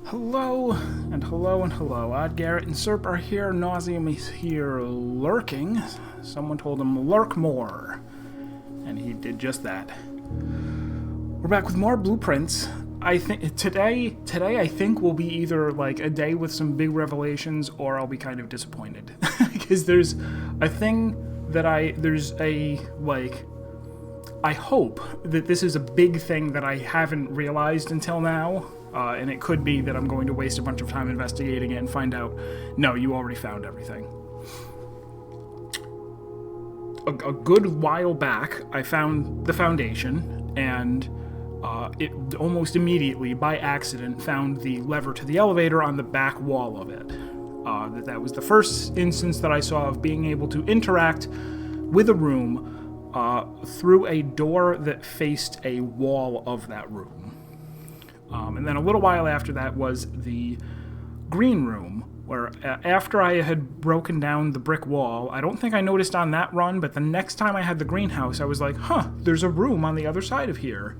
Hello, and hello, and hello. Odd Garrett and Serp are here. Nauseum is here lurking. Someone told him lurk more, and he did just that. We're back with more blueprints. I think today I think will be either like a day with some big revelations, or I'll be kind of disappointed because there's a thing that I hope that this is a big thing that I haven't realized until now. And it could be that I'm going to waste a bunch of time investigating it and find out, no, you already found everything. A good while back, I found the foundation, and it almost immediately, by accident, found the lever to the elevator on the back wall of it. That was the first instance that I saw of being able to interact with a room through a door that faced a wall of that room. And then a little while after that was the green room, where after I had broken down the brick wall, I don't think I noticed on that run, but the next time I had the greenhouse, I was like, there's a room on the other side of here.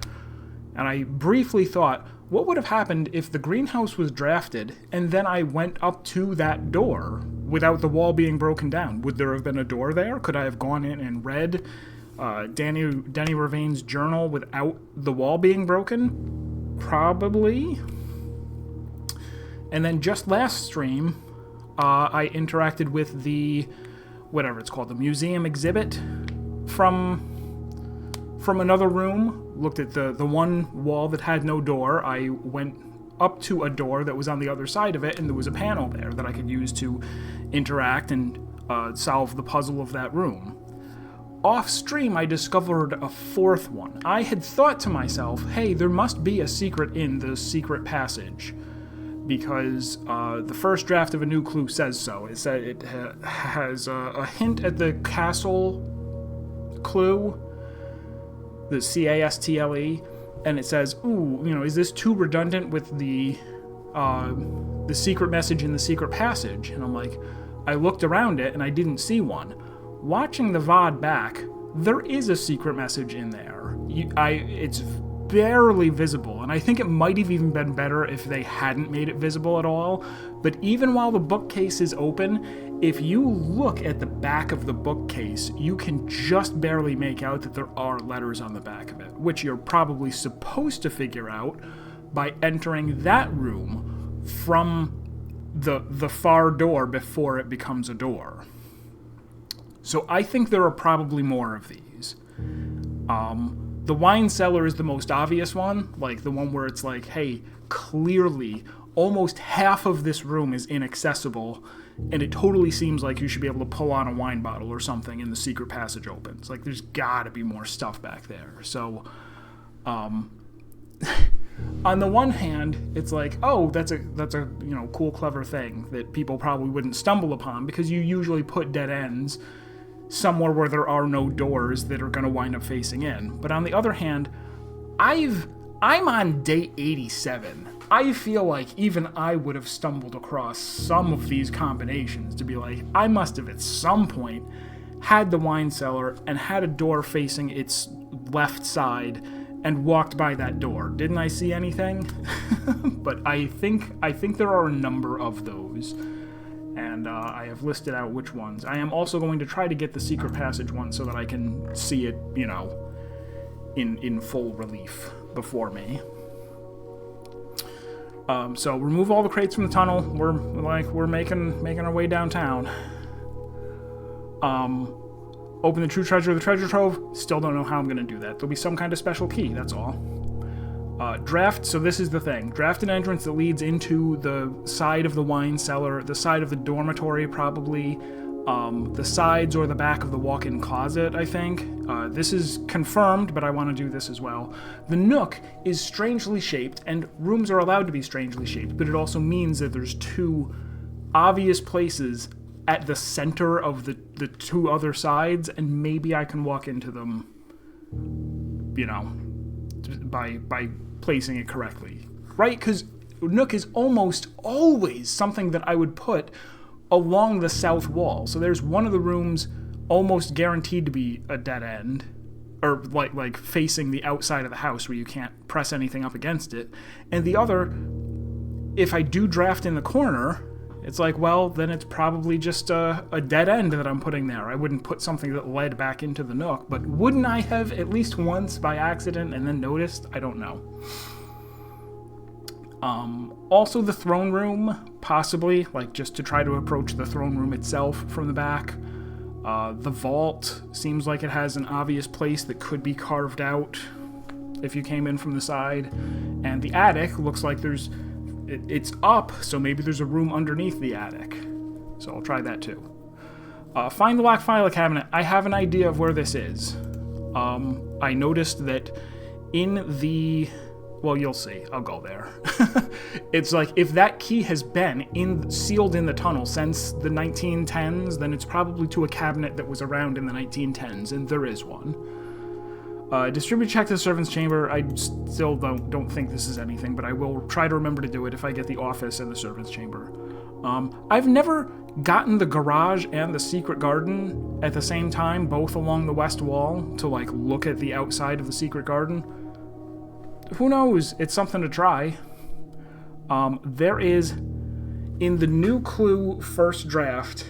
And I briefly thought, what would have happened if the greenhouse was drafted, and then I went up to that door without the wall being broken down? Would there have been a door there? Could I have gone in and read Denny Ravain's journal without the wall being broken? Probably. And then just last stream, I interacted with the, whatever it's called, the museum exhibit from another room. Looked at the one wall that had no door. I went up to a door that was on the other side of it, and there was a panel there that I could use to interact and solve the puzzle of that room. Off stream, I discovered a fourth one. I had thought to myself, hey, there must be a secret in the secret passage, because the first draft of A New Clue says so. It said it has a hint at the castle clue, the CASTLE, and it says, is this too redundant with the secret message in the secret passage? And I'm like, I looked around it and I didn't see one. Watching the VOD back, there is a secret message in there. It's barely visible, and I think it might have even been better if they hadn't made it visible at all. But even while the bookcase is open, if you look at the back of the bookcase, you can just barely make out that there are letters on the back of it, which you're probably supposed to figure out by entering that room from the far door before it becomes a door. So I think there are probably more of these. The wine cellar is the most obvious one, like the one where it's like, hey, clearly almost half of this room is inaccessible, and it totally seems like you should be able to pull on a wine bottle or something and the secret passage opens. Like, there's gotta be more stuff back there. So, on the one hand, it's like, oh, that's a cool, clever thing that people probably wouldn't stumble upon, because you usually put dead ends somewhere where there are no doors that are going to wind up facing in. But on the other hand, I'm on day 87. I feel like even I would have stumbled across some of these combinations to be like, I must have at some point had the wine cellar and had a door facing its left side and walked by that door. Didn't I see anything? But I think there are a number of those. And I have listed out which ones. I am also going to try to get the secret passage one so that I can see it, in full relief before me. So remove all the crates from the tunnel. We're making our way downtown. Open the true treasure of the treasure trove. Still don't know how I'm going to do that. There'll be some kind of special key, that's all. Draft, so this is the thing. Draft an entrance that leads into the side of the wine cellar, the side of the dormitory probably, the sides or the back of the walk-in closet, I think. This is confirmed, but I want to do this as well. The Nook is strangely shaped, and rooms are allowed to be strangely shaped, but it also means that there's two obvious places at the center of the two other sides, and maybe I can walk into them, by placing it correctly, right? Because Nook is almost always something that I would put along the south wall. So there's one of the rooms almost guaranteed to be a dead end, or like facing the outside of the house where you can't press anything up against it, and the other if I do draft in the corner, it's like, well, then it's probably just a dead end that I'm putting there. I wouldn't put something that led back into the Nook, but wouldn't I have at least once by accident and then noticed? I don't know. Also the throne room, possibly, like just to try to approach the throne room itself from the back. The vault seems like it has an obvious place that could be carved out if you came in from the side. And the attic looks like it's up, so maybe there's a room underneath the attic. So I'll try that too. Find the locked file cabinet. I have an idea of where this is. I noticed that in the... Well, you'll see. I'll go there. It's like, if that key has been sealed in the tunnel since the 1910s, then it's probably to a cabinet that was around in the 1910s, and there is one. Distribute check to the servant's chamber. I still don't think this is anything, but I will try to remember to do it if I get the office and the servant's chamber. I've never gotten the garage and the secret garden at the same time, both along the west wall, to like look at the outside of the secret garden. Who knows? It's something to try. There is, in the new clue first draft,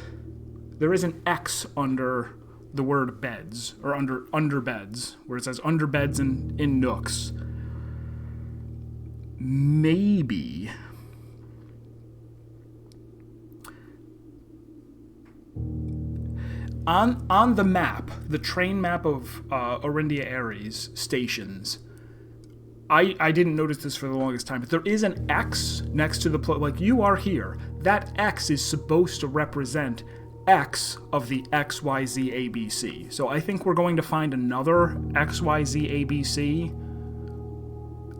there is an X under the word beds, or under beds, where it says under beds in Nooks. Maybe on the map, the train map of Orindia Ares stations, I didn't notice this for the longest time, but there is an X next to the like, you are here. That X is supposed to represent X of the XYZ ABC. So I think we're going to find another XYZ ABC,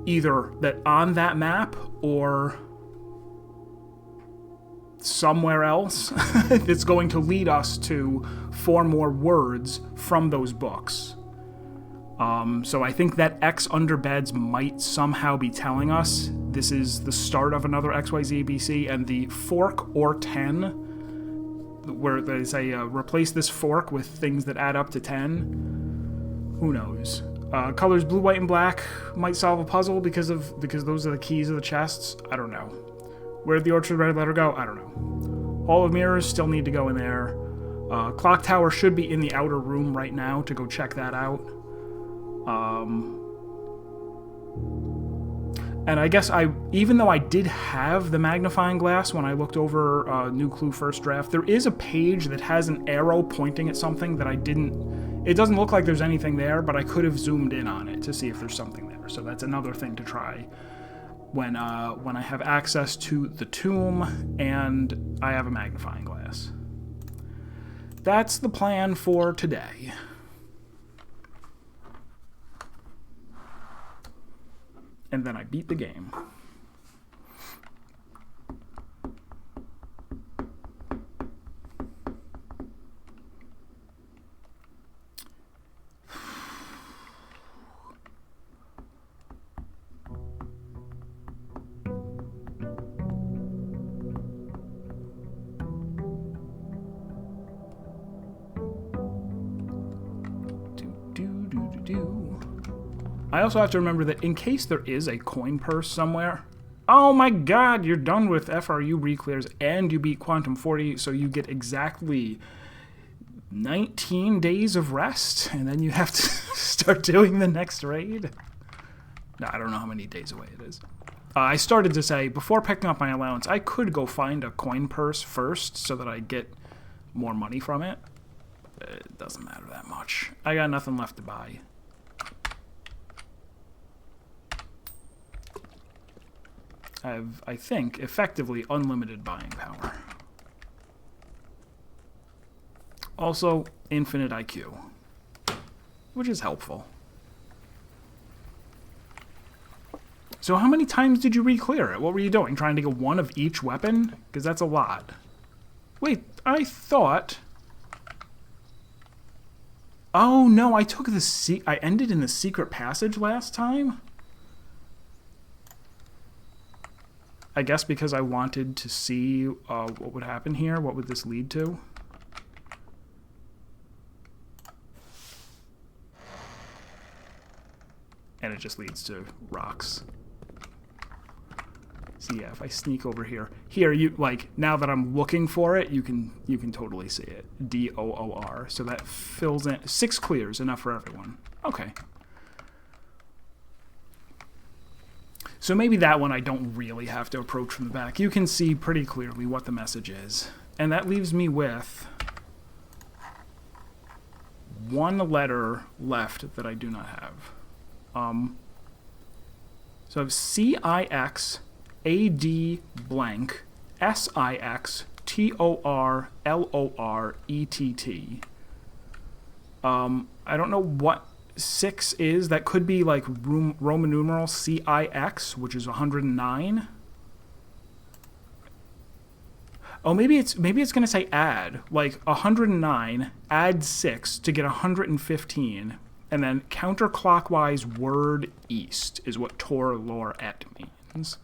either that on that map or somewhere else that's going to lead us to 4 more words from those books. So I think that X under beds might somehow be telling us this is the start of another XYZ ABC, and the fork or 10, where they say replace this fork with things that add up to 10. Who knows? Colors blue, white, and black might solve a puzzle because those are the keys of the chests. I don't know. Where did the orchard red letter go? I don't know. Hall of Mirrors still need to go in there. Clock tower should be in the outer room right now to go check that out. And I guess even though I did have the magnifying glass when I looked over New Clue First Draft, there is a page that has an arrow pointing at something that I didn't... It doesn't look like there's anything there, but I could have zoomed in on it to see if there's something there. So that's another thing to try when I have access to the tomb and I have a magnifying glass. That's the plan for today. And then I beat the game. I also have to remember that in case there is a coin purse somewhere... Oh my god, you're done with FRU reclears and you beat Quantum 40, so you get exactly 19 days of rest, and then you have to start doing the next raid. No, I don't know how many days away it is. I started to say, before picking up my allowance, I could go find a coin purse first so that I get more money from it. It doesn't matter that much. I got nothing left to buy. I have, I think, effectively unlimited buying power. Also, infinite IQ, which is helpful. So how many times did you re-clear it? What were you doing? Trying to get one of each weapon? Because that's a lot. Wait, I thought... Oh no, I took the I ended in the secret passage last time? I guess because I wanted to see what would happen here. What would this lead to? And it just leads to rocks. So yeah, if I sneak over here, you like now that I'm looking for it, you can totally see it. DOOR. So that fills in 6 clears, enough for everyone. Okay. So maybe that one I don't really have to approach from the back. You can see pretty clearly what the message is. And that leaves me with 1 letter left that I do not have. So I have CIX AD blank SIX TOR LOR ETT. I don't know what 6 is. That could be like Roman numeral CIX, which is 109. Oh, maybe it's going to say add, like 109, add 6 to get 115, and then counterclockwise word east is what tor lor et means.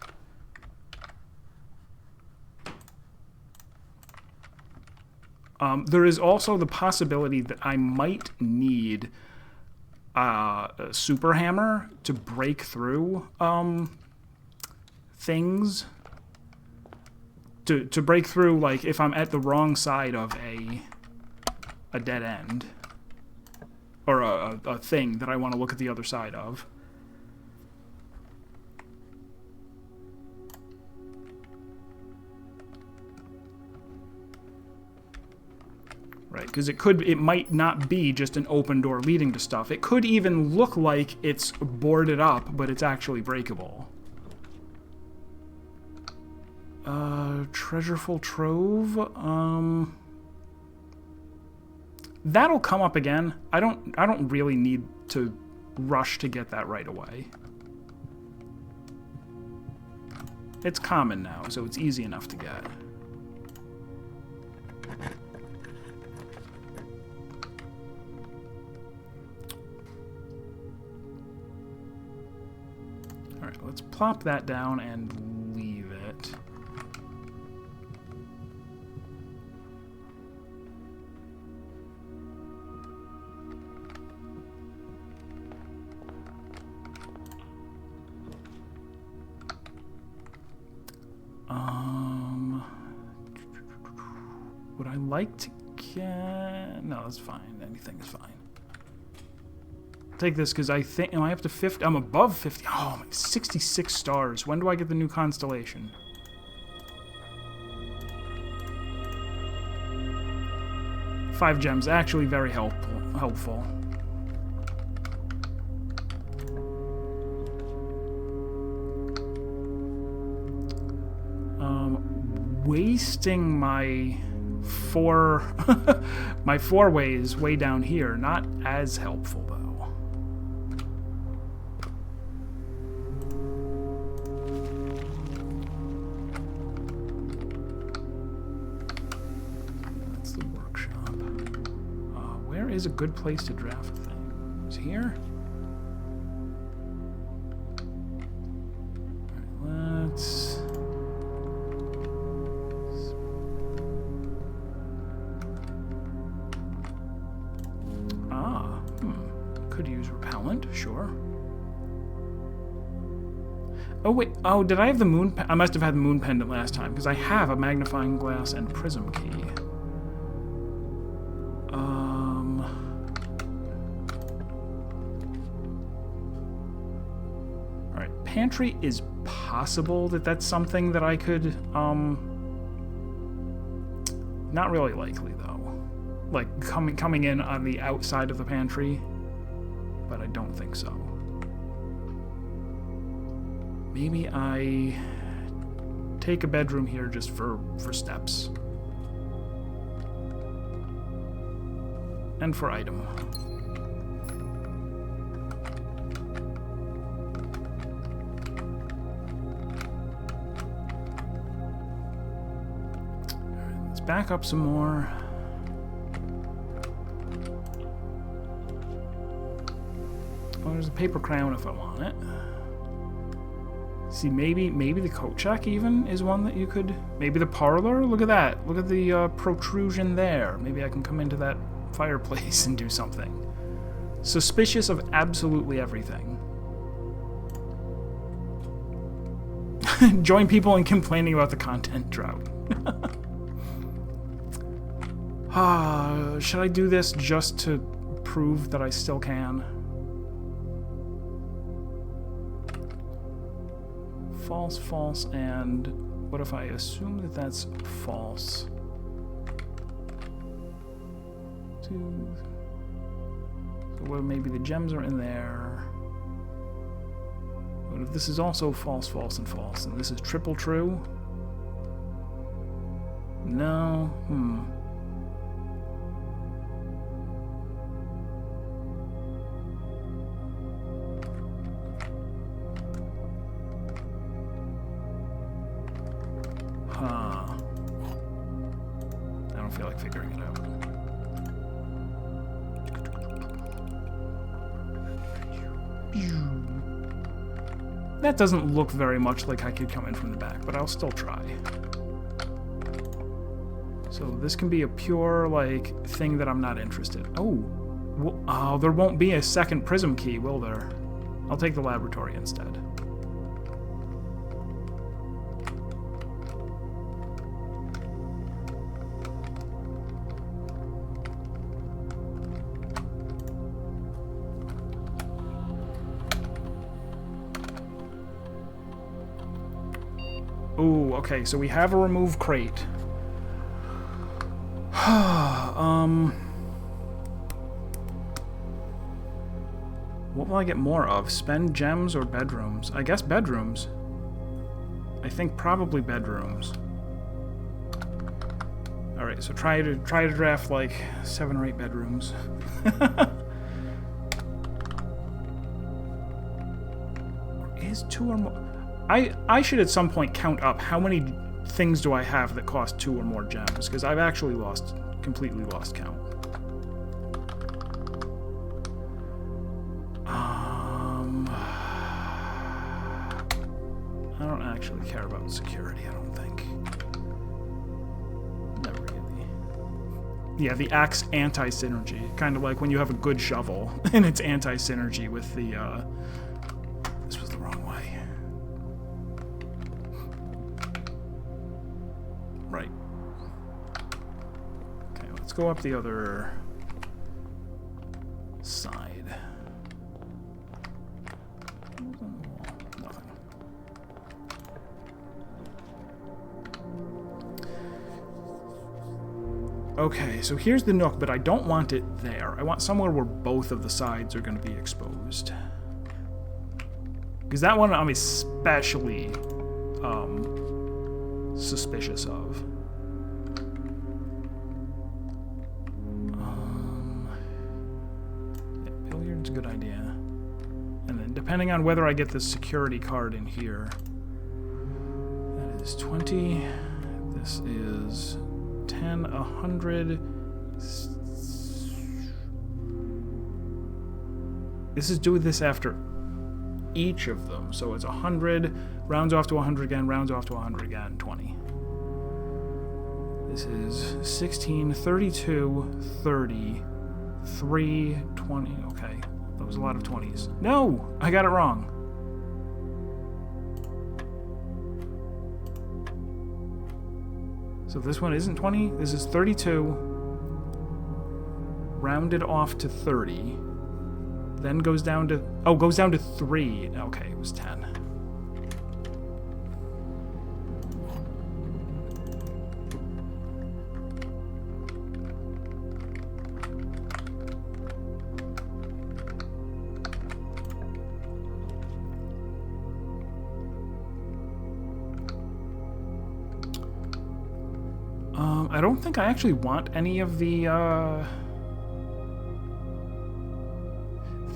There is also the possibility that I might need a super hammer to break through things. To break through, like, if I'm at the wrong side of a dead end. Or a thing that I want to look at the other side of. Right, because it might not be just an open door leading to stuff. It could even look like it's boarded up, but it's actually breakable. Treasureful Trove. That'll come up again. I don't really need to rush to get that right away. It's common now, so it's easy enough to get. Alright, let's plop that down and leave it. Would I like to get... No, that's fine. Anything is fine. Take this because I think... Am I up to 50? I'm above 50. Oh, my 66 stars. When do I get the new constellation? Five gems. Actually very helpful. Wasting my 4 ways way down here. Not as helpful, though. That's the workshop. Where is a good place to draft things? Here? Alright, let's... Could use repellent, sure. Oh, wait. Oh, did I have the moon... I must have had the moon pendant last time, because I have a magnifying glass and prism key. Alright, pantry is possible that's something that I could... Not really likely, though. Like, coming in on the outside of the pantry. But I don't think so. Maybe I take a bedroom here just for steps. And for item. Alright, let's back up some more. Oh, there's a paper crown if I want it. See, maybe the coat check even is one that you could... Maybe the parlor? Look at that. Look at the protrusion there. Maybe I can come into that fireplace and do something. Suspicious of absolutely everything. Join people in complaining about the content drought. Should I do this just to prove that I still can? False, false, and what if I assume that that's false? So well, maybe the gems are in there. What if this is also false, false, and false, and this is triple true? No. I don't feel like figuring it out. That doesn't look very much like I could come in from the back, but I'll still try. So this can be a pure, like, thing that I'm not interested. Oh, well, there won't be a second prism key, will there? I'll take the laboratory instead. Ooh, okay, so we have a remove crate. What will I get more of? Spend gems or bedrooms? I guess bedrooms. I think probably bedrooms. Alright, so try to draft like 7 or 8 bedrooms. Is 2 or more? I should at some point count up how many things do I have that cost 2 or more gems, because I've actually completely lost count. I don't actually care about security, I don't think. Never really. Yeah, the axe anti-synergy. Kind of like when you have a good shovel, and it's anti-synergy with the, This was the wrong way. Right. Okay, let's go up the other side. Nothing. Okay, so here's the Nook, but I don't want it there. I want somewhere where both of the sides are going to be exposed. Because that one I'm especially suspicious of. Yeah, billiard's a good idea. And then depending on whether I get this security card in here, that is 20. This is 10, 100. This is doing this after each of them. So it's 100, rounds off to 100 again, rounds off to 100 again, 20. This is 16, 32, 30, 3, 20. Okay, that was a lot of 20s. No, I got it wrong. So this one isn't 20, this is 32, rounded off to 30. Then goes down to... Oh, goes down to 3. Okay, it was 10. I don't think I actually want any of the,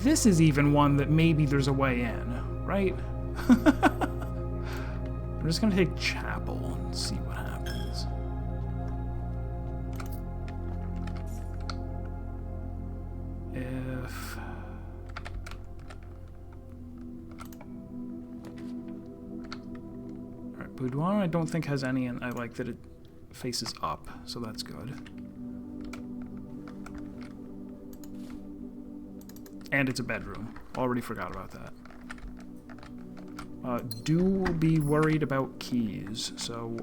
This is even one that maybe there's a way in, right? I'm just gonna take Chapel and see what happens. If... Alright, Boudoir I don't think has any, and I like that it faces up, so that's good. And it's a bedroom. Already forgot about that. do be worried about keys. So,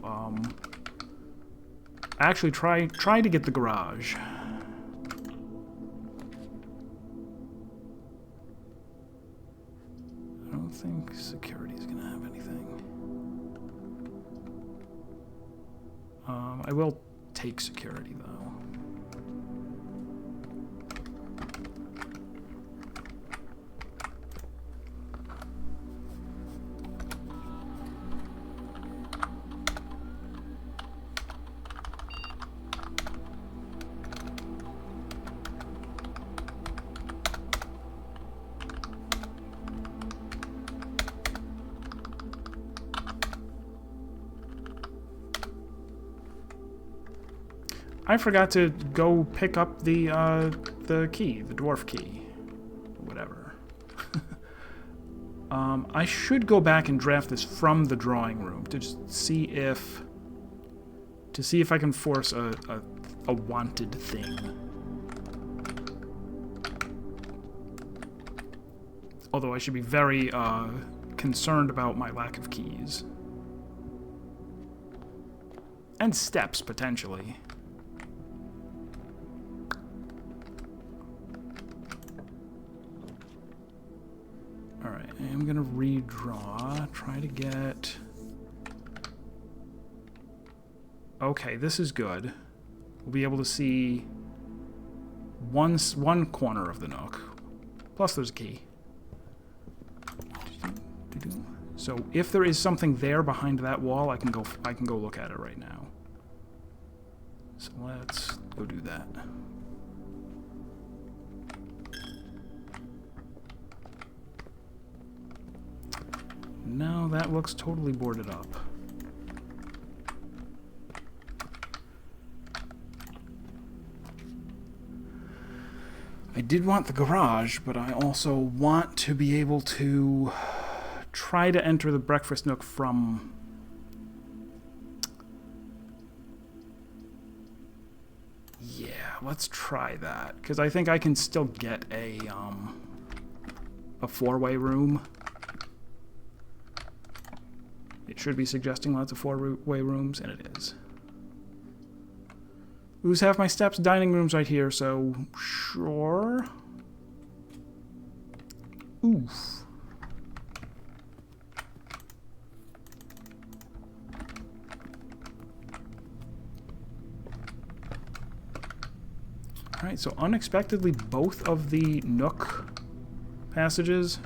actually try to get the garage. I don't think security's gonna have anything. I will take security, though. I forgot to go pick up the key, the dwarf key, whatever. I should go back and draft this from the drawing room to just see if I can force a wanted thing. Although I should be very concerned about my lack of keys and steps potentially. I'm gonna redraw, try to get... Okay, this is good. We'll be able to see one corner of the Nook. Plus there's a key. So if there is something there behind that wall, I can go look at it right now. So let's go do that. No, that looks totally boarded up. I did want the garage, but I also want to be able to try to enter the breakfast nook from... Yeah, let's try that, because I think I can still get a four-way room. It should be suggesting lots of four-way rooms, and it is. Lose half my steps, dining room's right here, so sure. Oof. Alright, so unexpectedly both of the Nook passages,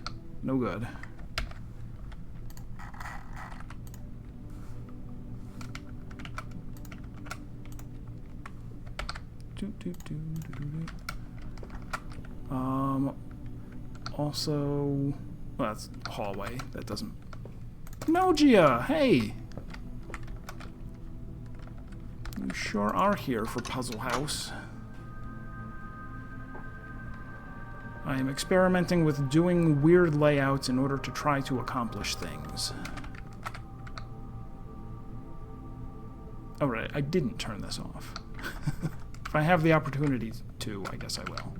no good. Also, well, that's a hallway. That doesn't... No, Gia! Hey! You sure are here for Puzzle House. I am experimenting with doing weird layouts in order to try to accomplish things. Alright, I didn't turn this off. If I have the opportunity to, I guess I will.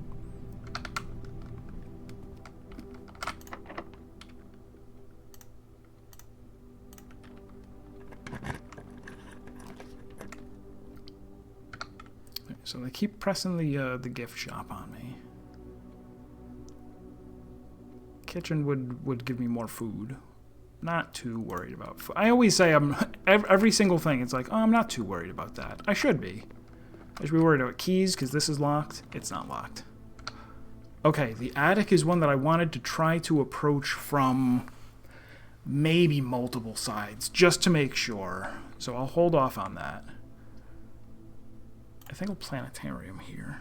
So they keep pressing the gift shop on me. Kitchen would give me more food. Not too worried about food. I always say every single thing. It's like, oh, I'm not too worried about that. I should be. I should be worried about keys because this is locked. It's not locked. Okay, the attic is one that I wanted to try to approach from maybe multiple sides, just to make sure. So I'll hold off on that. I think a planetarium here.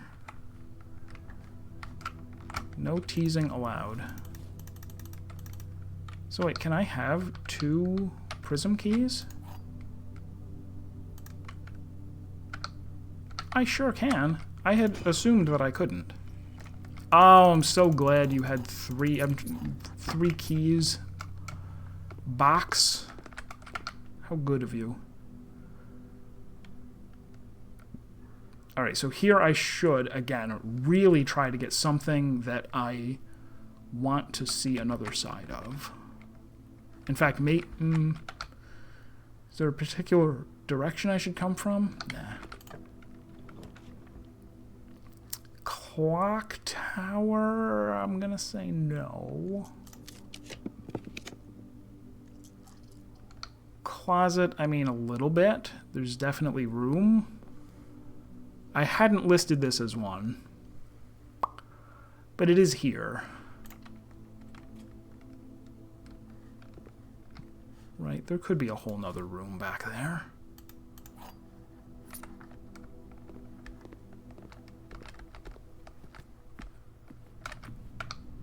No teasing allowed. So wait, can I have 2 prism keys? I sure can. I had assumed that I couldn't. Oh, I'm so glad you had 3 keys. Box. How good of you. Alright, so here I should, again, really try to get something that I want to see another side of. In fact, is there a particular direction I should come from? Nah. Clock tower, I'm gonna say no. Closet, I mean a little bit. There's definitely room. I hadn't listed this as one, but it is here. Right, there could be a whole nother room back there.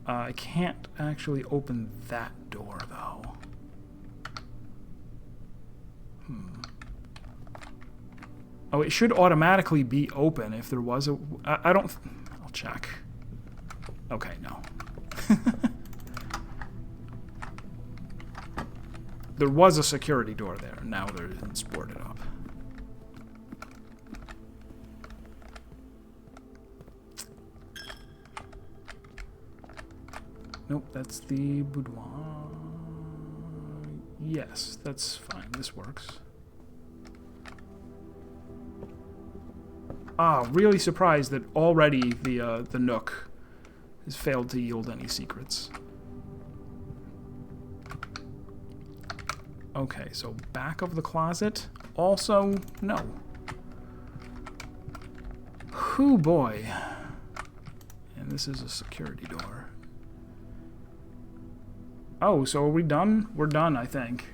I can't actually open that door, though. Oh, it should automatically be open if there was a... I don't... I'll check. Okay, no. There was a security door there. Now it's boarded up. Nope, that's the boudoir. Yes, that's fine. This works. Ah, really surprised that already the Nook has failed to yield any secrets. Okay, so back of the closet. Also, no. Whew, boy. And this is a security door. Oh, so are we done? We're done, I think.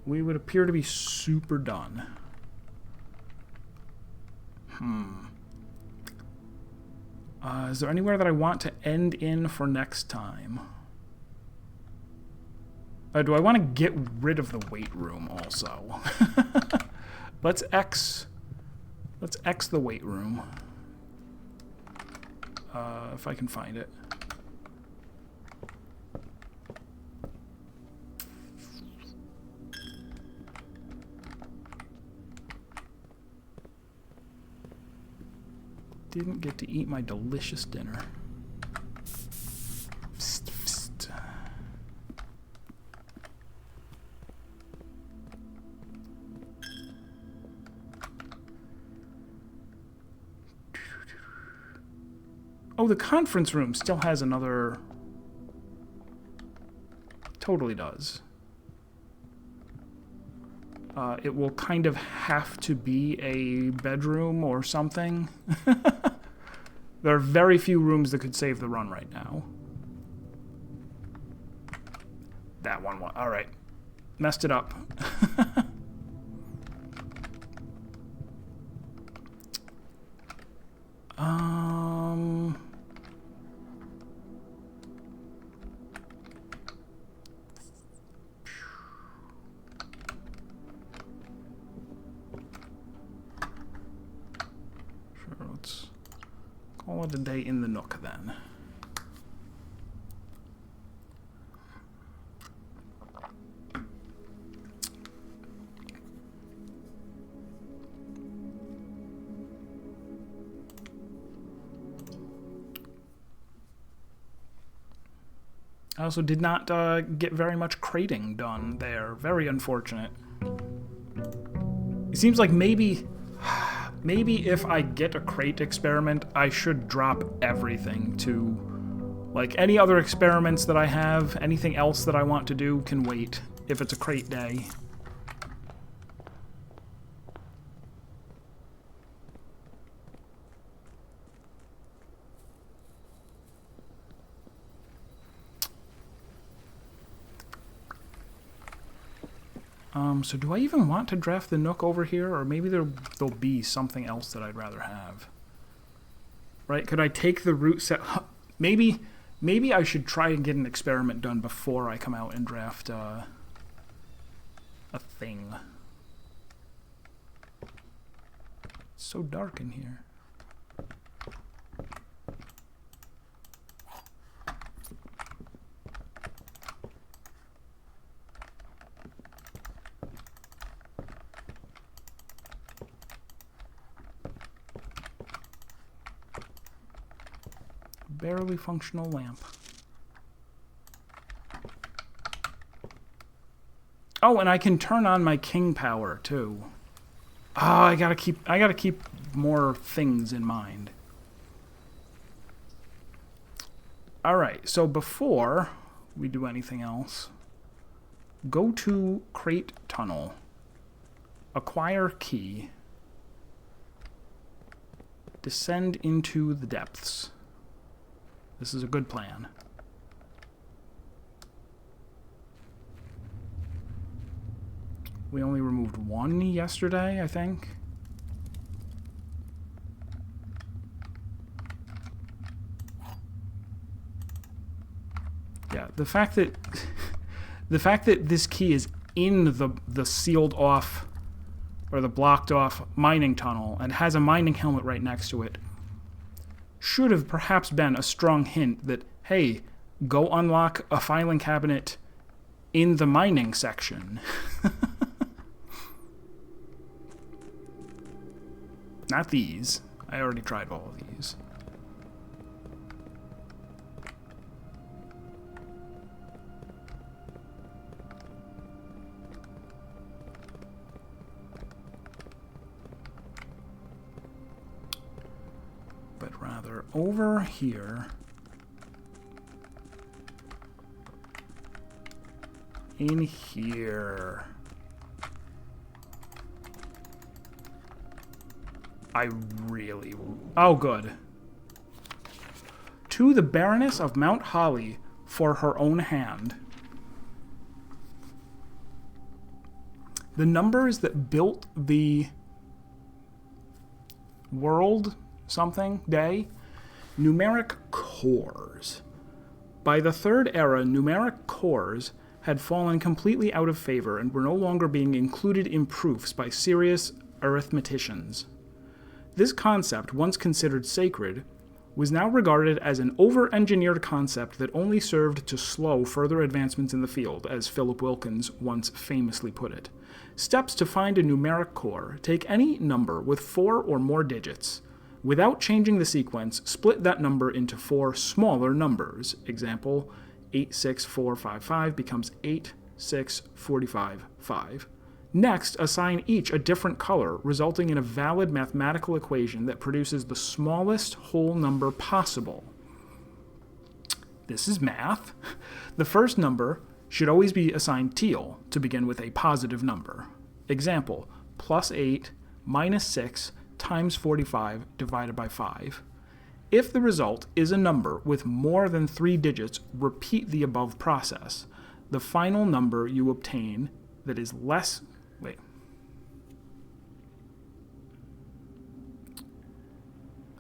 We would appear to be super done. Is there anywhere that I want to end in for next time? Do I want to get rid of the weight room also? Let's X the weight room. If I can find it. Didn't get to eat my delicious dinner. Psst, psst. Oh, the conference room still has another... Totally does. It will kind of have to be a bedroom or something. There are very few rooms that could save the run right now. That one. All right. Messed it up. Sure, let's call it a day in the Nook then. I also did not get very much crating done there. Very unfortunate. It seems like maybe if I get a crate experiment, I should drop everything to, like, any other experiments that I have, anything else that I want to do can wait if it's a crate day. So do I even want to draft the Nook over here? Or maybe there'll be something else that I'd rather have. Right? Could I take the root set? Maybe I should try and get an experiment done before I come out and draft a thing. It's so dark in here. barely functional lamp. Oh, and I can turn on my king power too. Oh, I gotta keep more things in mind. All right, so before we do anything else, go to Crate Tunnel, acquire key, descend into the depths. This is a good plan. We only removed one yesterday, I think. Yeah, the fact that this key is in the sealed off or the blocked off mining tunnel and has a mining helmet right next to it should have perhaps been a strong hint that, hey, go unlock a filing cabinet in the mining section. Not these. I already tried all of these. But rather over here in here. I really... Oh, good. To the Baroness of Mount Holly for her own hand. The numbers that built the world something day, numeric cores. By the Third Era, numeric cores had fallen completely out of favor and were no longer being included in proofs by serious arithmeticians. This concept, once considered sacred, was now regarded as an over-engineered concept that only served to slow further advancements in the field, as Philip Wilkins once famously put it. Steps to find a numeric core: take any number with 4 or more digits. Without changing the sequence, split that number into 4 smaller numbers. Example, 86455 becomes 86455. Next, assign each a different color, resulting in a valid mathematical equation that produces the smallest whole number possible. This is math. The first number should always be assigned teal to begin with a positive number. Example, +8 minus 6 times 45 divided by 5. If the result is a number with more than 3 digits, repeat the above process. The final number you obtain that is less... Wait.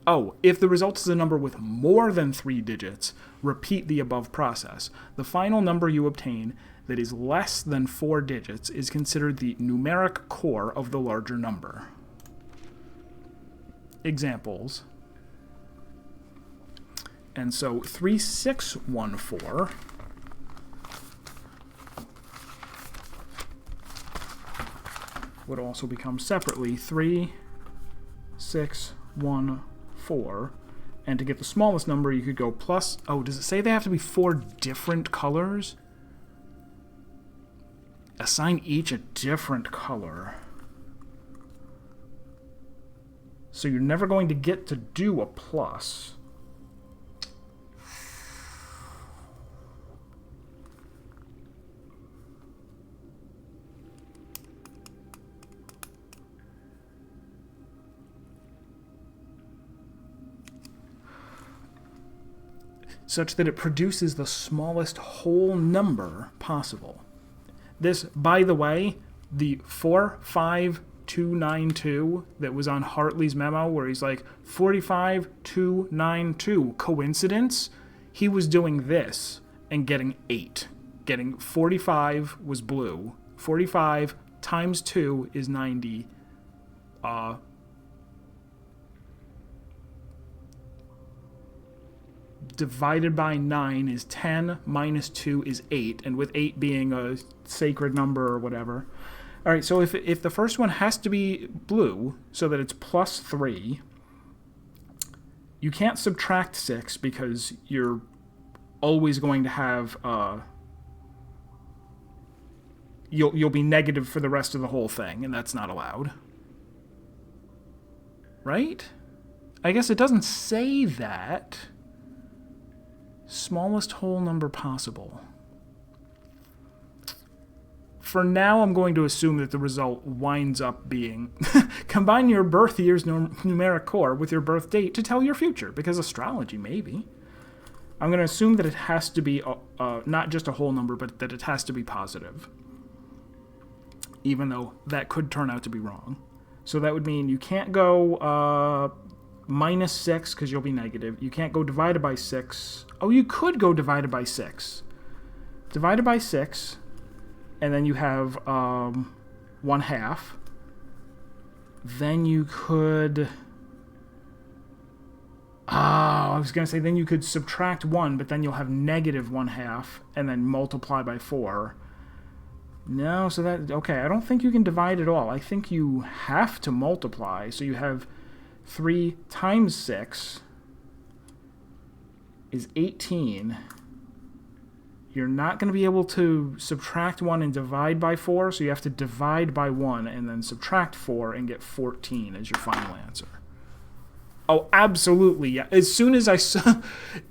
Oh, if the result is a number with more than 3 digits, repeat the above process. The final number you obtain that is less than 4 digits is considered the numeric core of the larger number. Examples. And so 3614 would also become separately 3614, and to get the smallest number you could go plus... Oh, does it say they have to be 4 different colors? Assign each a different color. So you're never going to get to do a plus. Such that it produces the smallest whole number possible. This, by the way, the 45292 that was on Hartley's memo where he's like, 45292, coincidence? He was doing this and getting 8. Getting 45 was blue. 45 times 2 is 90. Divided by 9 is 10, minus 2 is 8, and with 8 being a sacred number or whatever. All right, so if the first one has to be blue, so that it's plus 3, You can't subtract 6 because you're always going to have... You'll be negative for the rest of the whole thing, and that's not allowed. Right? I guess it doesn't say that. Smallest whole number possible. For now, I'm going to assume that the result winds up being combine your birth year's numeric core with your birth date to tell your future, because astrology, maybe. I'm going to assume that it has to be not just a whole number, but that it has to be positive. Even though that could turn out to be wrong. So that would mean you can't go minus 6 because you'll be negative. You can't go divided by 6. Oh, you could go divided by 6. Divided by 6, and then you have 1/2. Then you could... I was going to say then you could subtract 1, but then you'll have negative 1/2, and then multiply by 4. No, so that... Okay, I don't think you can divide at all. I think you have to multiply. So you have 3 times 6 is 18. You're not going to be able to subtract 1 and divide by 4, so you have to divide by 1 and then subtract 4 and get 14 as your final answer. Oh, absolutely, yeah. As soon as I saw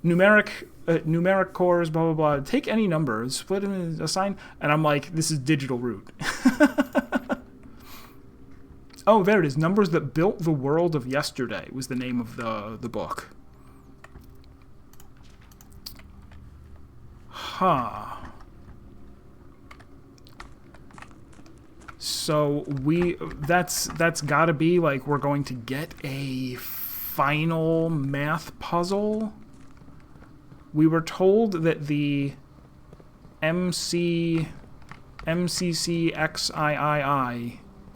numeric cores, blah, blah, blah, take any numbers, split them, assign, and I'm like, this is digital root. Oh, there it is. Numbers That Built the World of Yesterday was the name of the book. Huh. So that's gotta be like we're going to get a final math puzzle. We were told that the MCCXIII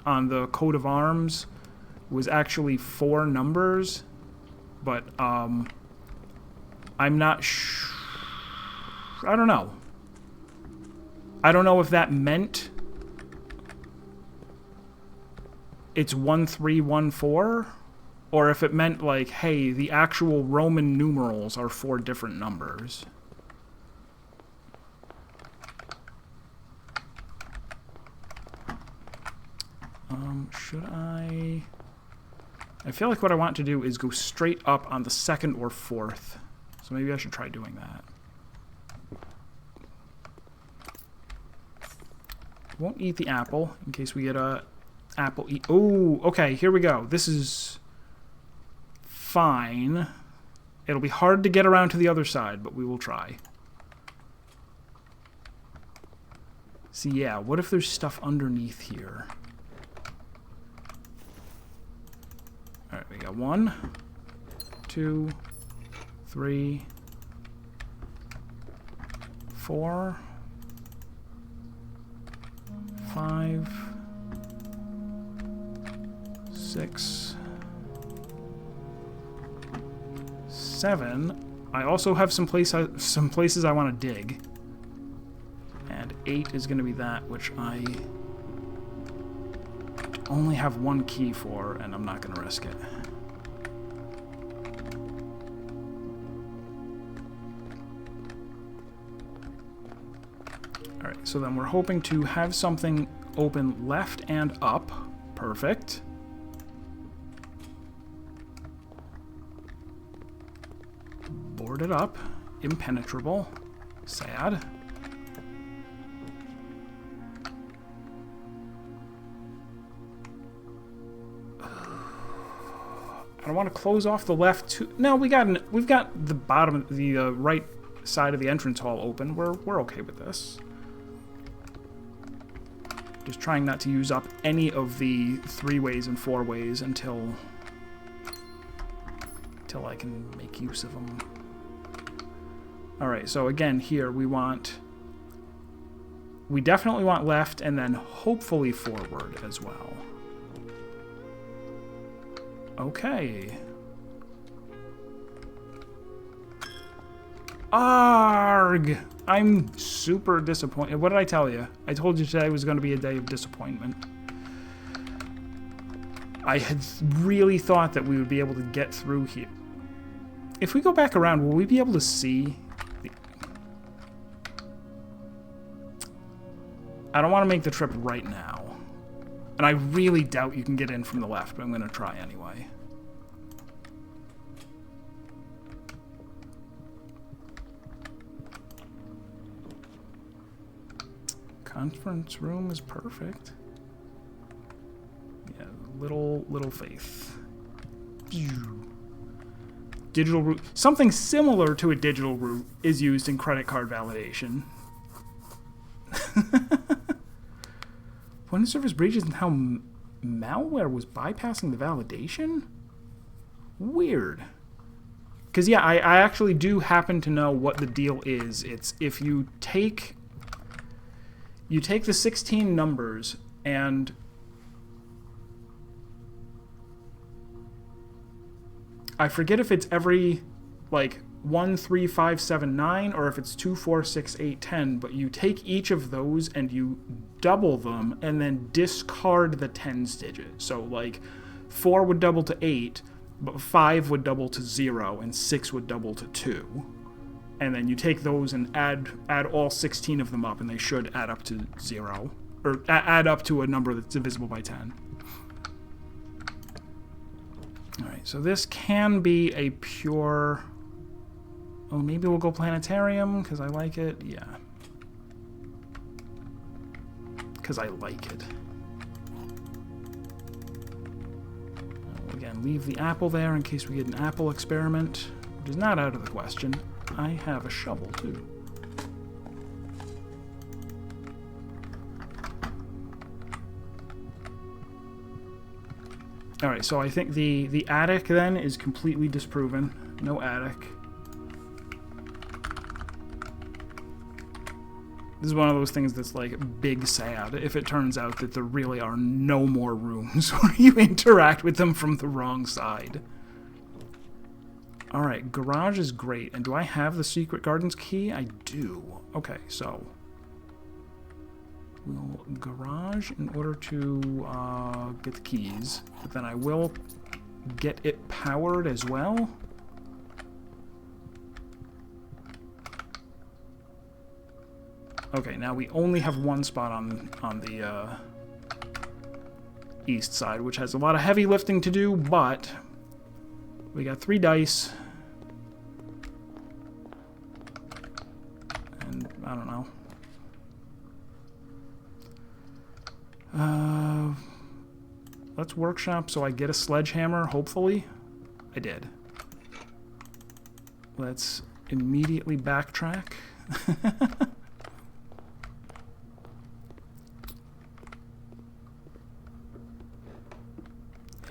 on the coat of arms was actually 4 numbers, but I'm not sure. I don't know. I don't know if that meant it's 1314, or if it meant like, hey, the actual Roman numerals are 4 different numbers. Should I feel like what I want to do is go straight up on the 2nd or 4th. So maybe I should try doing that. Won't eat the apple in case we get a apple eat. Oh, okay, here we go. This is fine. It'll be hard to get around to the other side, but we will try. See, yeah, what if there's stuff underneath here? All right, we got 1, 2, 3, 4, 5, 6, 7. I also have some places I want to dig. And 8 is going to be that which I only have 1 key for, and I'm not going to risk it. Alright, so then we're hoping to have something open left and up. Perfect. Boarded up. Impenetrable. Sad. I don't want to close off the left too. No, we've got the bottom, the right side of the entrance hall open. We're okay with this. Just trying not to use up any of the 3-ways and 4-ways until I can make use of them. All right, so again here we definitely want left and then hopefully forward as well. Okay. Arg! I'm super disappointed. What did I tell you? I told you today was going to be a day of disappointment. I had really thought that we would be able to get through here. If we go back around, will we be able to see? I don't want to make the trip right now. And I really doubt you can get in from the left, but I'm going to try anyway. Conference room is perfect. Yeah, little faith. Digital root. Something similar to a digital root is used in credit card validation. Point of service breaches and how malware was bypassing the validation? Weird. Because, yeah, I actually do happen to know what the deal is. It's if you take the 16 numbers and I forget if it's every, like, 1, 3, 5, 7, 9, or if it's 2, 4, 6, 8, 10, but you take each of those and you double them and then discard the tens digit. So, like, 4 would double to 8, but 5 would double to 0, and 6 would double to 2. And then you take those and add all 16 of them up, and they should add up to 0, or add up to a number that's divisible by 10. Alright, so this can be a pure... Oh, maybe we'll go Planetarium, because I like it. Yeah. Because I like it. Again, leave the apple there in case we get an apple experiment, which is not out of the question. I have a shovel, too. Alright, so I think the attic, then, is completely disproven. No attic. This is one of those things that's, like, big sad if it turns out that there really are no more rooms where you interact with them from the wrong side. Alright, garage is great. And do I have the Secret Gardens key? I do. Okay, so we'll garage in order to get the keys. But then I will get it powered as well. Okay, now we only have one spot on the east side, which has a lot of heavy lifting to do, but we got 3 dice. And I don't know. Let's workshop so I get a sledgehammer, hopefully. I did. Let's immediately backtrack.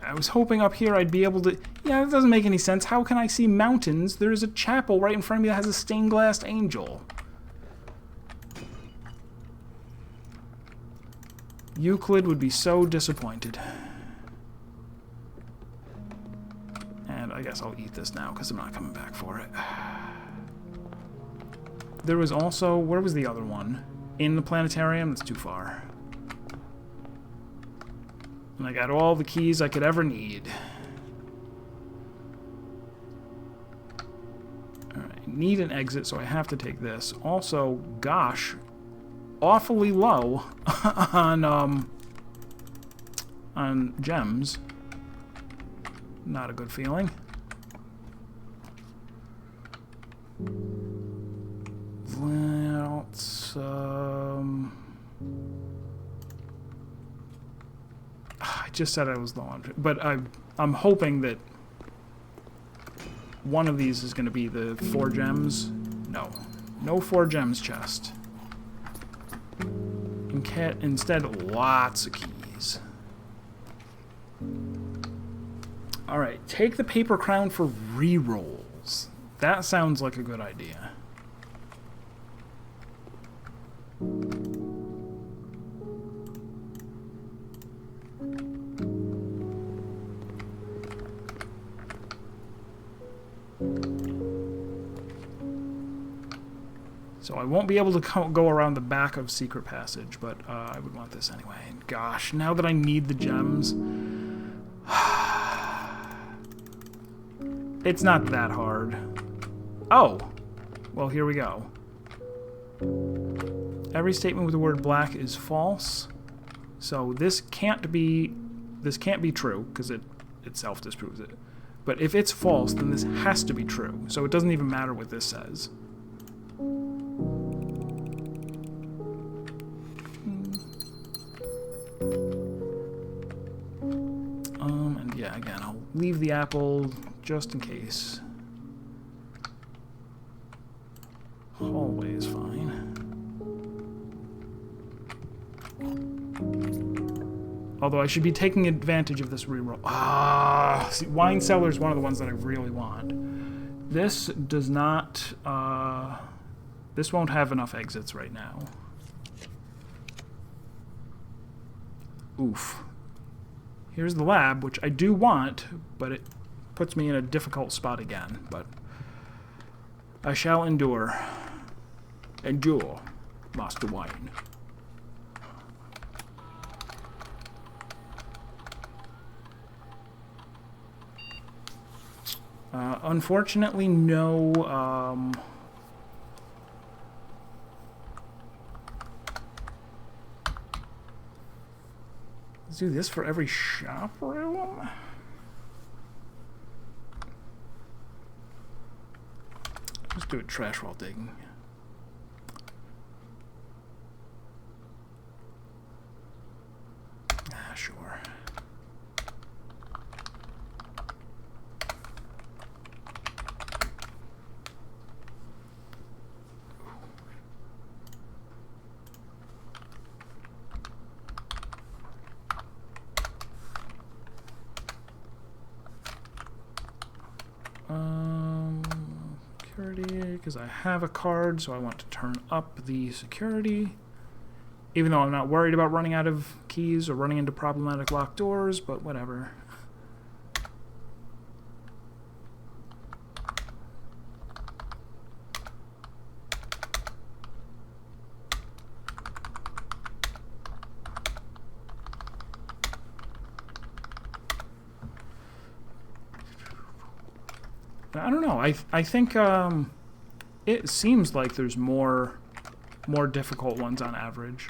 I was hoping up here I'd be able to... Yeah, that doesn't make any sense. How can I see mountains? There's a chapel right in front of me that has a stained glass angel. Euclid would be so disappointed. And I guess I'll eat this now because I'm not coming back for it. There was also... Where was the other one? In the planetarium? That's too far. And I got all the keys I could ever need. Alright, need an exit, so I have to take this. Also, gosh, awfully low on gems. Not a good feeling. Let's, I just said I was low on, but I'm hoping that one of these is going to be the 4 gems. No 4 gems chest. Instead, lots of keys. All right, take the paper crown for re-rolls. That sounds like a good idea. So I won't be able to go around the back of Secret Passage, but I would want this anyway. And gosh, now that I need the gems... It's not that hard. Oh! Well, here we go. Every statement with the word black is false. So this can't be true, because it itself disproves it. But if it's false, then this has to be true. So it doesn't even matter what this says. And yeah, again, I'll leave the apple just in case. Hallway is fine. Although I should be taking advantage of this reroll. Ah, see, wine cellar is one of the ones that I really want. This does not. This won't have enough exits right now. Oof. Here's the lab, which I do want, but it puts me in a difficult spot again. But I shall endure. Endure, Master Wine. Unfortunately, no. Let's do this for every shop room. Let's do it trash while digging. Ah, sure. Security, because I have a card, so I want to turn up the security. Even though I'm not worried about running out of keys or running into problematic locked doors, but whatever. I don't know. I think it seems like there's more difficult ones on average.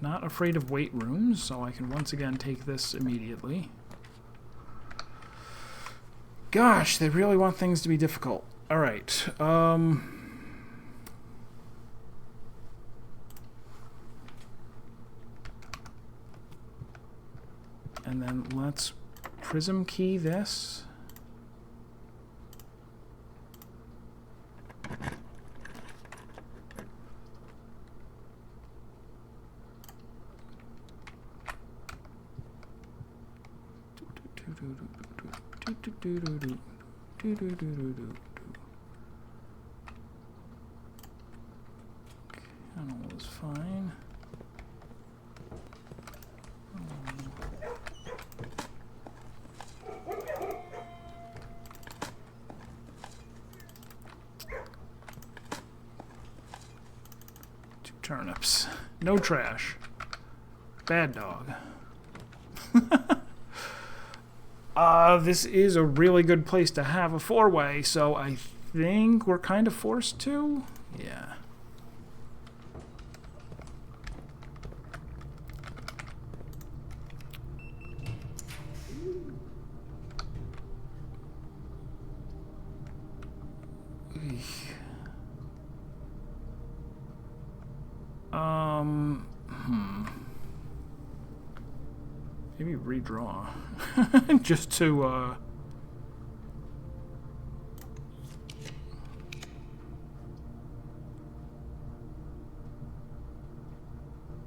Not afraid of weight rooms, so I can once again take this immediately. Gosh, they really want things to be difficult. All right. And then let's prism key this. Channel is fine. Two turnips. No trash. Bad dog. This is a really good place to have a four-way, so I think we're kind of forced to. Yeah. Maybe redraw. Just to,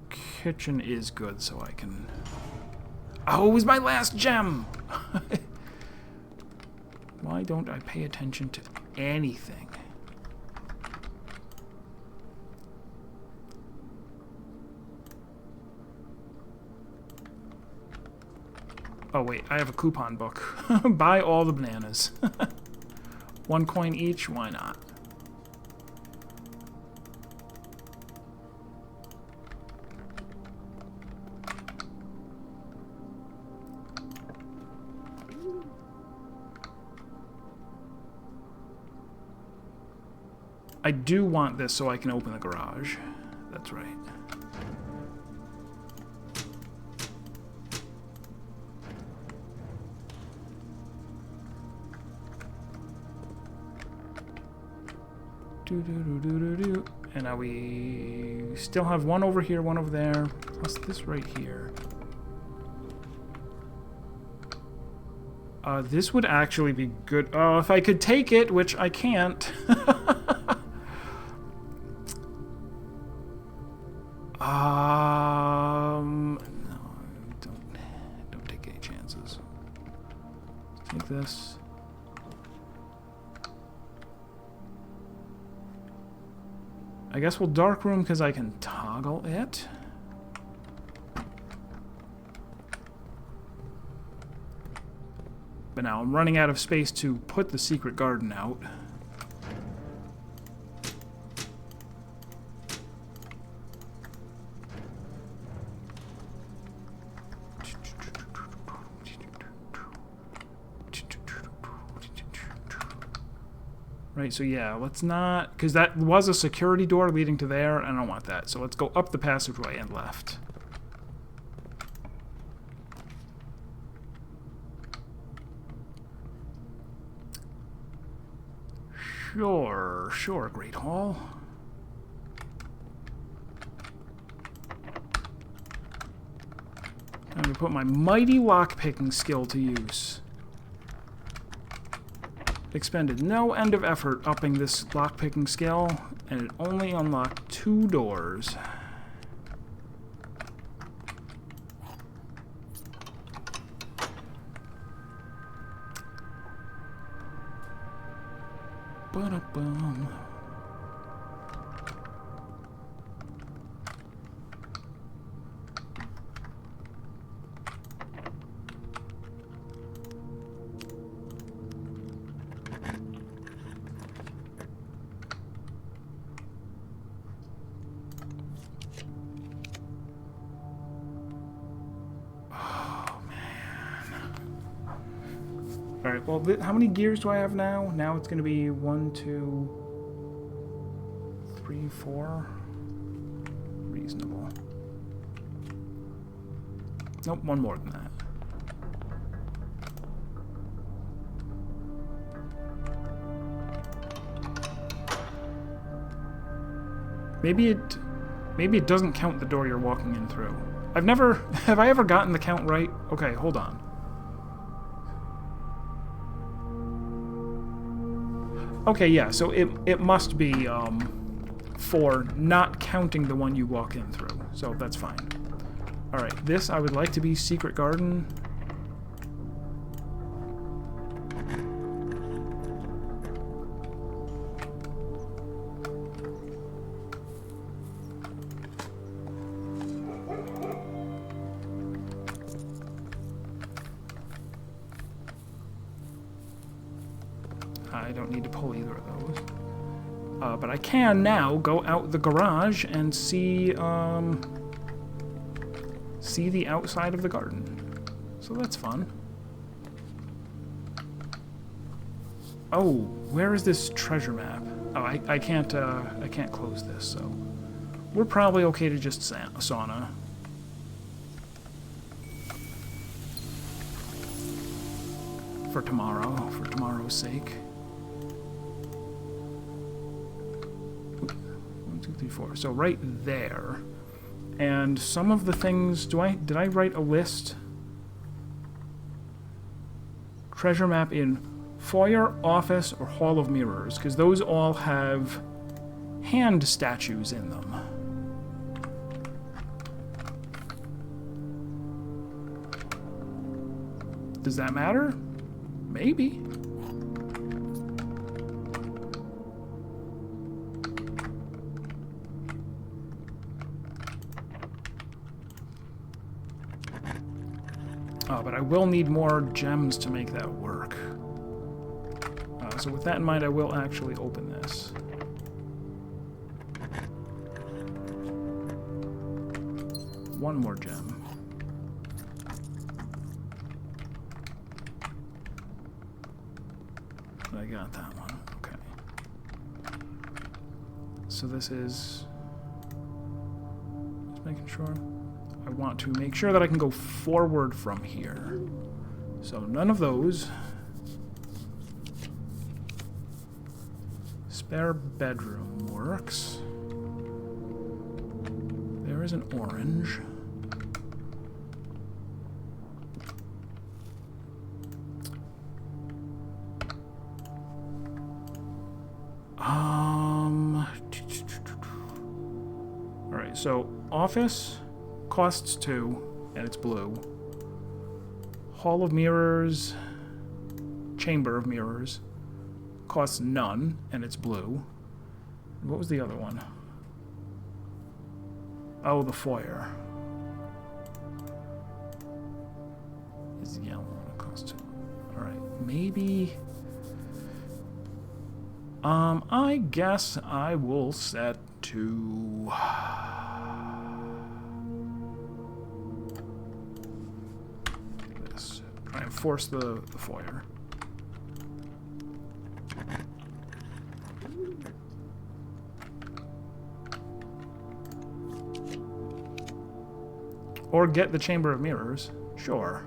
kitchen is good, so I can... Oh, it was my last gem! Why don't I pay attention to anything? Oh, wait, I have a coupon book. Buy all the bananas. 1 coin each, why not? I do want this so I can open the garage. That's right. And now we still have one over here, one over there, plus this right here. This would actually be good. Oh, if I could take it, which I can't. No, don't take any chances. Take this. I guess we'll dark room because I can toggle it. But now I'm running out of space to put the secret garden out. Right, so yeah, let's not... Because that was a security door leading to there, and I don't want that. So let's go up the passageway and left. Sure, Great Hall. I'm going to put my mighty lockpicking skill to use. Expended no end of effort upping this lockpicking skill, and it only unlocked 2 doors. Ba-da-bum. Alright, well, how many gears do I have now? Now it's going to be 1, 2, 3, 4. Reasonable. Nope, one more than that. Maybe it doesn't count the door you're walking in through. Have I ever gotten the count right? Okay, hold on. Okay, yeah, so it must be for not counting the one you walk in through, so that's fine. Alright, this I would like to be secret garden. I don't need to pull either of those. But I can now go out the garage and see the outside of the garden. So that's fun. Oh, where is this treasure map? Oh, I can't close this, so we're probably okay to just sauna. For tomorrow's sake. 1, 2, 3, 4. So right there. And some of the things, did I write a list? Treasure map in foyer, office, or hall of mirrors, because those all have hand statues in them. Does that matter? Maybe. But I will need more gems to make that work. So with that in mind, I will actually open this. One more gem. I got that one. Okay. So this is... Just making sure. I want to make sure that I can go forward from here. So none of those. Spare bedroom works. There is an orange. Alright, so office costs 2, and it's blue. Hall of Mirrors, Chamber of Mirrors, costs none, and it's blue. What was the other one? Oh, the foyer. Is yellow, it costs 2. Alright, maybe... I guess I will set to... this. Try and force the foyer. Or get the Chamber of Mirrors. Sure.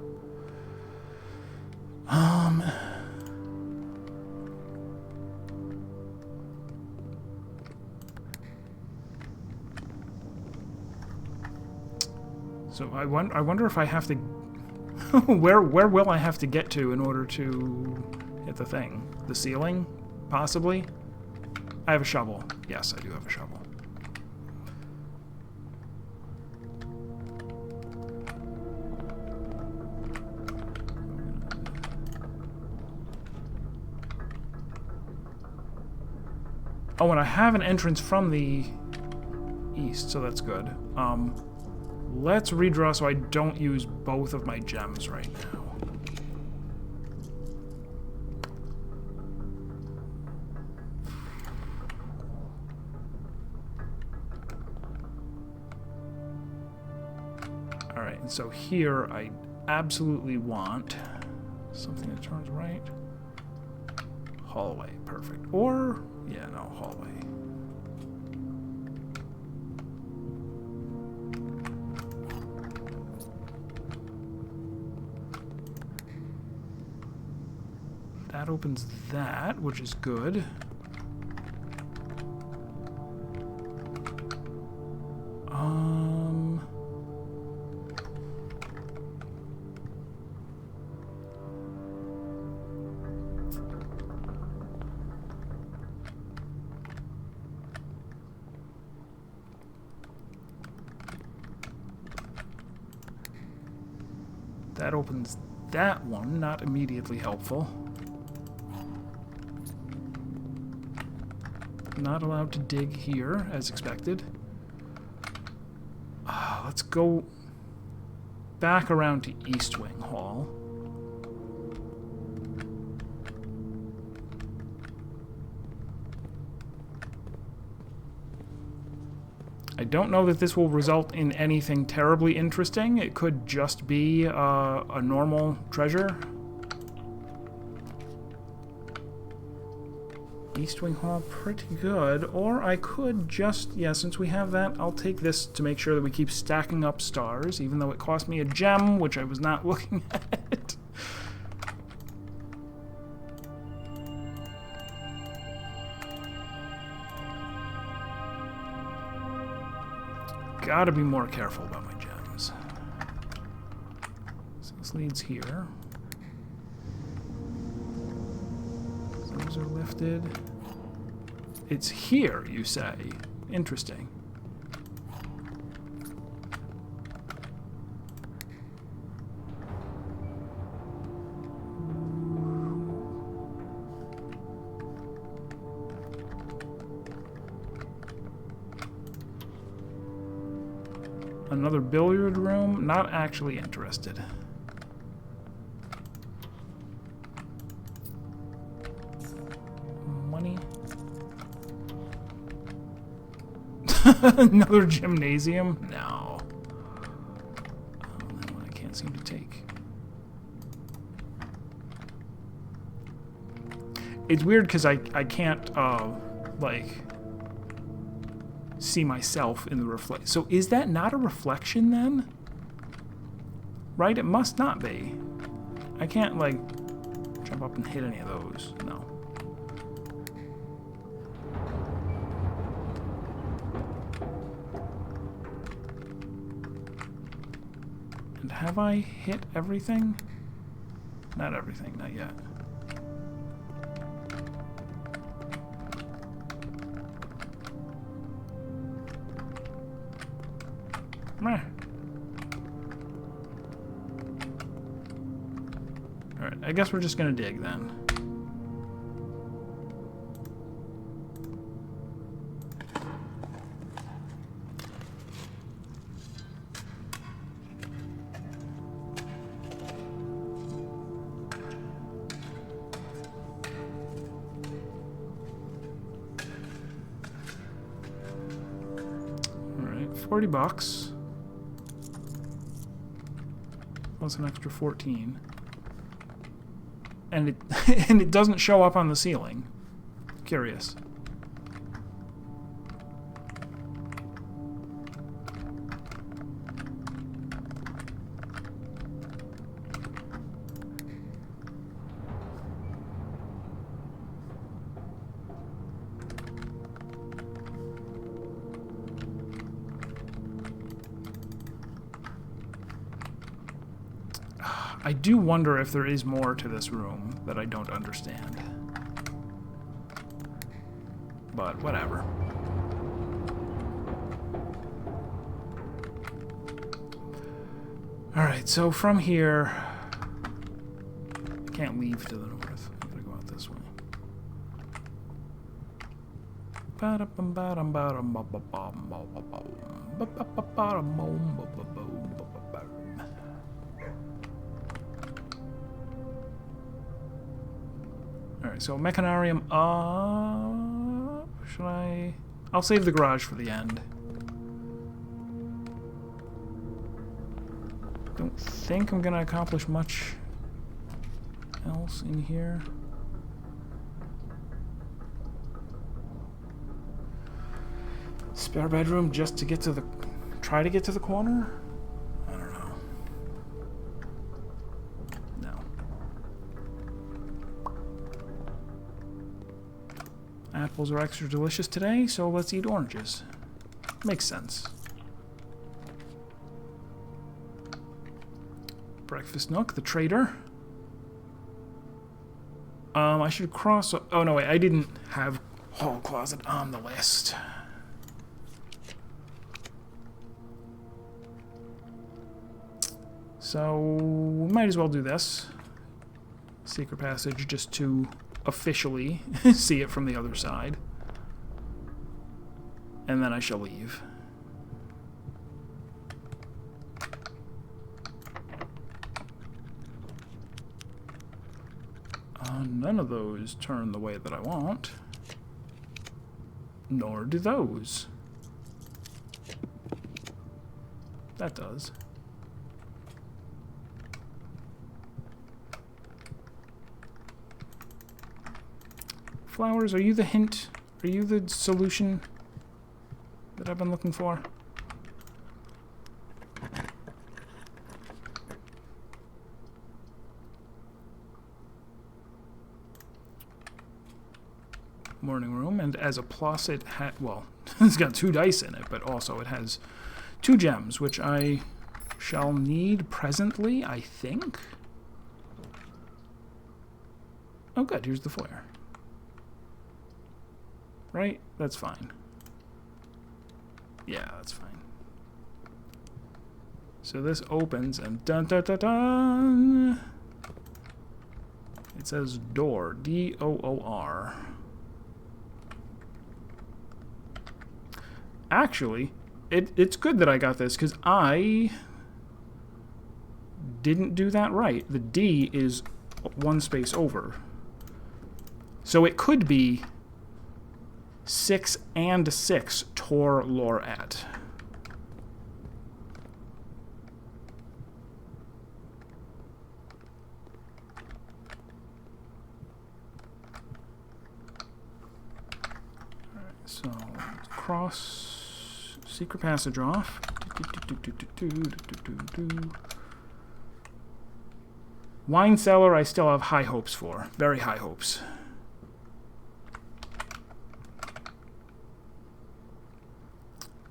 So I wonder if I have to... where will I have to get to in order to hit the thing? The ceiling? Possibly? I have a shovel. Yes, I do have a shovel. Oh, and I have an entrance from the east, so that's good. Let's redraw so I don't use both of my gems right now. Alright, and so here I absolutely want something that turns right. Hallway, perfect. Or, yeah, no, hallway. That opens that, which is good. That opens that one, not immediately helpful. Not allowed to dig here, as expected. Let's go back around to East Wing Hall. I don't know that this will result in anything terribly interesting. It could just be a normal treasure. East Wing Hall, pretty good. Or I could just, yeah, since we have that, I'll take this to make sure that we keep stacking up stars, even though it cost me a gem, which I was not looking at. Gotta be more careful about my gems. So this leads here. Those are lifted. It's here, you say. Interesting. Another billiard room? Not actually interested. Another gymnasium? No. That one I can't seem to take. It's weird because I can't, like, see myself in the reflect. So is that not a reflection then? Right? It must not be. I can't, like, jump up and hit any of those. No. And have I hit everything? Not everything, not yet. Meh. Alright, I guess we're just gonna dig then. Alright, $40. Plus an extra 14. And it and it doesn't show up on the ceiling. Curious. I do wonder if there is more to this room that I don't understand. But whatever. Alright, so from here... I can't leave to the north. I'm gonna go out this way. Alright, so Mechanarium up. Should I... I'll save the garage for the end. Don't think I'm gonna accomplish much else in here. Spare bedroom just to get to the... Try to get to the corner? I don't know. No. Apples are extra delicious today, so let's eat oranges. Makes sense. Breakfast Nook, the trader. I should cross... Oh, no, wait, I didn't have hall closet on the list. So, we might as well do this. Secret passage, just to officially see it from the other side. And then I shall leave. None of those turn the way that I want. Nor do those. That does. Flowers, are you the hint? Are you the solution that I've been looking for? Morning room, and as a plus it had, well, it's got 2 dice in it, but also it has 2 gems, which I shall need presently, I think. Oh good, here's the foyer. Right? That's fine. Yeah, that's fine. So this opens and dun dun dun dun! It says door, D-O-O-R. Actually, it's good that I got this, because I didn't do that right. The D is 1 space over. So it could be 6 and 6 Tor Lorette. So, cross secret passage off. Wine cellar, I still have high hopes for. Very high hopes.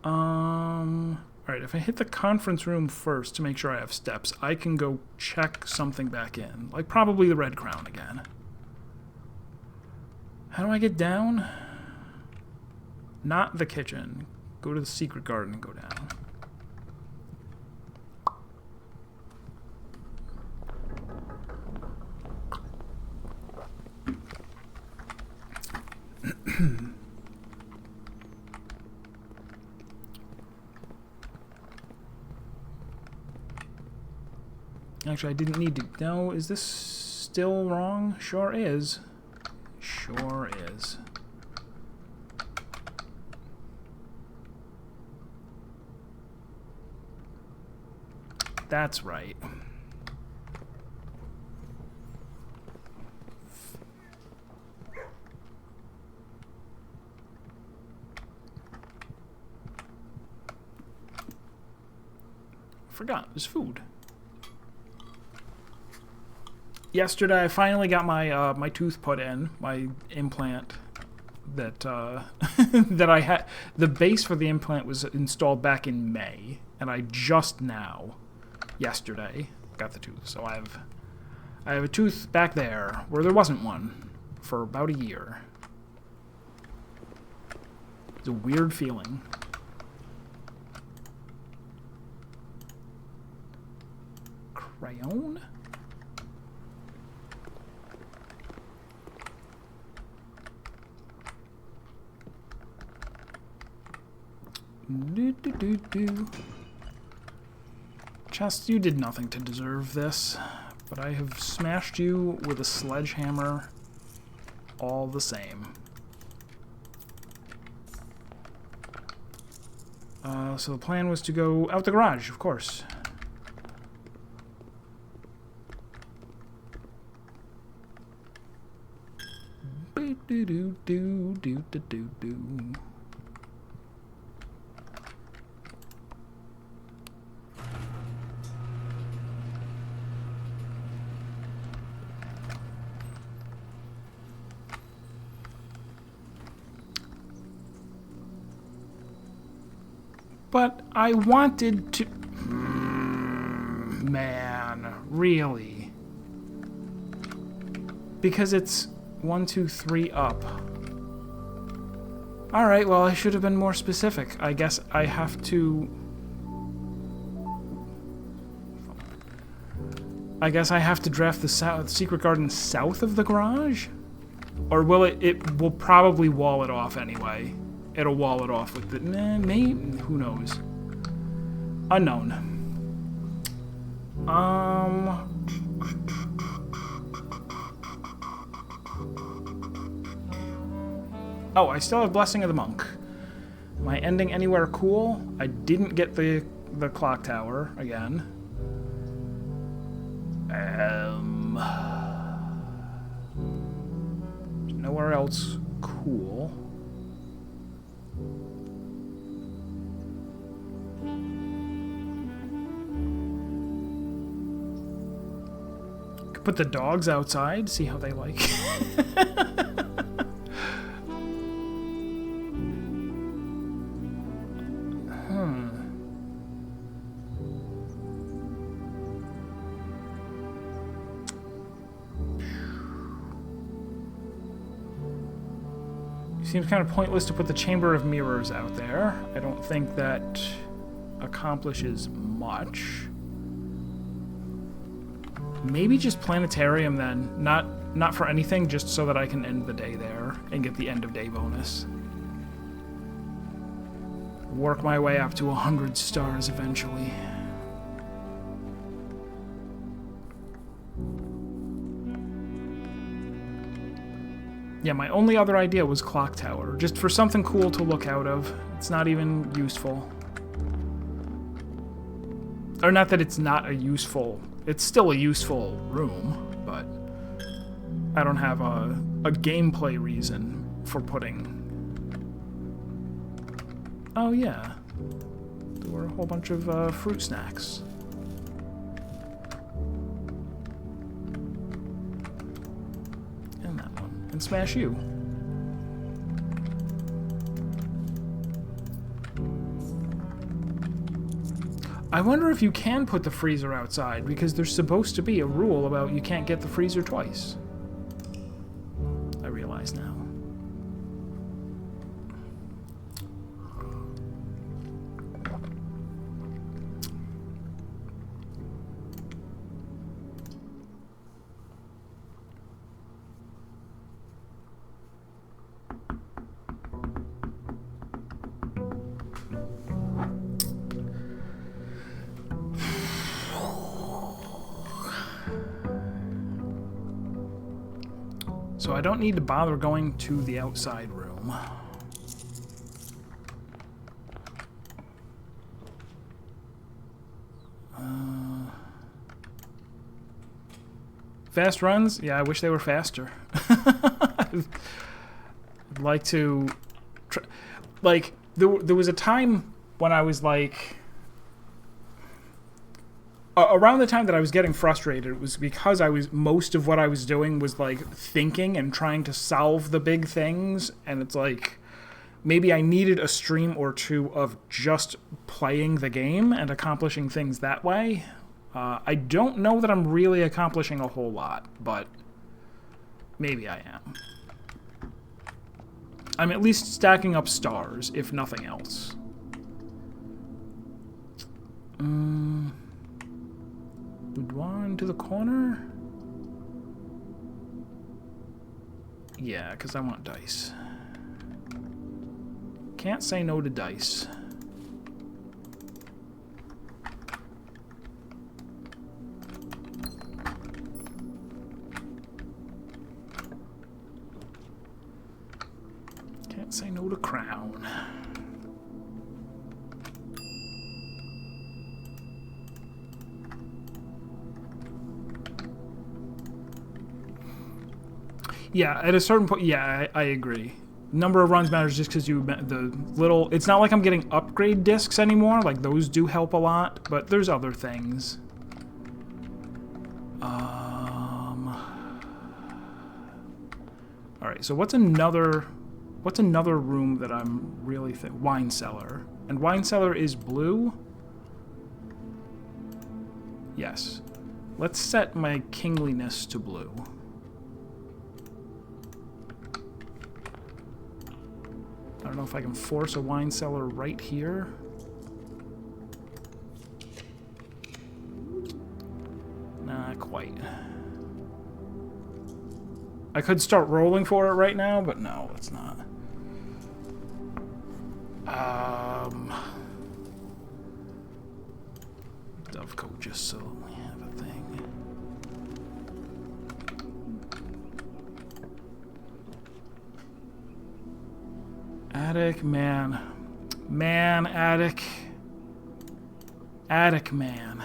Alright, if I hit the conference room first to make sure I have steps, I can go check something back in. Like probably the Red Crown again. How do I get down? Not the kitchen. Go to the secret garden and go down. Actually, I didn't need to... No, is this still wrong? Sure is. Sure is. That's right. Forgot, there's food. Yesterday, I finally got my my tooth put in, my implant that that I had. The base for the implant was installed back in May, and I just now, yesterday, got the tooth. So I have a tooth back there where there wasn't one for about a year. It's a weird feeling. Crayon? Chest, you did nothing to deserve this, but I have smashed you with a sledgehammer all the same. So the plan was to go out the garage, of course. Do-do-do-do-do-do-do. But I wanted to... Man, really? Because it's 1, 2, 3 up. Alright, well, I should have been more specific. I guess I have to... I guess I have to draft the secret garden south of the garage? Or will it will probably wall it off anyway. It'll wall it off with the... maybe? Who knows? Unknown. Oh, I still have Blessing of the Monk. Am I ending anywhere cool? I didn't get the clock tower again. There's nowhere else cool. Could put the dogs outside, see how they like. Seems kind of pointless to put the Chamber of Mirrors out there. I don't think that accomplishes much. Maybe just Planetarium then. Not for anything, just so that I can end the day there and get the end of day bonus. Work my way up to 100 stars eventually. Yeah, my only other idea was clock tower, just for something cool to look out of. It's not even useful. Or not that it's not a useful... It's still a useful room, but I don't have a gameplay reason for putting... Oh, yeah. There were a whole bunch of fruit snacks. And that one. And smash you. I wonder if you can put the freezer outside, because there's supposed to be a rule about you can't get the freezer twice. I realize now. So I don't need to bother going to the outside room. Fast runs? Yeah, I wish they were faster. I'd like to... Like, there was a time when I was like... around the time that I was getting frustrated, it was because most of what I was doing was like thinking and trying to solve the big things, and it's like maybe I needed a stream or two of just playing the game and accomplishing things that way. I don't know that I'm really accomplishing a whole lot, but maybe I am. I'm at least stacking up stars, if nothing else. Boudoir into the corner? Yeah, because I want dice. Can't say no to dice. Can't say no to crown. Yeah, at a certain point, yeah, I agree. Number of runs matters just because it's not like I'm getting upgrade discs anymore. Like, those do help a lot, but there's other things. Alright, so what's another room that I'm really wine cellar. And wine cellar is blue? Yes. Let's set my kingliness to blue. I don't know if I can force a wine cellar right here. Not quite. I could start rolling for it right now, but no, it's not. Dovecote just so we have a thing. Attic, man. Man, attic. Attic, man.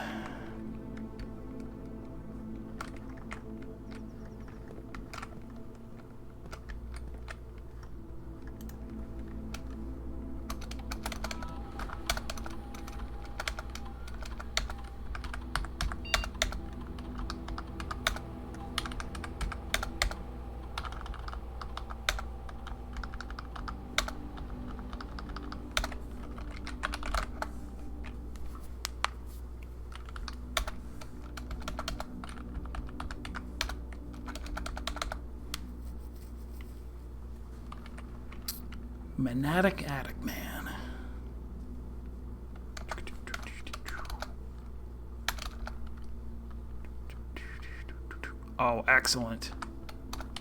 Manatic attic man. Oh, excellent.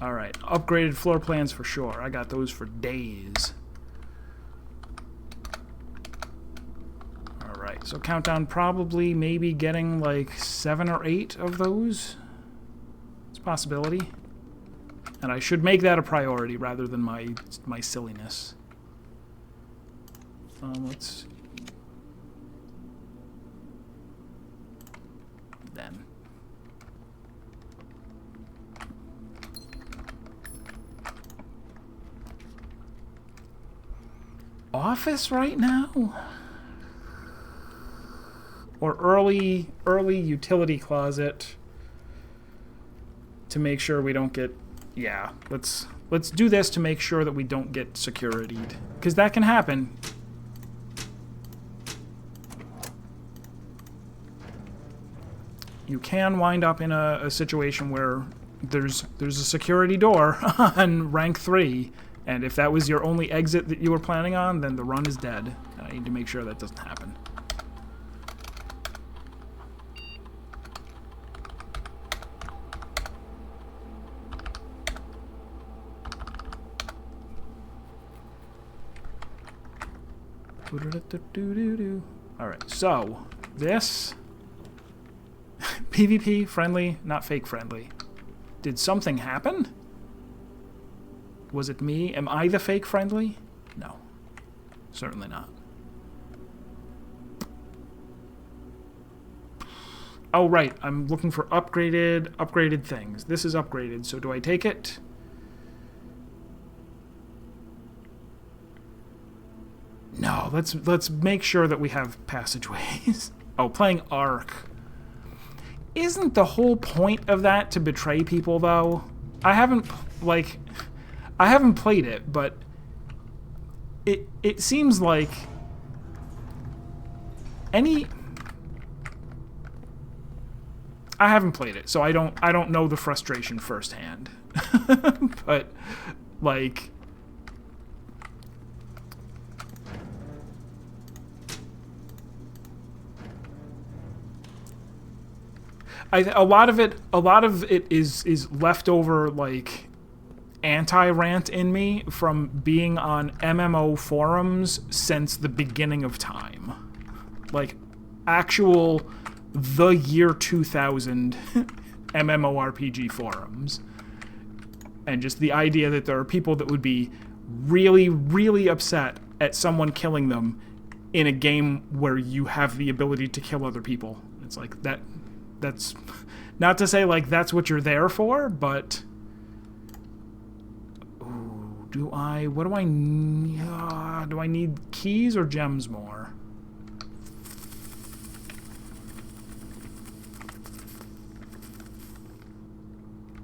Alright, upgraded floor plans for sure. I got those for days. Alright, so countdown probably maybe getting like 7 or 8 of those. It's a possibility. And I should make that a priority rather than my silliness. Let's... Then. Office right now? Or early utility closet to make sure we don't get... Yeah, let's do this to make sure that we don't get security'd. Because that can happen. You can wind up in a situation where there's a security door on rank 3, and if that was your only exit that you were planning on, then the run is dead. I need to make sure that doesn't happen. Alright, so this PvP friendly, not fake friendly. Did something happen? Was it me? Am I the fake friendly? No. Certainly not. Oh, right. I'm looking for upgraded things. This is upgraded, so do I take it? No, let's make sure that we have passageways. Oh, playing Ark. Isn't the whole point of that to betray people, though? I haven't played it, but it seems like I haven't played it, so I don't know the frustration firsthand. But like a lot of it is leftover like anti-rant in me from being on MMO forums since the beginning of time. Like actual the year 2000 MMORPG forums. And just the idea that there are people that would be really, really upset at someone killing them in a game where you have the ability to kill other people. It's like that's not to say like that's what you're there for, but do I need keys or gems more?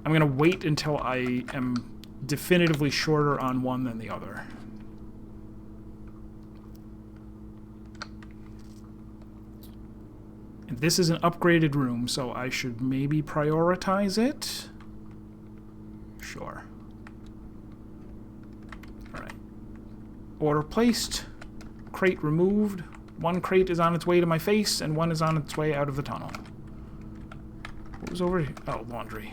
I'm gonna wait until I am definitively shorter on one than the other. And this is an upgraded room, so I should maybe prioritize it. Sure. Alright. Order placed. Crate removed. One crate is on its way to my face, and one is on its way out of the tunnel. What was over here? Oh, laundry.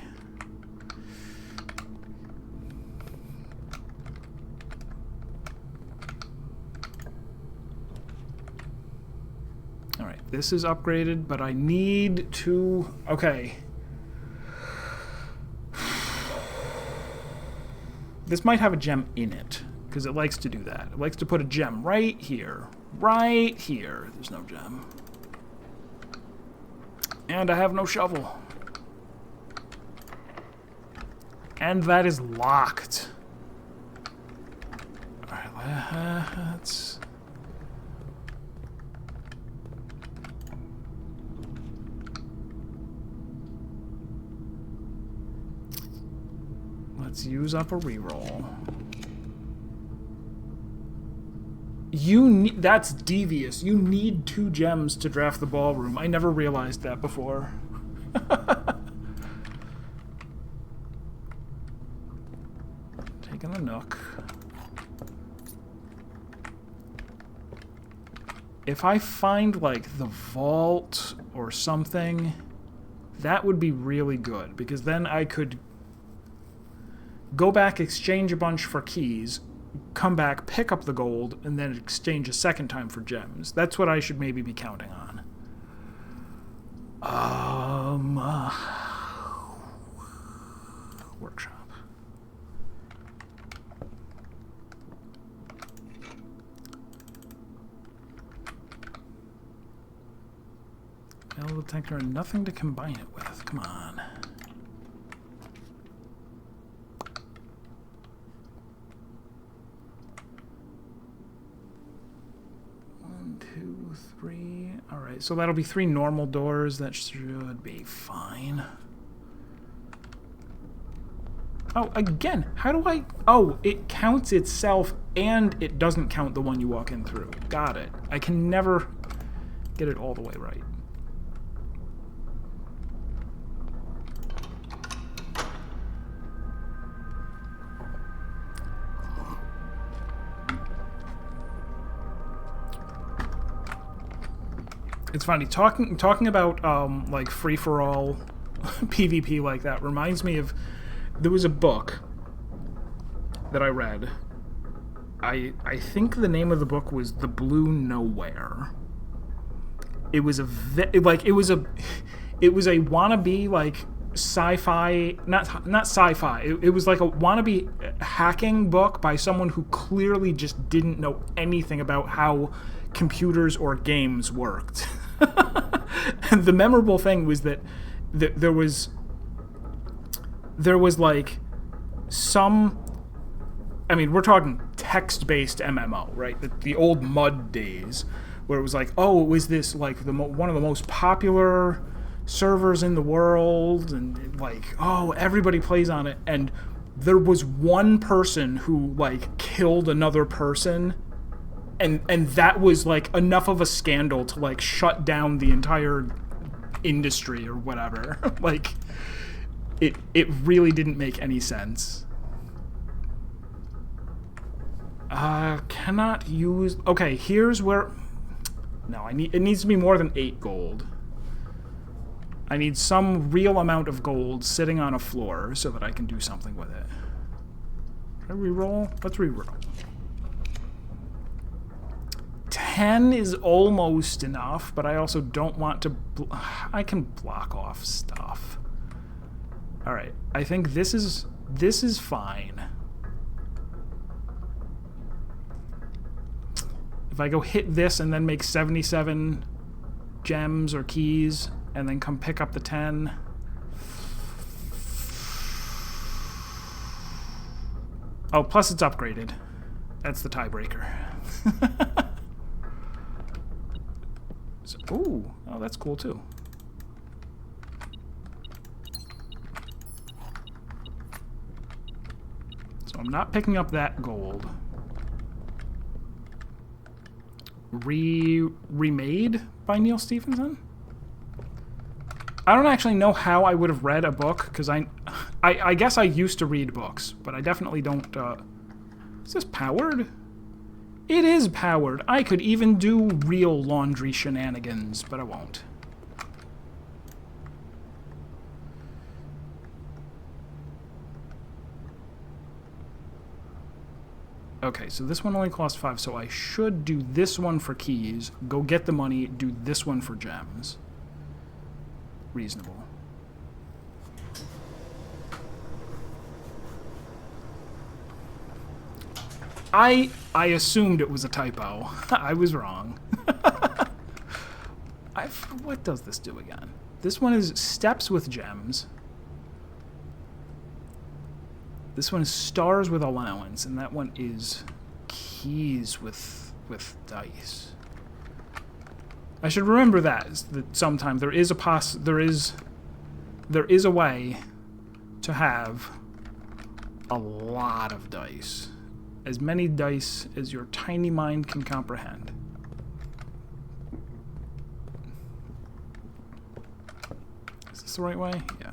Alright, this is upgraded, but I need to... Okay. This might have a gem in it, because it likes to do that. It likes to put a gem right here. Right here. There's no gem. And I have no shovel. And that is locked. Alright, let's... Let's use up a reroll. That's devious. You need 2 gems to draft the ballroom. I never realized that before. Taking the Nook. If I find, like, the vault or something, that would be really good, because then I could go back, exchange a bunch for keys, come back, pick up the gold, and then exchange a second time for gems. That's what I should maybe be counting on. Workshop. Metal detector and nothing to combine it with. Come on. One, two, three. Alright, so that'll be 3 normal doors. That should be fine. Oh, again, how do I... Oh, it counts itself and it doesn't count the one you walk in through. Got it. I can never get it all the way right. It's funny, talking about like free-for-all PvP like that reminds me of... There was a book that I read. I think the name of the book was The Blue Nowhere. It was a wannabe like sci-fi, not sci-fi. It was like a wannabe hacking book by someone who clearly just didn't know anything about how computers or games worked. And the memorable thing was that there was like some... I mean, we're talking text-based MMO, right? The old MUD days, where it was like, oh, it was this, like, one of the most popular servers in the world, and, like, oh, everybody plays on it, and there was one person who, like, killed another person, and that was, like, enough of a scandal to, like, shut down the entire industry or whatever. Like... It really didn't make any sense. Cannot use... Okay, here's where... No, it needs to be more than 8 gold. I need some real amount of gold sitting on a floor so that I can do something with it. Should I reroll? Let's reroll. 10 is almost enough, but I also don't want to... I can block off stuff. Alright, I think this is fine. If I go hit this and then make 77 gems or keys, and then come pick up the 10... Oh, plus it's upgraded. That's the tiebreaker. So, ooh, oh, that's cool too. So I'm not picking up that gold. Remade by Neil Stephenson? I don't actually know how I would have read a book, because I guess I used to read books, but I definitely don't... Is this powered? It is powered. I could even do real laundry shenanigans, but I won't. Okay, so this one only costs 5, so I should do this one for keys, go get the money, do this one for gems. Reasonable. I assumed it was a typo. I was wrong. What does this do again? This one is steps with gems. This one is stars with allowance, and that one is keys with dice. I should remember that sometime there is a way to have a lot of dice. As many dice as your tiny mind can comprehend. Is this the right way? Yeah.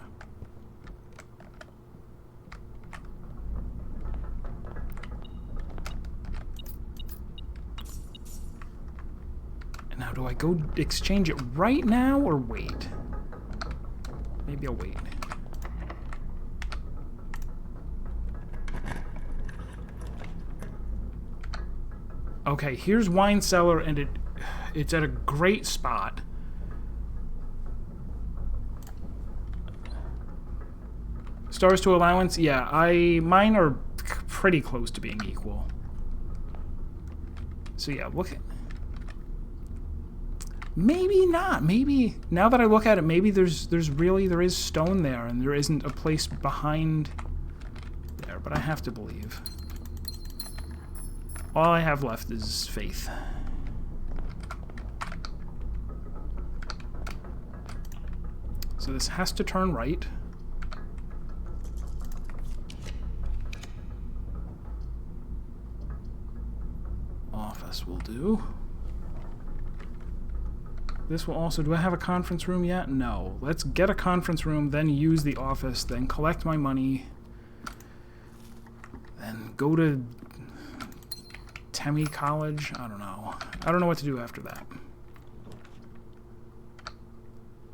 And now do I go exchange it right now or wait? Maybe I'll wait. Okay, here's Wine Cellar, and it's at a great spot. Stars to allowance? Yeah, mine are pretty close to being equal. So yeah, look at... Maybe not. Maybe, now that I look at it, maybe there is stone there, and there isn't a place behind there, but I have to believe. All I have left is faith. So this has to turn right. Office will do. This will also... Do I have a conference room yet? No. Let's get a conference room, then use the office, then collect my money, then go to Temi College? I don't know. I don't know what to do after that.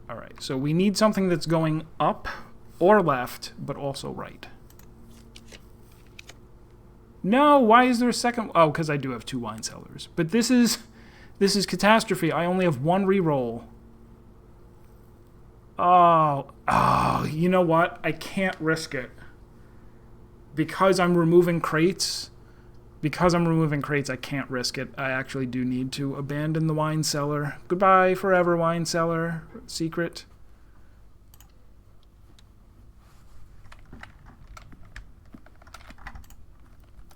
Alright, so we need something that's going up or left, but also right. No, why is there a second? Oh, because I do have 2 wine cellars. But this is catastrophe. I only have 1 reroll. Oh, you know what? I can't risk it. Because I'm removing crates. I can't risk it. I actually do need to abandon the wine cellar. Goodbye forever, wine cellar. Secret.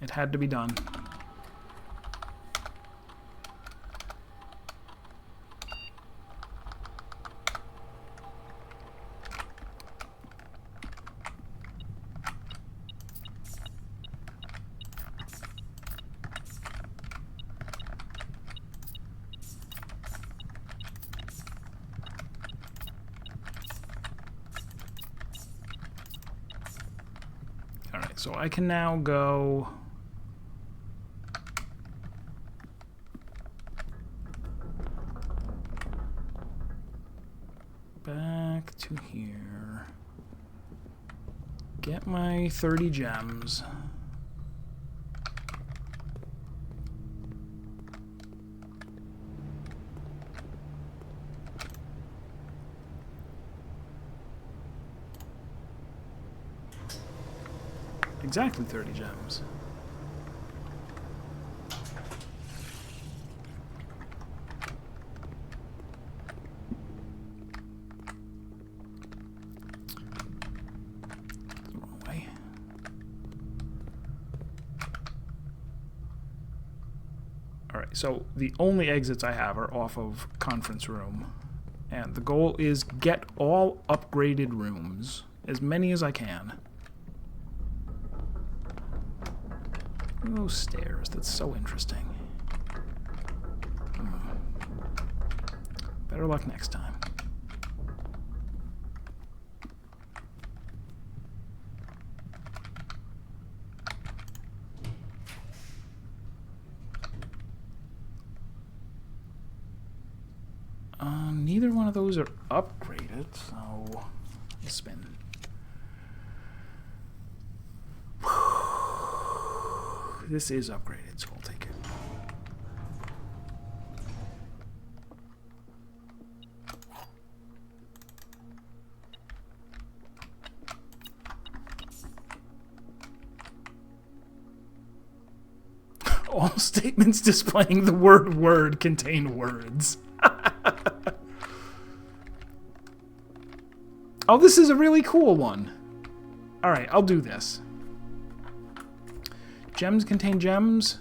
It had to be done. Alright, so I can now go... back to here. Get my 30 gems. Exactly 30 gems. The wrong way. Alright, so the only exits I have are off of conference room. And the goal is get all upgraded rooms, as many as I can. Those stairs, that's so interesting. Better luck next time. Neither one of those are upgraded, so let's spin. This is upgraded, so I'll take it. All statements displaying the word "word" contain words. Oh, this is a really cool one. Alright, I'll do this. Gems contain gems.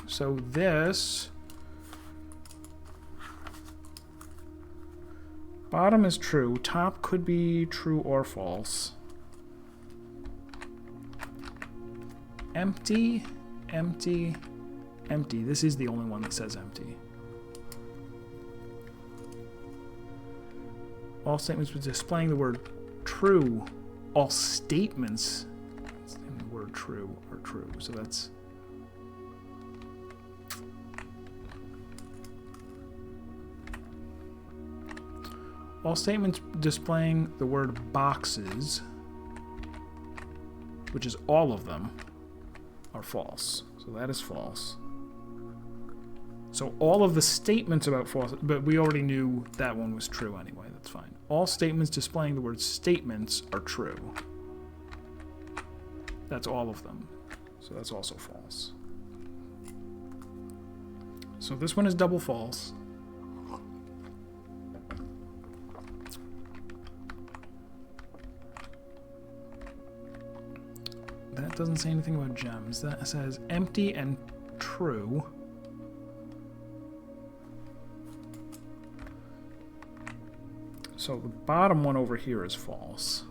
So this... bottom is true. Top could be true or false. Empty, empty, empty. This is the only one that says empty. All statements with displaying the word true. All statements in the word true are true. So that's... all statements displaying the word boxes, which is all of them, are false. So that is false. So all of the statements about false, but we already knew that one was true anyway. That's fine. All statements displaying the word statements are true. That's all of them. So that's also false. so this one is double false. That doesn't say anything about gems. That says empty and true. So the bottom one over here is false.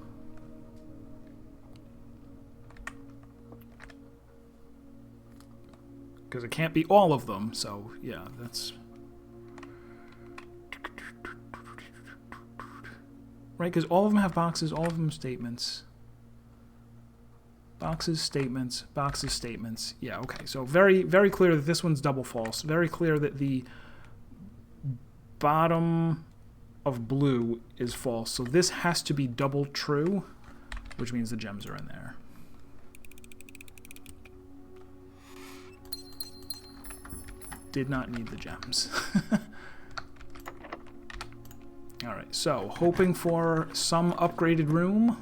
Because it can't be all of them, so yeah, that's... Right, because all of them have boxes, all of them have statements. Boxes, statements, boxes, statements. Yeah, okay, so very, very clear that this one's double false. Very clear that the bottom of blue is false. So this has to be double true, which means the gems are in there. Did not need the gems. Alright, so hoping for some upgraded room.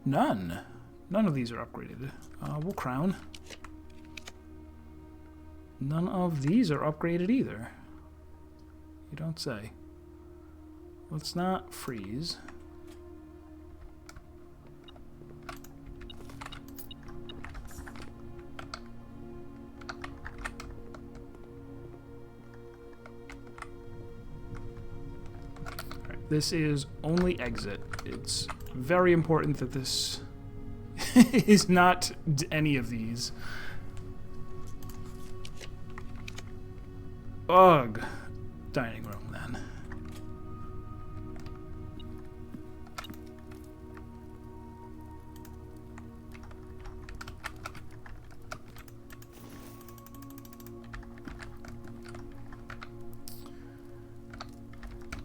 None. None of these are upgraded. We'll crown. None of these are upgraded either. You don't say. Let's not freeze. Alright, this is only exit. It's very important that this is not any of these. Ugh. Dining room, then.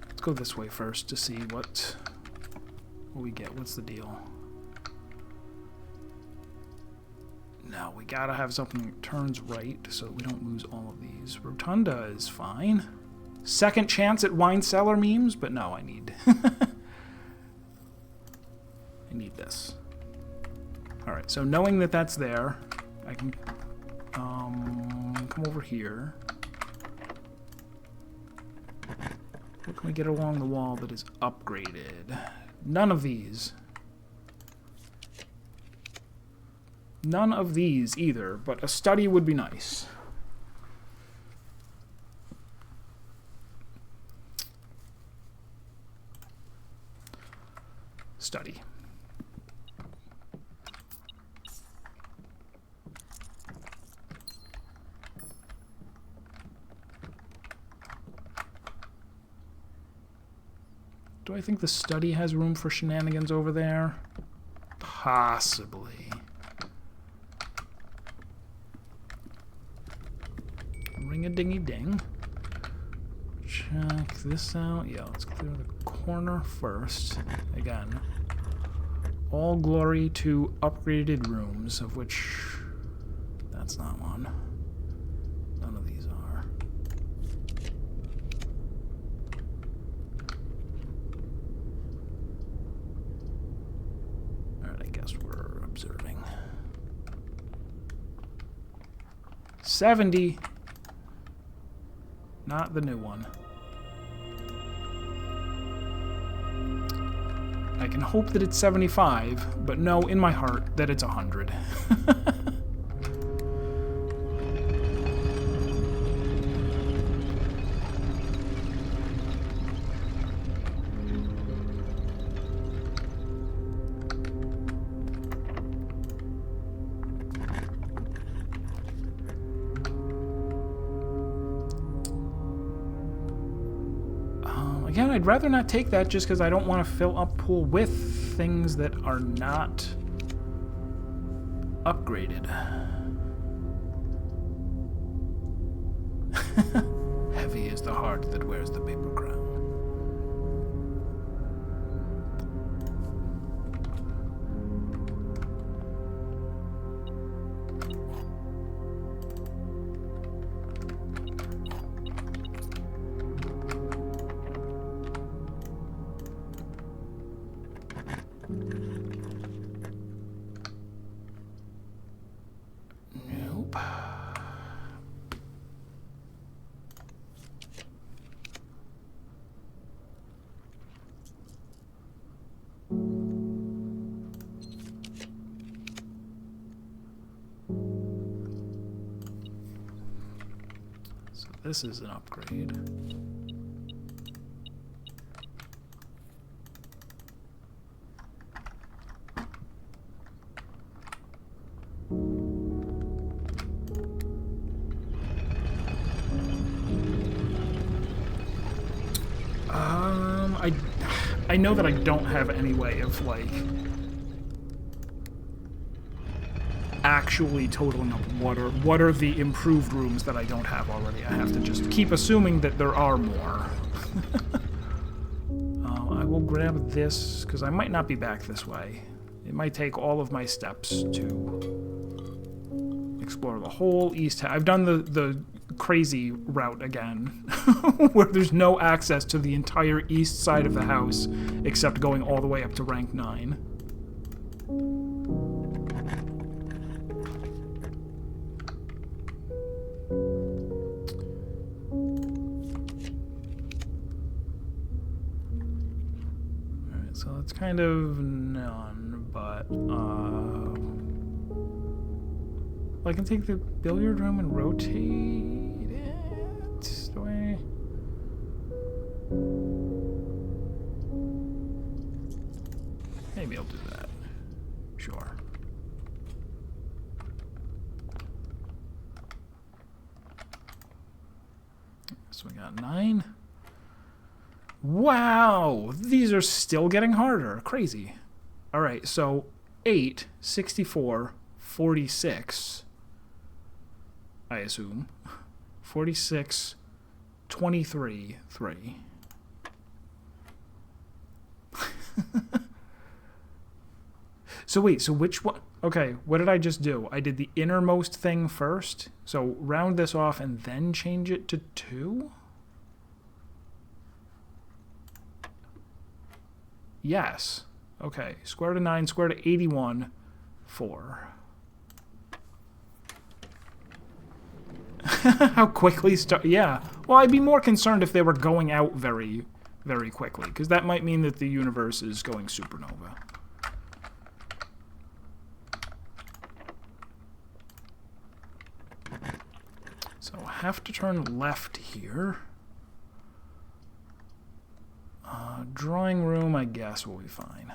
Let's go this way first to see what we get. What's the deal? Now, we gotta have something that turns right so we don't lose all of these. Rotunda is fine. Second chance at wine cellar memes, but no, I need... I need this. Alright, so knowing that that's there, I can come over here. What can we get along the wall that is upgraded? None of these. None of these either, but a study would be nice. Study. Do I think the study has room for shenanigans over there? Possibly. Ring-a-dingy-ding. Check this out. Yeah, let's clear the corner first. Again, all glory to upgraded rooms, of which that's not one. None of these are. Alright, I guess we're observing. 70. Not the new one. I can hope that it's 75, but know in my heart that it's 100. Again, I'd rather not take that just because I don't want to fill up pool with things that are not upgraded. Heavy is the heart that wears the paper crown. So this is an upgrade. I know that I don't have any way of, like, actually totaling up what are the improved rooms that I don't have already. I have to just keep assuming that there are more. I will grab this, because I might not be back this way. It might take all of my steps to explore the whole east. I've done the crazy route again, where there's no access to the entire east side of the house, except going all the way up to rank 9. Alright, so it's kind of none, but I can take the billiard room and rotate it. Do I? Maybe I'll do that. Sure. So we got 9. Wow! These are still getting harder. Crazy. Alright, so 8, 64, 46... I assume. 46, 23, 3. So wait, so which one? Okay, what did I just do? I did the innermost thing first. So round this off and then change it to 2? Yes. Okay, square root of 9, square root of 81, 4. How quickly start? Yeah. Well, I'd be more concerned if they were going out very, very quickly, because that might mean that the universe is going supernova. So I have to turn left here. Drawing room, I guess, will be fine.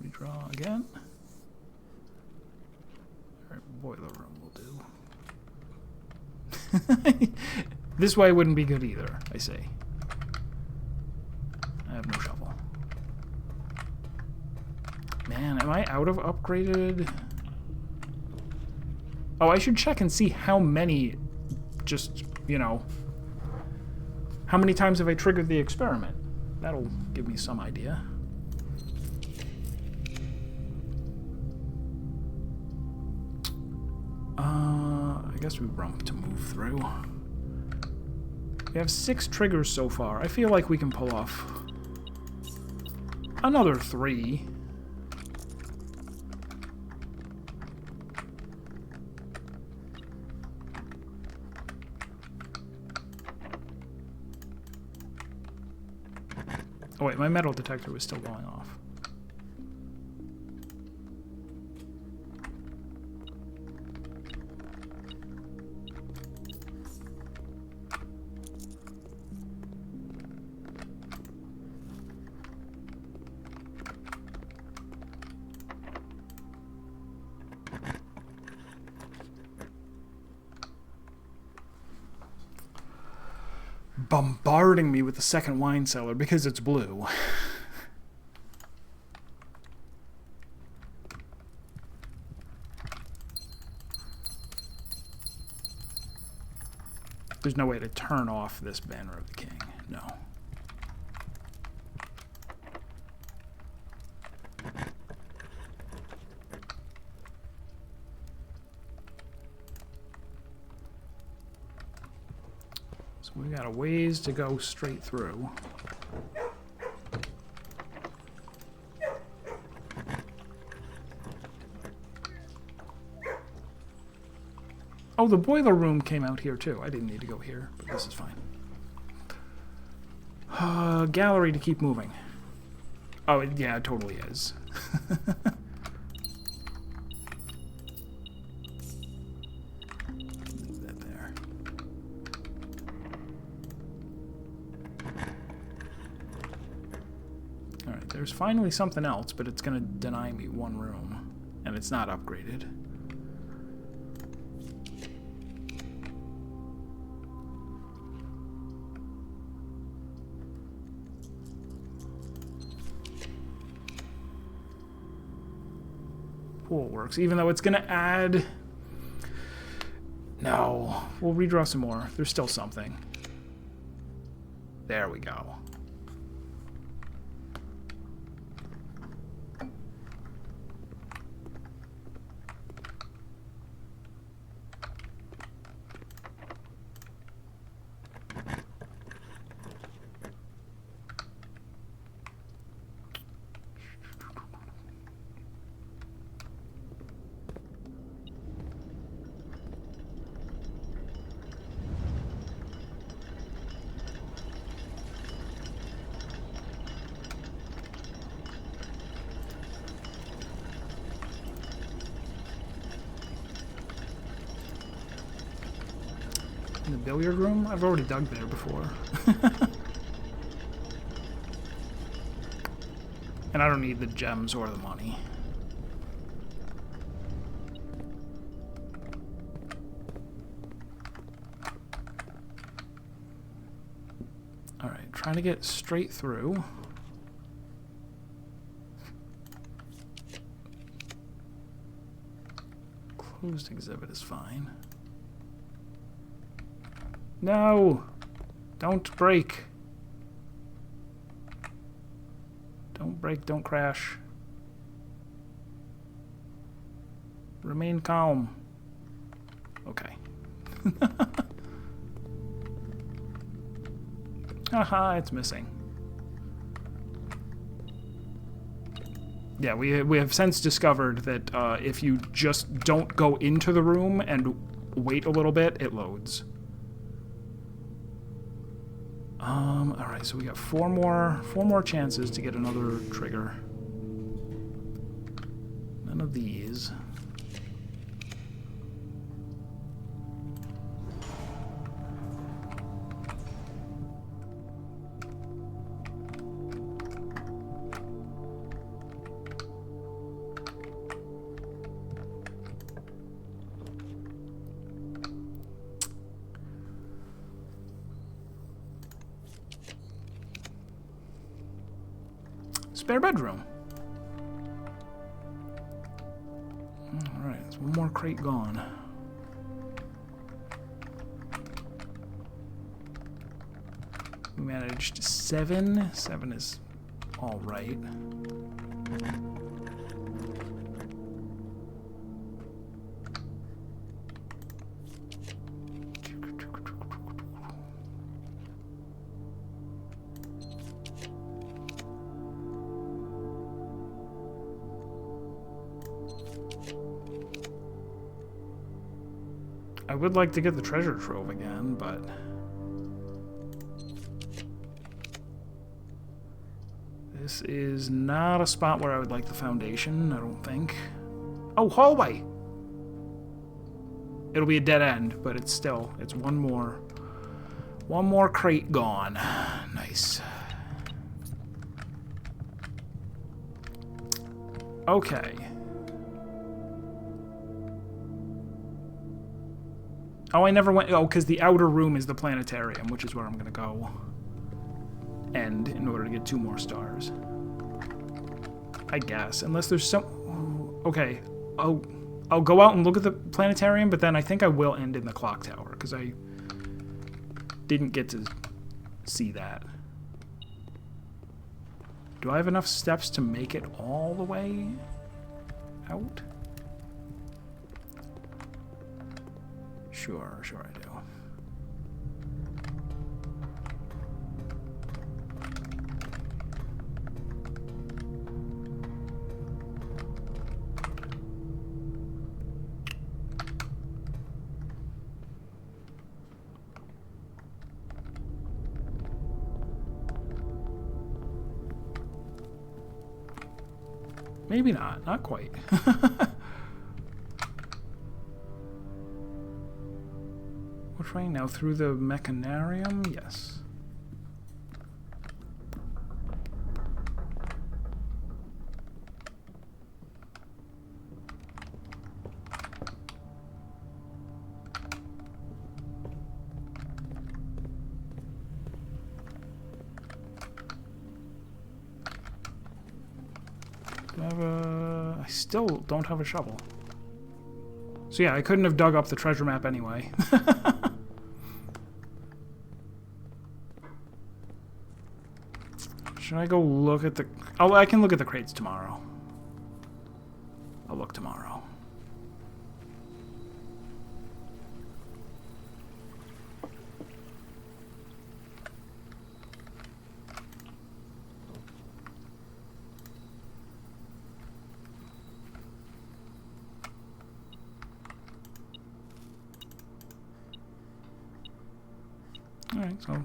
Redraw again. Alright, boiler room will do. This way wouldn't be good either, I see. I have no shovel. Man, am I out of upgraded? Oh, I should check and see how many, just, you know, how many times have I triggered the experiment? That'll give me some idea. I guess we rump to move through. We have 6 triggers so far. I feel like we can pull off another 3. Oh wait, my metal detector was still going off. Bombarding me with the second wine cellar because it's blue. There's no way to turn off this Banner of the King. No. So we got a ways to go straight through. Oh, the boiler room came out here too. I didn't need to go here, but this is fine. Gallery to keep moving. Oh, yeah, it totally is. Leave that there. Alright, there's finally something else, but it's going to deny me one room. And it's not upgraded. Pool works, even though it's going to add... No, we'll redraw some more. There's still something. There we go. In the billiard room? I've already dug there before. And I don't need the gems or the money. Alright, trying to get straight through. Closed exhibit is fine. No! Don't break. Don't break, don't crash. Remain calm. Okay. Haha, it's missing. Yeah, we have since discovered that if you just don't go into the room and wait a little bit, it loads. Alright, so we got four more chances to get another trigger. None of these. Spare bedroom. Alright, there's one more crate gone. We managed 7. 7 is alright. I would like to get the treasure trove again, but... This is not a spot where I would like the foundation, I don't think. Oh, hallway! It'll be a dead end, but it's still, it's one more crate gone. Nice. Okay. Oh, I never went... Oh, because the outer room is the planetarium, which is where I'm going to go end in order to get 2 more stars. I guess. Unless there's some... Okay. I'll go out and look at the planetarium, but then I think I will end in the clock tower, because I didn't get to see that. Do I have enough steps to make it all the way out? Sure I do. Maybe not. Not quite. Which way now? Through the Mechanarium? Yes. I still don't have a shovel. So yeah, I couldn't have dug up the treasure map anyway. Should I go look at the... Oh, I can look at the crates tomorrow. I'll look tomorrow. Alright, so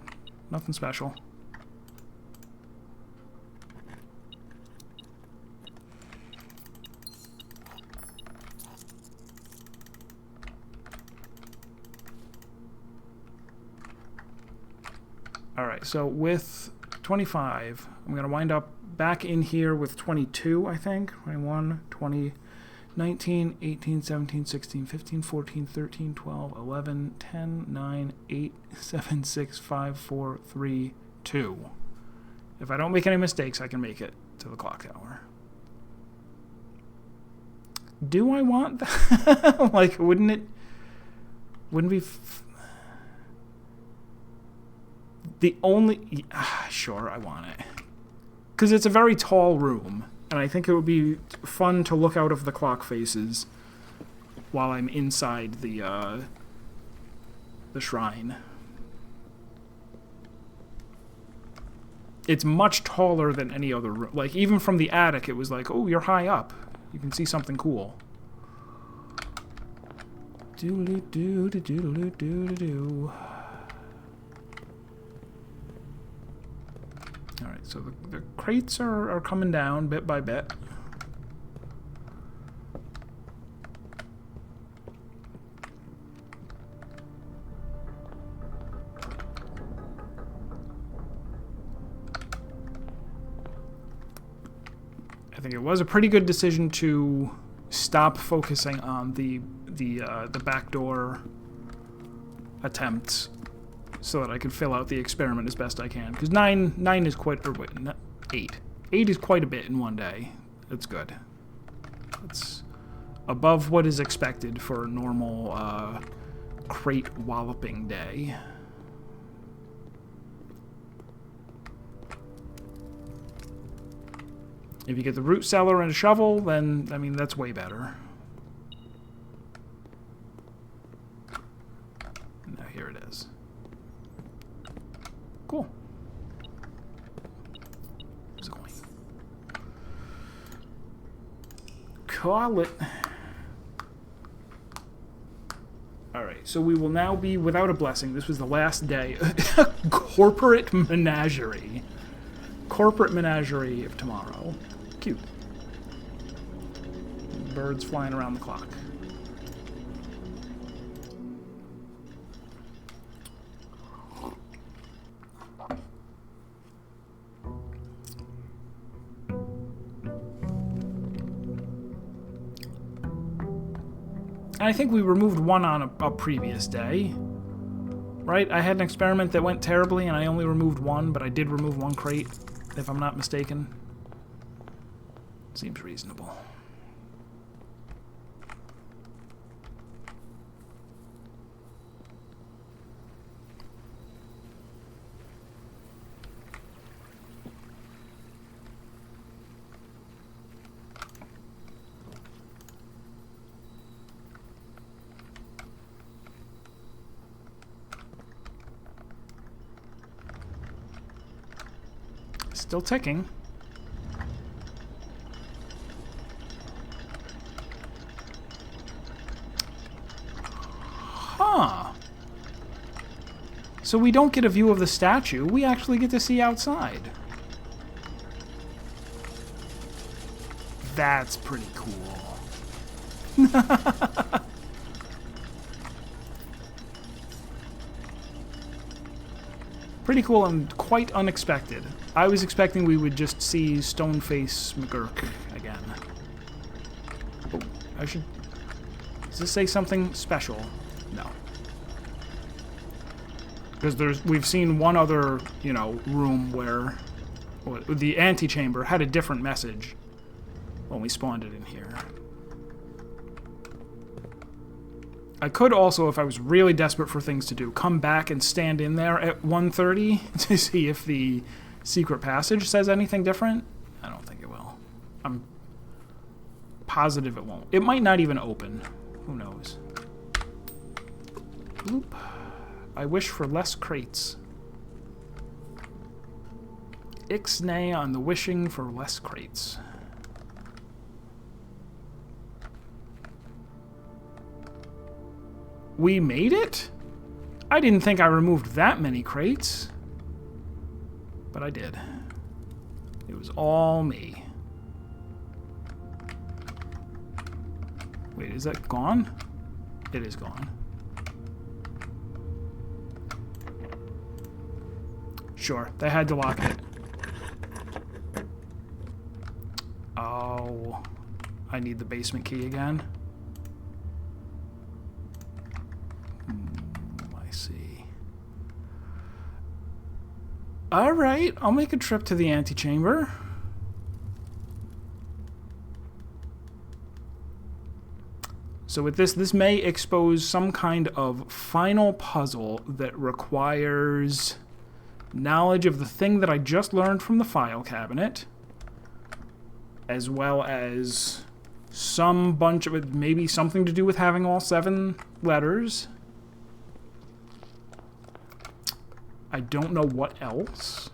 nothing special. Alright, so with 25, I'm going to wind up back in here with 22, I think. 21, 20, 19, 18, 17, 16, 15, 14, 13, 12, 11, 10, 9, 8, 7, 6, 5, 4, 3, 2. If I don't make any mistakes, I can make it to the clock tower. Do I want that? Like, wouldn't it be... The only... sure, I want it. Because it's a very tall room. And I think it would be fun to look out of the clock faces while I'm inside the shrine. It's much taller than any other room. Like, even from the attic, it was like, oh, you're high up. You can see something cool. Doodly-doo-doo-doo-doo-doo-doo. Alright, so the crates are coming down bit by bit. I think it was a pretty good decision to stop focusing on the backdoor attempts, so that I could fill out the experiment as best I can. Because 9 is quite... Or wait, 8. 8 is quite a bit in one day. That's good. It's above what is expected for a normal crate walloping day. If you get the root cellar and a shovel, then, I mean, that's way better. Now here it is. Cool. Where's it going? Call it. Alright, so we will now be without a blessing. This was the last day. Corporate menagerie. Corporate menagerie of tomorrow. Cute. Birds flying around the clock. I think we removed one on a previous day, right? I had an experiment that went terribly and I only removed one, but I did remove one crate, if I'm not mistaken. Seems reasonable. Still ticking. Huh. So we don't get a view of the statue, we actually get to see outside. That's pretty cool. Pretty cool and quite unexpected. I was expecting we would just see Stoneface McGurk again. Oh, I should... Does this say something special? No. Because we've seen one other, you know, room where the antechamber had a different message when we spawned it in here. I could also, if I was really desperate for things to do, come back and stand in there at 1:30 to see if the secret passage says anything different. I don't think it will. I'm positive it won't. It might not even open. Who knows? Bloop. I wish for less crates. Ixnay on the wishing for less crates. We made it? I didn't think I removed that many crates. But I did. It was all me. Wait, is that gone? It is gone. Sure, they had to lock it. Oh, I need the basement key again. I see. Alright, I'll make a trip to the antechamber. So with this may expose some kind of final puzzle that requires knowledge of the thing that I just learned from the file cabinet, as well as some bunch of it, maybe something to do with having all 7 letters. I don't know what else.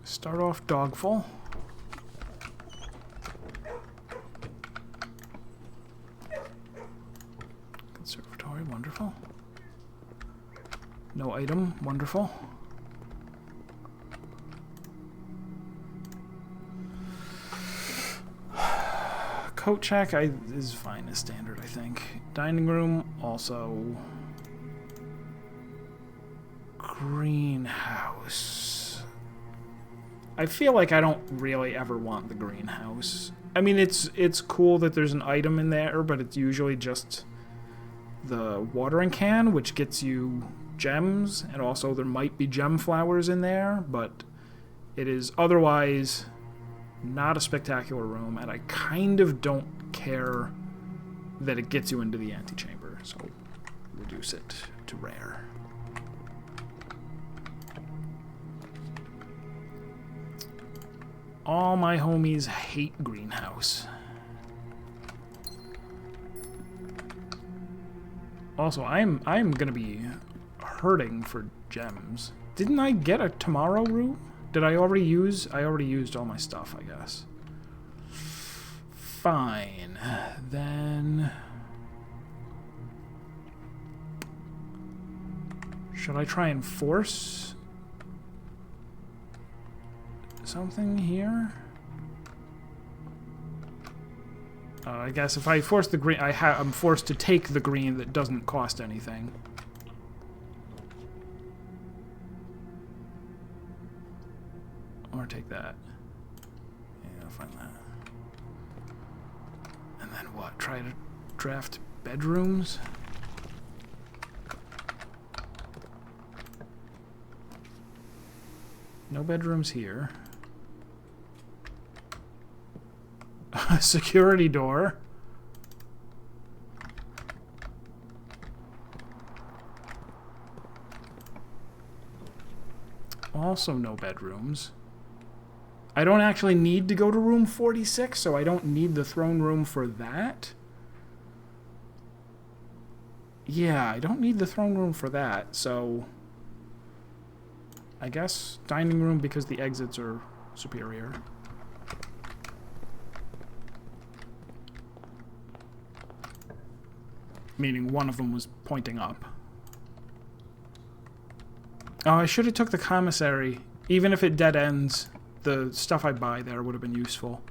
Start off dogful. Conservatory, wonderful. No item, wonderful. Coat check is fine as standard, I think. Dining room, also. Greenhouse. I feel like I don't really ever want the greenhouse. I mean, it's cool that there's an item in there, but it's usually just the watering can, which gets you gems, and also there might be gem flowers in there, but it is otherwise not a spectacular room, and I kind of don't care that it gets you into the antechamber, so reduce it to rare. All my homies hate greenhouse. Also, I'm gonna be hurting for gems. Didn't I get a tomorrow room? Did I already use? I already used all my stuff, I guess. Fine. Then should I try and force something here? I guess if I force the green, I'm forced to take the green that doesn't cost anything. Or take that. Yeah, I'll find that. And then what? Try to draft bedrooms? No bedrooms here. A security door. Also no bedrooms. I don't actually need to go to room 46, so I don't need the throne room for that. Yeah, I don't need the throne room for that, so I guess dining room because the exits are superior. Meaning one of them was pointing up. Oh, I should have took the commissary. Even if it dead ends, the stuff I buy there would have been useful.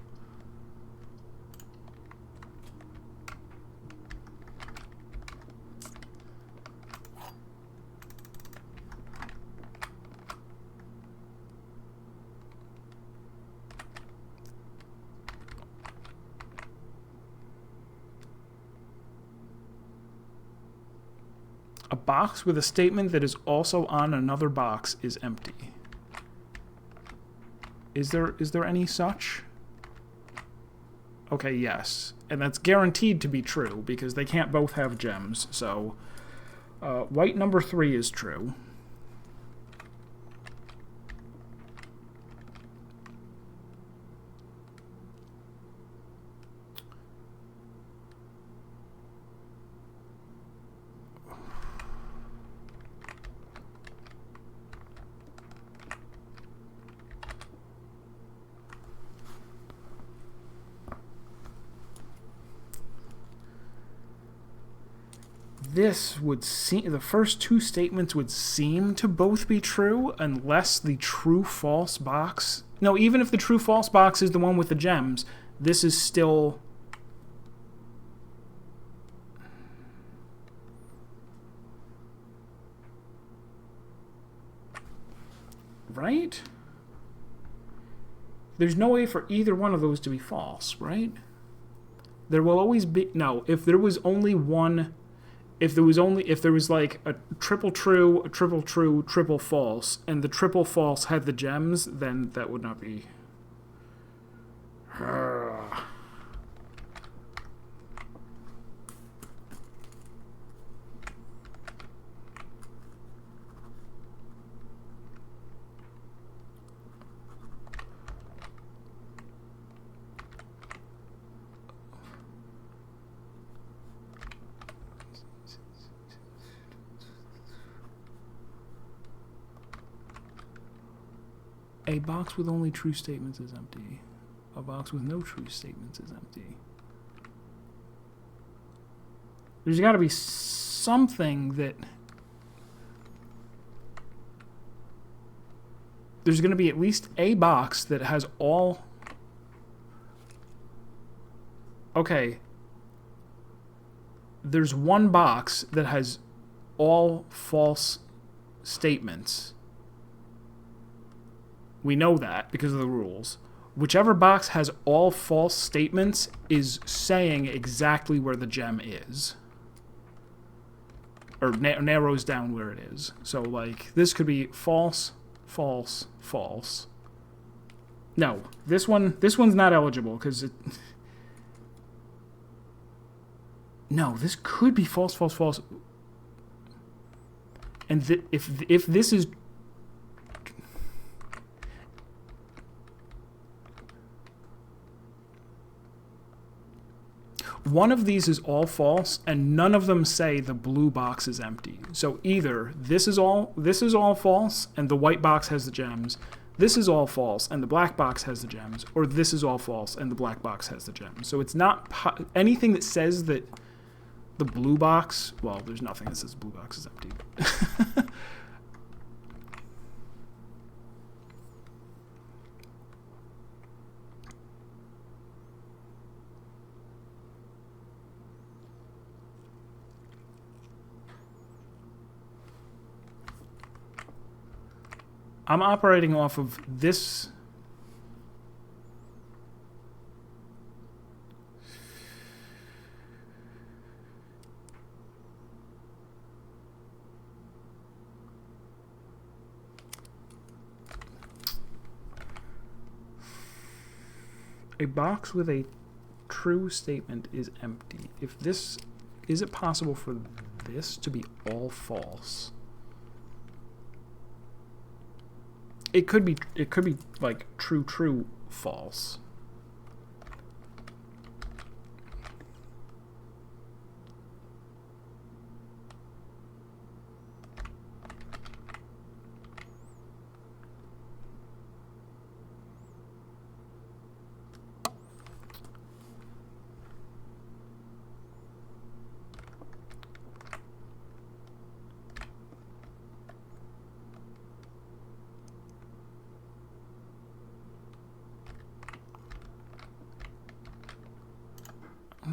A box with a statement that is also on another box is empty. Is there any such? Okay, yes. And that's guaranteed to be true, because they can't both have gems, so... white number 3 is true. This would seem... The first two statements would seem to both be true, unless the true-false box... No, even if the true-false box is the one with the gems, this is still... Right? There's no way for either one of those to be false, right? There will always be... No, if there was only one... If there was like a triple true, triple false, and the triple false had the gems, then that would not be... A box with only true statements is empty. A box with no true statements is empty. There's got to be something that... There's going to be at least a box that has all... Okay. There's one box that has all false statements. We know that because of the rules. Whichever box has all false statements is saying exactly where the gem is. Or narrows down where it is. So, like, this could be false, false, false. No, this one's not eligible because it... No, this could be false, false, false. And if this is... One of these is all false, and none of them say the blue box is empty. So either this is all false, and the white box has the gems. This is all false, and the black box has the gems. Or this is all false, and the black box has the gems. So it's not anything that says that the blue box... Well, there's nothing that says the blue box is empty. I'm operating off of this. A box with a true statement is empty. If this... Is it possible for this to be all false? It could be like true, false.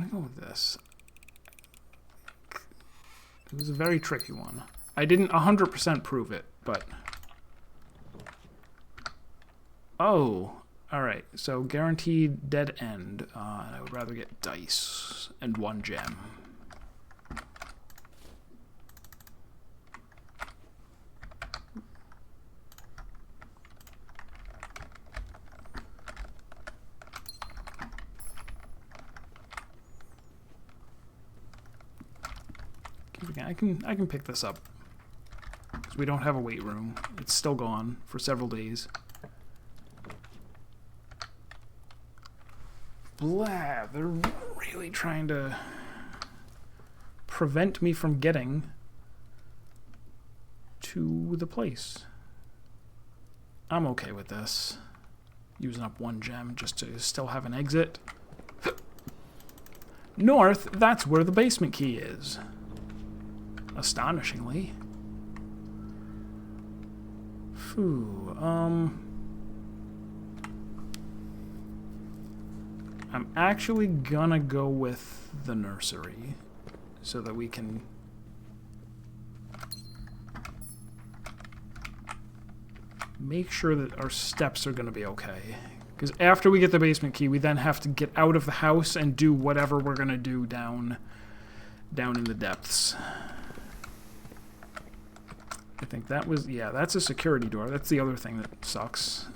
gonna go with this. It was a very tricky one. I didn't 100% prove it, but... Oh, alright. So guaranteed dead end. I would rather get dice and 1 gem. I can pick this up. Because we don't have a weight room. It's still gone for several days. Blah, they're really trying to prevent me from getting to the place. I'm okay with this. Using up 1 gem just to still have an exit. North, that's where the basement key is. Astonishingly. Phew, I'm actually gonna go with the nursery so that we can make sure that our steps are gonna be okay. Because after we get the basement key, we then have to get out of the house and do whatever we're gonna do down in the depths. I think that was, yeah, that's a security door. That's the other thing that sucks.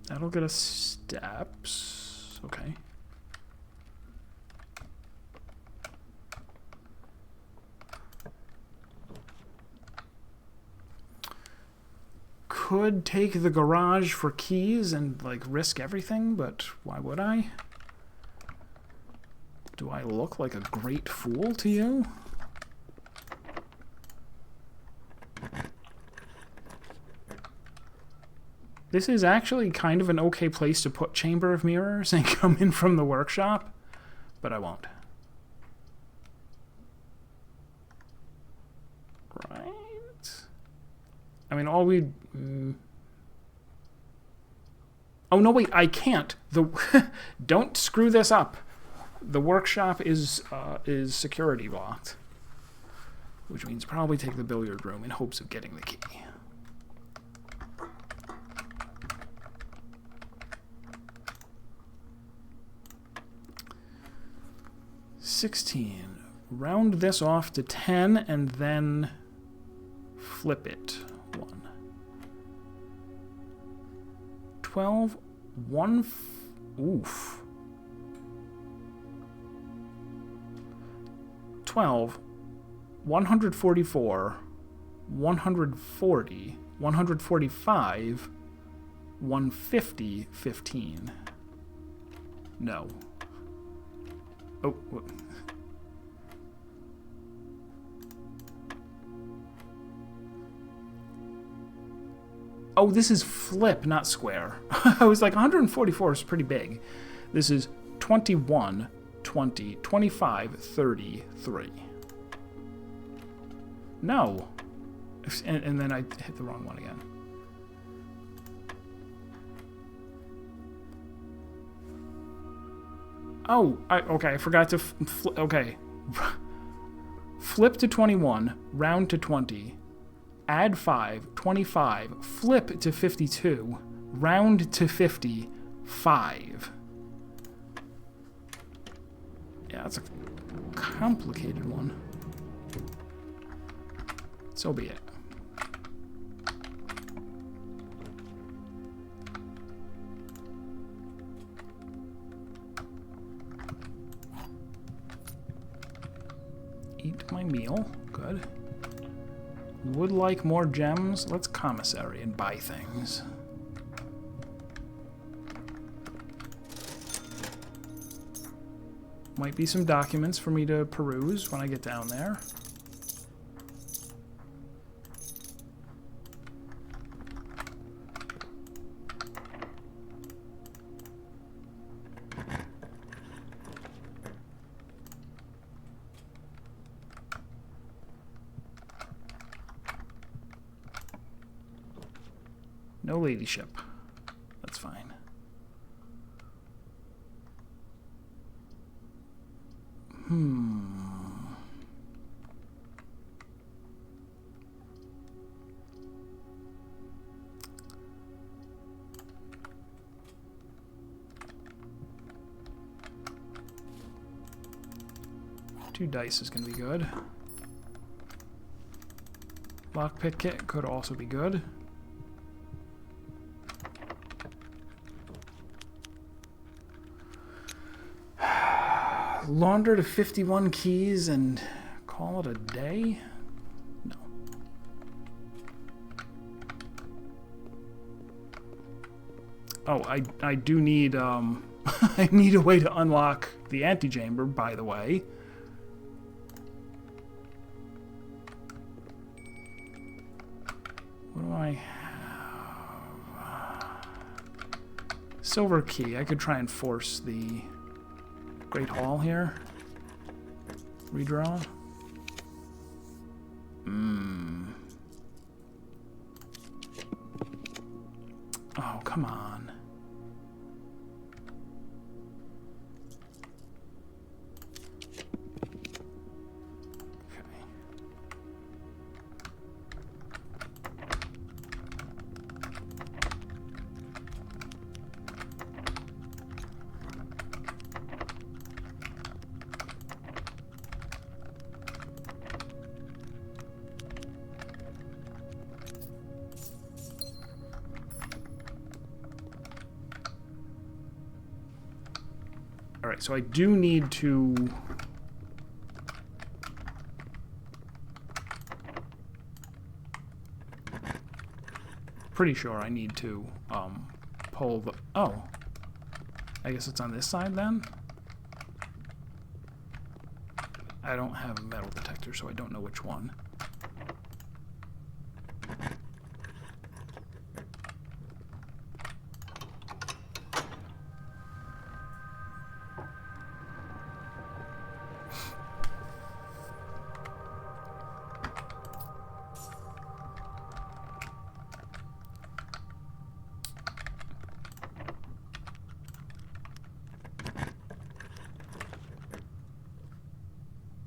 That'll get us steps. Okay. Could take the garage for keys and like risk everything, but why would I? Do I look like a great fool to you? This is actually kind of an okay place to put Chamber of Mirrors and come in from the workshop, but I won't. Right? I mean, all we... Oh, no, wait, I can't. Don't screw this up. The workshop is security locked, which means probably take the billiard room in hopes of getting the key. $16. Round this off to 10 and then flip it. 1. 12. 1. Oof. 12. 144. 140. 145. 150. 15. No. Oh. Oh, this is flip, not square. I was like, 144 is pretty big. This is 21, 20, 25, 30, 3. No. And then I hit the wrong one again. Oh, okay, I forgot to okay. Flip to 21, round to 20, add 5, 25, flip to 52, round to 50, 5. Yeah, that's a complicated one. So be it. Eat my meal. Good. Would like more gems. Let's commissary and buy things. Might be some documents for me to peruse when I get down there. No ladyship. That's fine. Two dice is going to be good. Lockpick kit could also be good. Launder to 51 keys and call it a day? No. Oh, I do need I need a way to unlock the antechamber, by the way. What do I have? Silver key. I could try and force the Great Hall here. Redraw. Oh, come on. Alright, so I do need to... Pretty sure I need to pull the... Oh. I guess it's on this side then? I don't have a metal detector, so I don't know which one.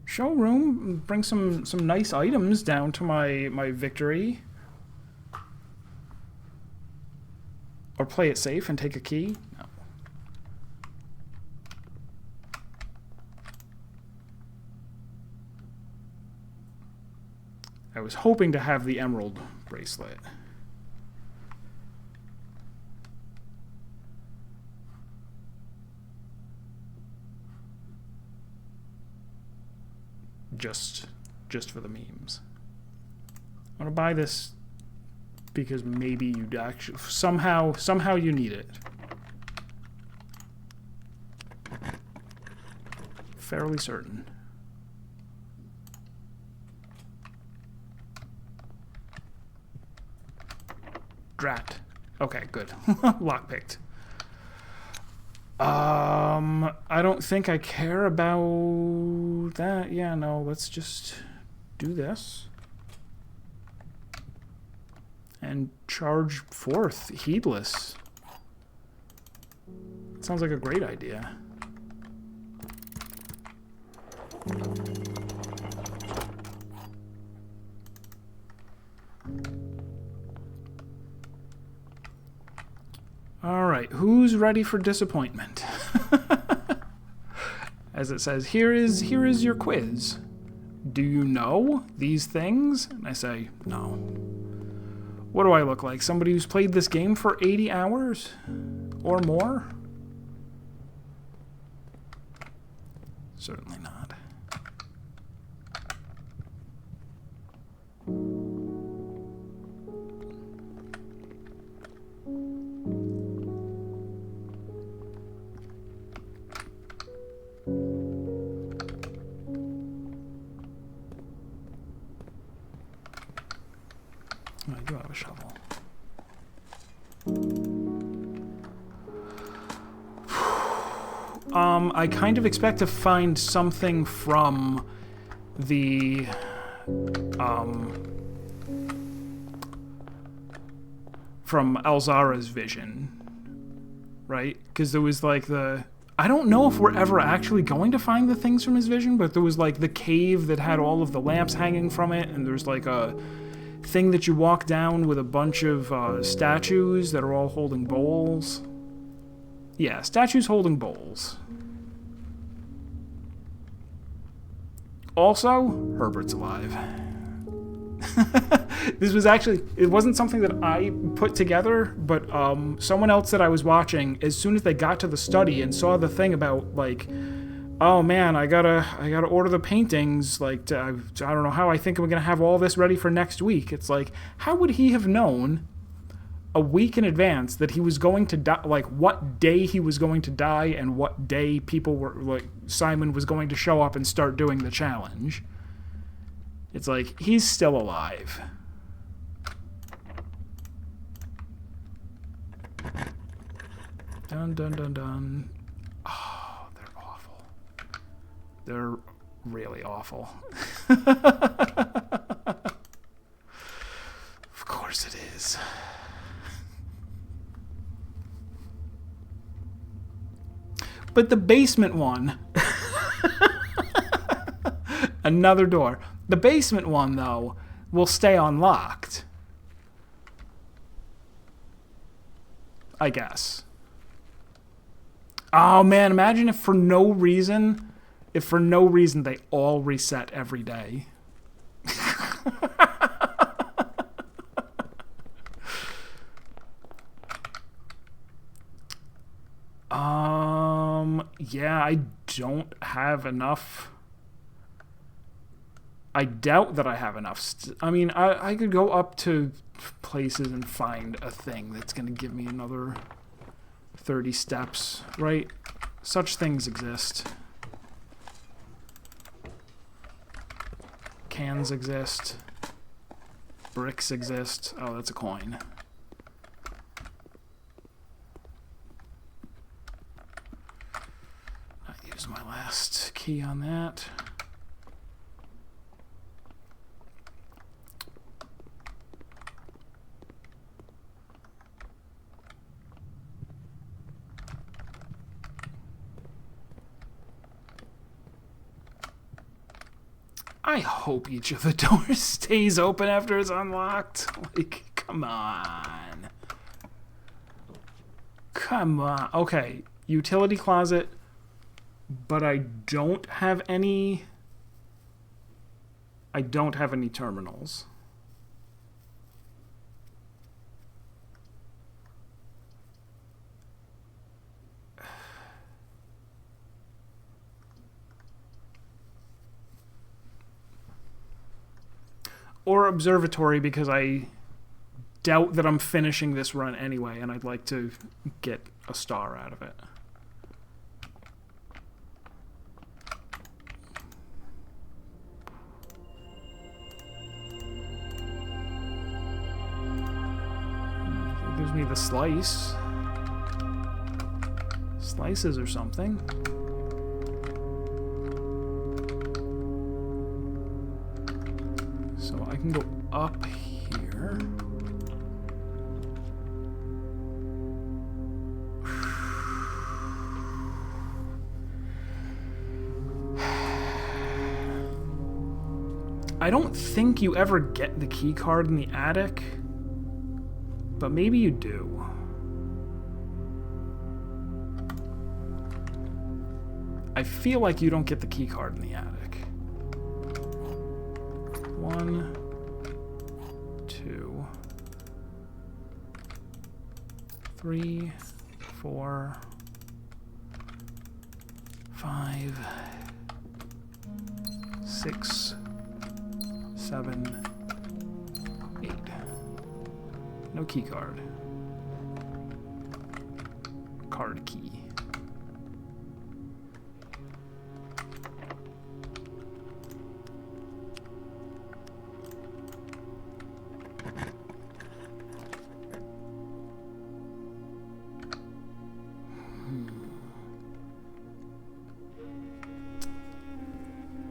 Showroom, bring some nice items down to my victory. Or play it safe and take a key. No. I was hoping to have the emerald bracelet. Just for the memes. I want to buy this because maybe you'd actually somehow you need it. Fairly certain. Drat. Okay, good. Lockpicked. I don't think I care about that. Yeah, no, let's just do this. And charge forth, heedless. Sounds like a great idea. All right, who's ready for disappointment? As it says, here is your quiz. Do you know these things? And I say, no. What do I look like? Somebody who's played this game for 80 hours or more? Certainly not. I do have a shovel. I kind of expect to find something from the from Elzara's vision, right? Because there was like I don't know if we're ever actually going to find the things from his vision, but there was like the cave that had all of the lamps hanging from it, and there's like a thing that you walk down with a bunch of statues that are all holding bowls. Yeah, statues holding bowls. Also, Herbert's alive. This was actually, it wasn't something that I put together, but someone else that I was watching, as soon as they got to the study and saw the thing about, like, oh man, I gotta order the paintings, like, I don't know how, I think I'm gonna have all this ready for next week. It's like, how would he have known a week in advance that he was going to die, like what day he was going to die and what day people were, like, Simon was going to show up and start doing the challenge? It's like, he's still alive. Dun dun dun dun. Oh, they're awful. They're really awful. Of course it is. But the basement one, another door. The basement one, though, will stay unlocked. I guess. Oh man, imagine if for no reason they all reset every day. Yeah, I don't have enough. I doubt that I have enough. I mean, I could go up to places and find a thing that's going to give me another 30 steps, right? Such things exist. Cans exist. Bricks exist. Oh, that's a coin. I'll use my last key on that. I hope each of the doors stays open after it's unlocked. Like, come on. Come on. Okay, utility closet, but I don't have any terminals. Or observatory, because I doubt that I'm finishing this run anyway, and I'd like to get a star out of it. It gives me the slice. Slices or something. So I can go up here. I don't think you ever get the key card in the attic, but maybe you do. I feel like you don't get the key card in the attic. 1, 2, 3, 4, 5, 6, 7, 8. No key card. Card key.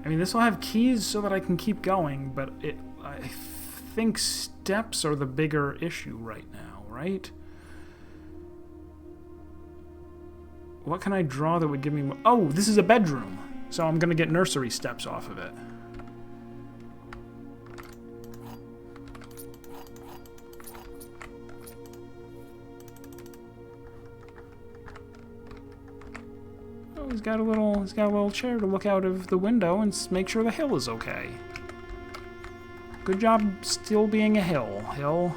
I mean, this will have keys so that I can keep going, but I think steps are the bigger issue right now, right? What can I draw that would give me... Oh, this is a bedroom. So I'm going to get nursery steps off of it. Oh, he's got a little chair to look out of the window and make sure the hill is okay. Good job still being a hill. Hill,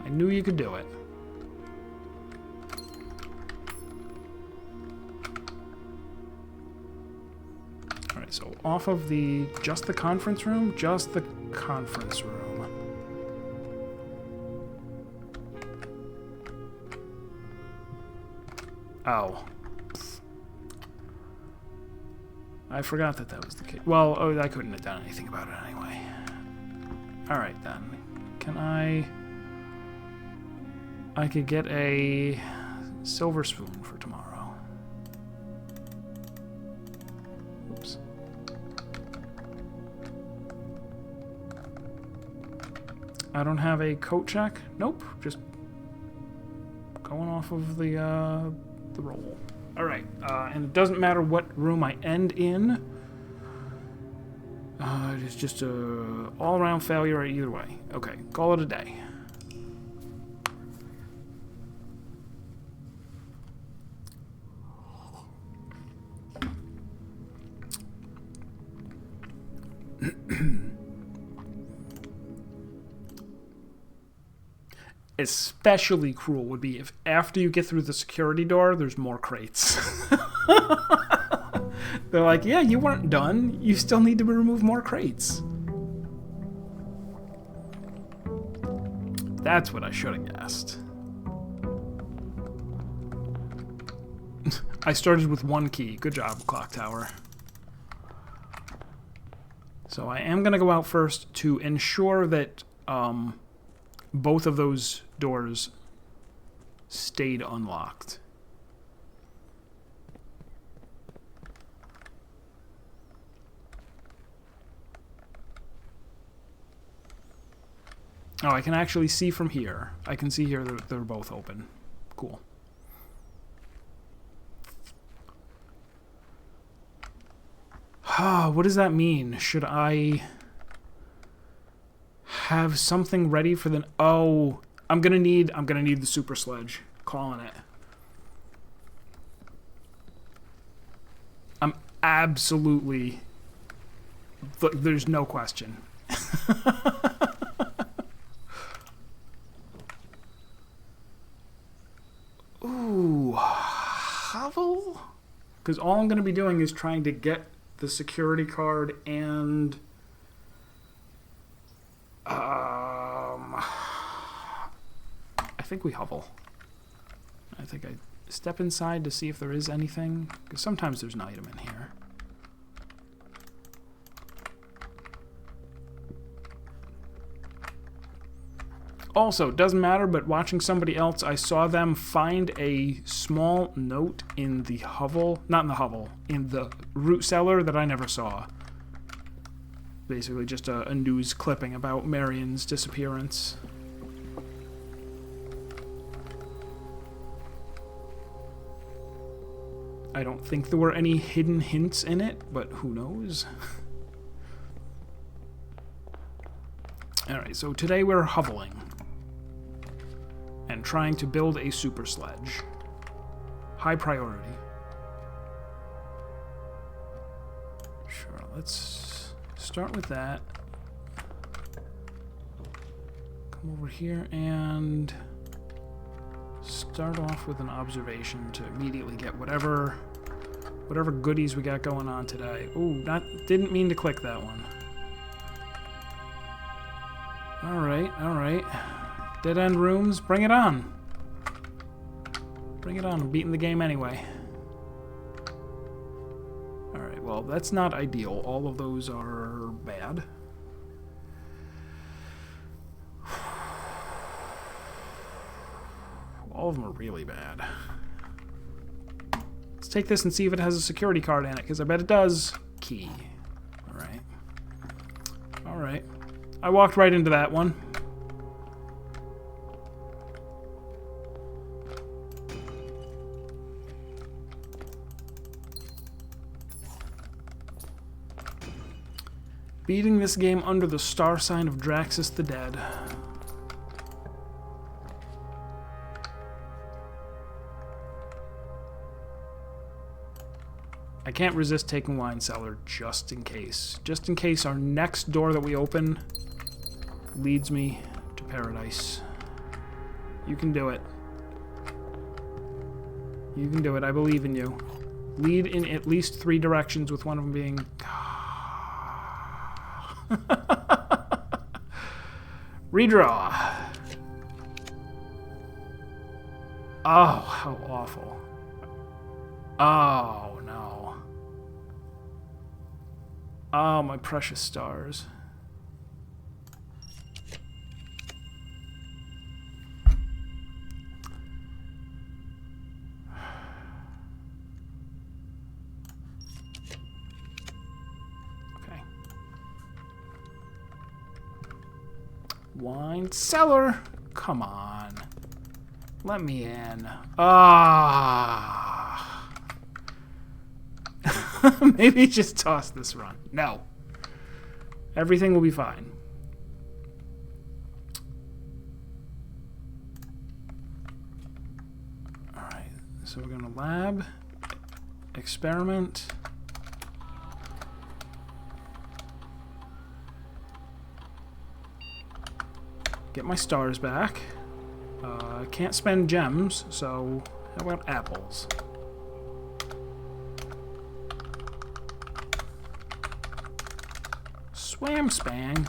I knew you could do it. Alright, so off of just the conference room? Just the conference room. Oh. I forgot that was the case. Well, I couldn't have done anything about it anyway. Alright then. Can I could get a silver spoon for tomorrow. Oops. I don't have a coat check? Nope. Just going off of the roll. Alright, and it doesn't matter what room I end in. It's just a all-around failure either way. Okay, call it a day. Especially cruel would be if after you get through the security door, there's more crates. They're like, yeah, you weren't done. You still need to remove more crates. That's what I should have guessed. I started with one key. Good job, Clock Tower. So I am going to go out first to ensure that both of those doors stayed unlocked. Oh, I can actually see from here. I can see here that they're both open. Cool. What does that mean? Should I have something ready for the... Oh, I'm gonna need the super sledge. Calling it. I'm absolutely... There's no question. Ooh, hovel? Because all I'm going to be doing is trying to get the security card and... I think we hovel. I think I step inside to see if there is anything, because sometimes there's an item in here. Also, doesn't matter, but watching somebody else, I saw them find a small note in the hovel, not in the hovel, in the root cellar that I never saw. Basically just a news clipping about Marion's disappearance. I don't think there were any hidden hints in it, but who knows? Alright, so today we're hoveling. And trying to build a super sledge. High priority. Sure, let's start with that. Come over here and start off with an observation to immediately get whatever goodies we got going on today. Ooh, didn't mean to click that one. Alright, alright. Dead end rooms, bring it on. Bring it on, I'm beating the game anyway. Alright, well, that's not ideal. All of those are bad. All of them are really bad. Let's take this and see if it has a security card in it, because I bet it does. Key. Alright. Alright. I walked right into that one. Beating this game under the star sign of Draxus the Dead. I can't resist taking wine cellar just in case. Just in case our next door that we open leads me to paradise. You can do it. You can do it. I believe in you. Lead in at least 3 directions, with one of them being... Redraw. Oh, how awful. Oh, no. Oh, my precious stars. Okay. Wine cellar. Come on. Let me in. Ah. Maybe just toss this run. No. Everything will be fine. Alright, so we're going to lab, experiment. Get my stars back. Can't spend gems, so how about apples? Swam spang.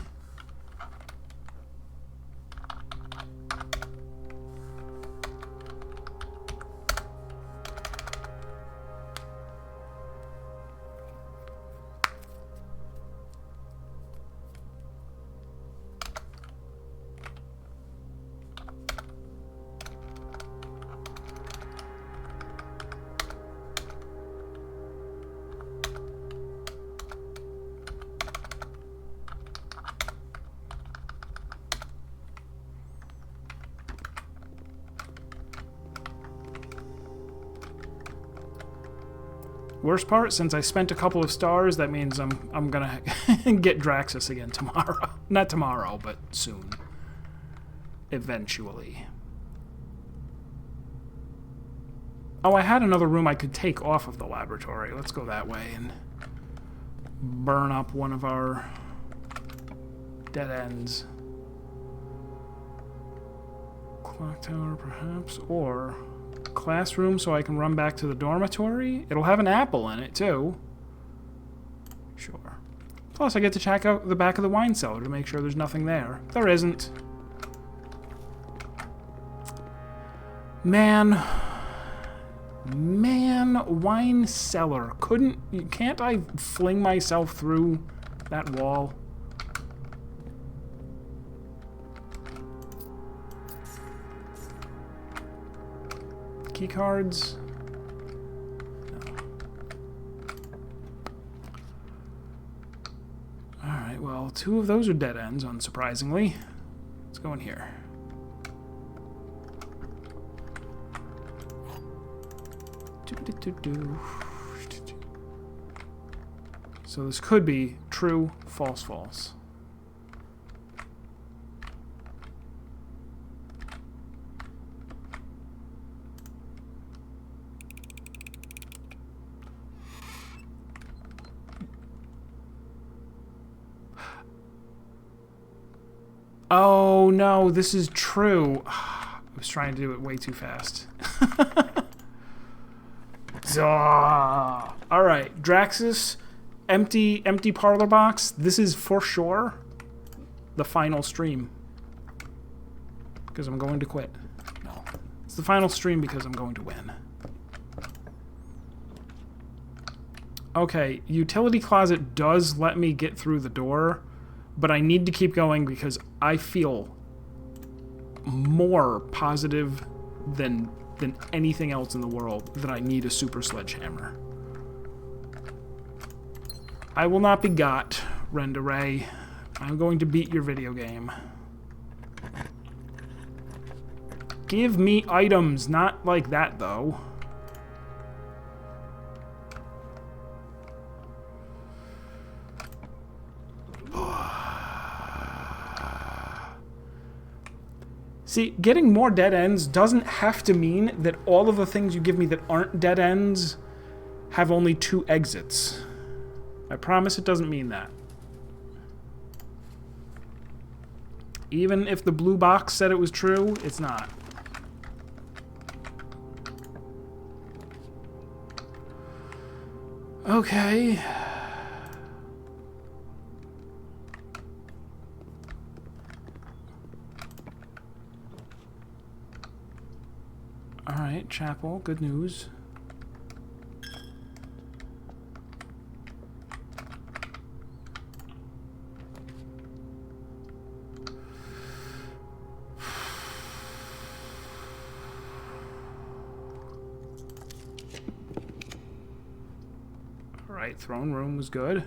Worst part, since I spent a couple of stars, that means I'm gonna get Draxus again tomorrow. Not tomorrow, but soon. Eventually. Oh, I had another room I could take off of the laboratory. Let's go that way and burn up one of our dead ends. Clock tower, perhaps, or classroom so I can run back to the dormitory. It'll have an apple in it, too. Sure. Plus, I get to check out the back of the wine cellar to make sure there's nothing there. There isn't. Man, wine cellar. Can't I fling myself through that wall? Key cards? No. Alright, well, 2 of those are dead ends, unsurprisingly. Let's go in here. So this could be true, false, false. Oh no, this is true. I was trying to do it way too fast. Alright, Draxus, empty parlor box. This is for sure the final stream. Because I'm going to quit. No. It's the final stream because I'm going to win. Okay, utility closet does let me get through the door, but I need to keep going because I feel more positive than anything else in the world that I need a super sledgehammer. I will not be got, Renderay. I'm going to beat your video game. Give me items, not like that though. See, getting more dead ends doesn't have to mean that all of the things you give me that aren't dead ends have only 2 exits. I promise it doesn't mean that. Even if the blue box said it was true, it's not. Okay. Alright, chapel, good news. Alright, throne room was good.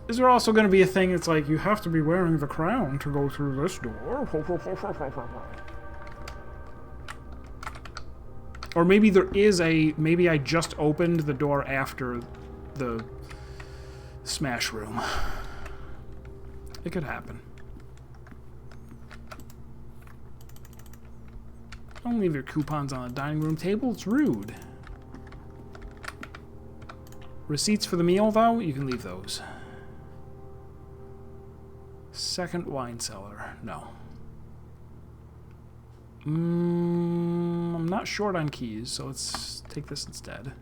Is there also going to be a thing that's like, you have to be wearing the crown to go through this door? Or maybe there is a... Maybe I just opened the door after the smash room. It could happen. Don't leave your coupons on the dining room table. It's rude. Receipts for the meal, though, you can leave those. Second wine cellar. No. I'm not short on keys, so let's take this instead.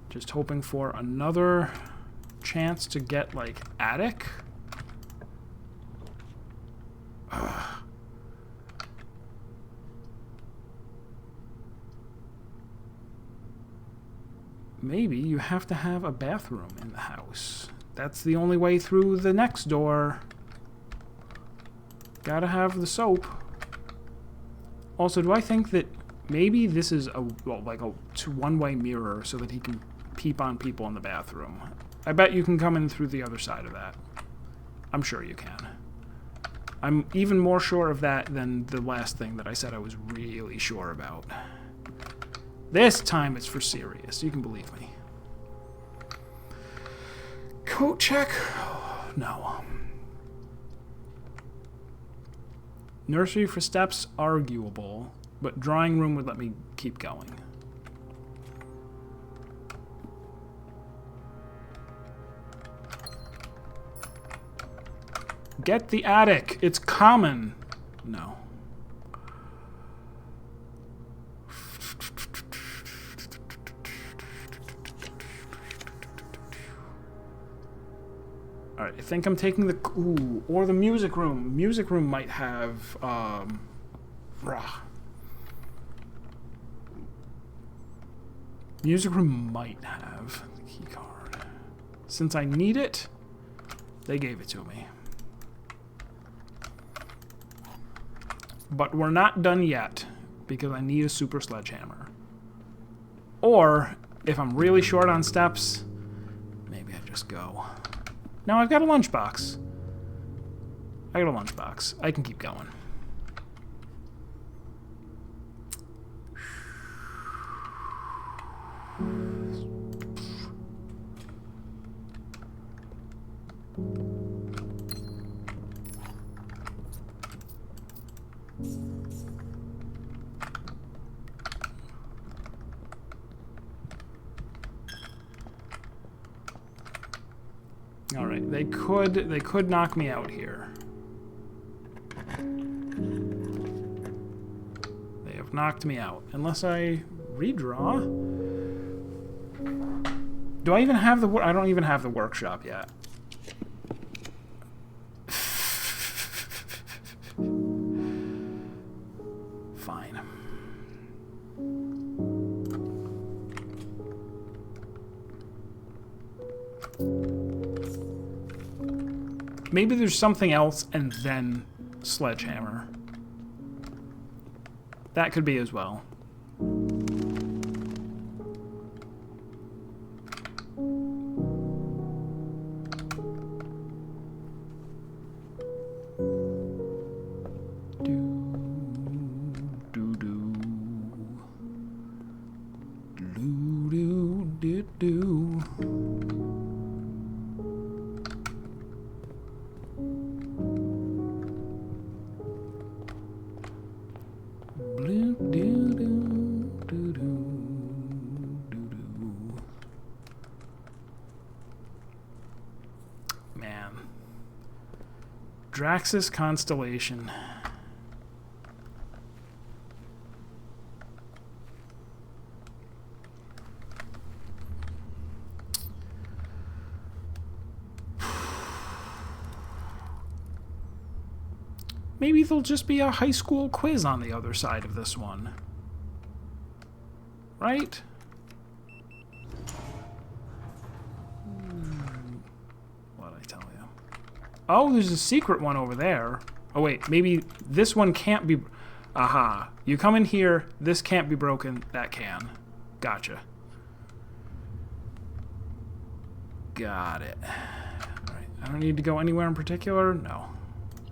Just hoping for another chance to get, like, attic. Ugh. Maybe you have to have a bathroom in the house. That's the only way through the next door. Gotta have the soap. Also, do I think that maybe this is a, well, like a one-way mirror so that he can peep on people in the bathroom? I bet you can come in through the other side of that. I'm sure you can. I'm even more sure of that than the last thing that I said I was really sure about. This time it's for serious. You can believe me. Coat check? No. Nursery for steps, arguable, but drawing room would let me keep going. Get the attic. It's common. No. Alright, I think I'm taking the... Ooh, or the music room. Music room might have... Music room might have the key card. Since I need it, they gave it to me. But we're not done yet, because I need a super sledgehammer. Or, if I'm really short on steps, maybe I just go... Now I've got a lunchbox. I got a lunchbox. I can keep going. All right, they could knock me out here. They have knocked me out unless I redraw. Do I even have the I don't even have the workshop yet. Fine. Maybe there's something else and then sledgehammer. That could be as well. Man. Draxus Constellation. Maybe there'll just be a high school quiz on the other side of this one. Right? What'd I tell you? Oh, there's a secret one over there. Oh, wait. Maybe this one can't be... Aha. You come in here. This can't be broken. That can. Gotcha. Got it. All right. I don't need to go anywhere in particular. No.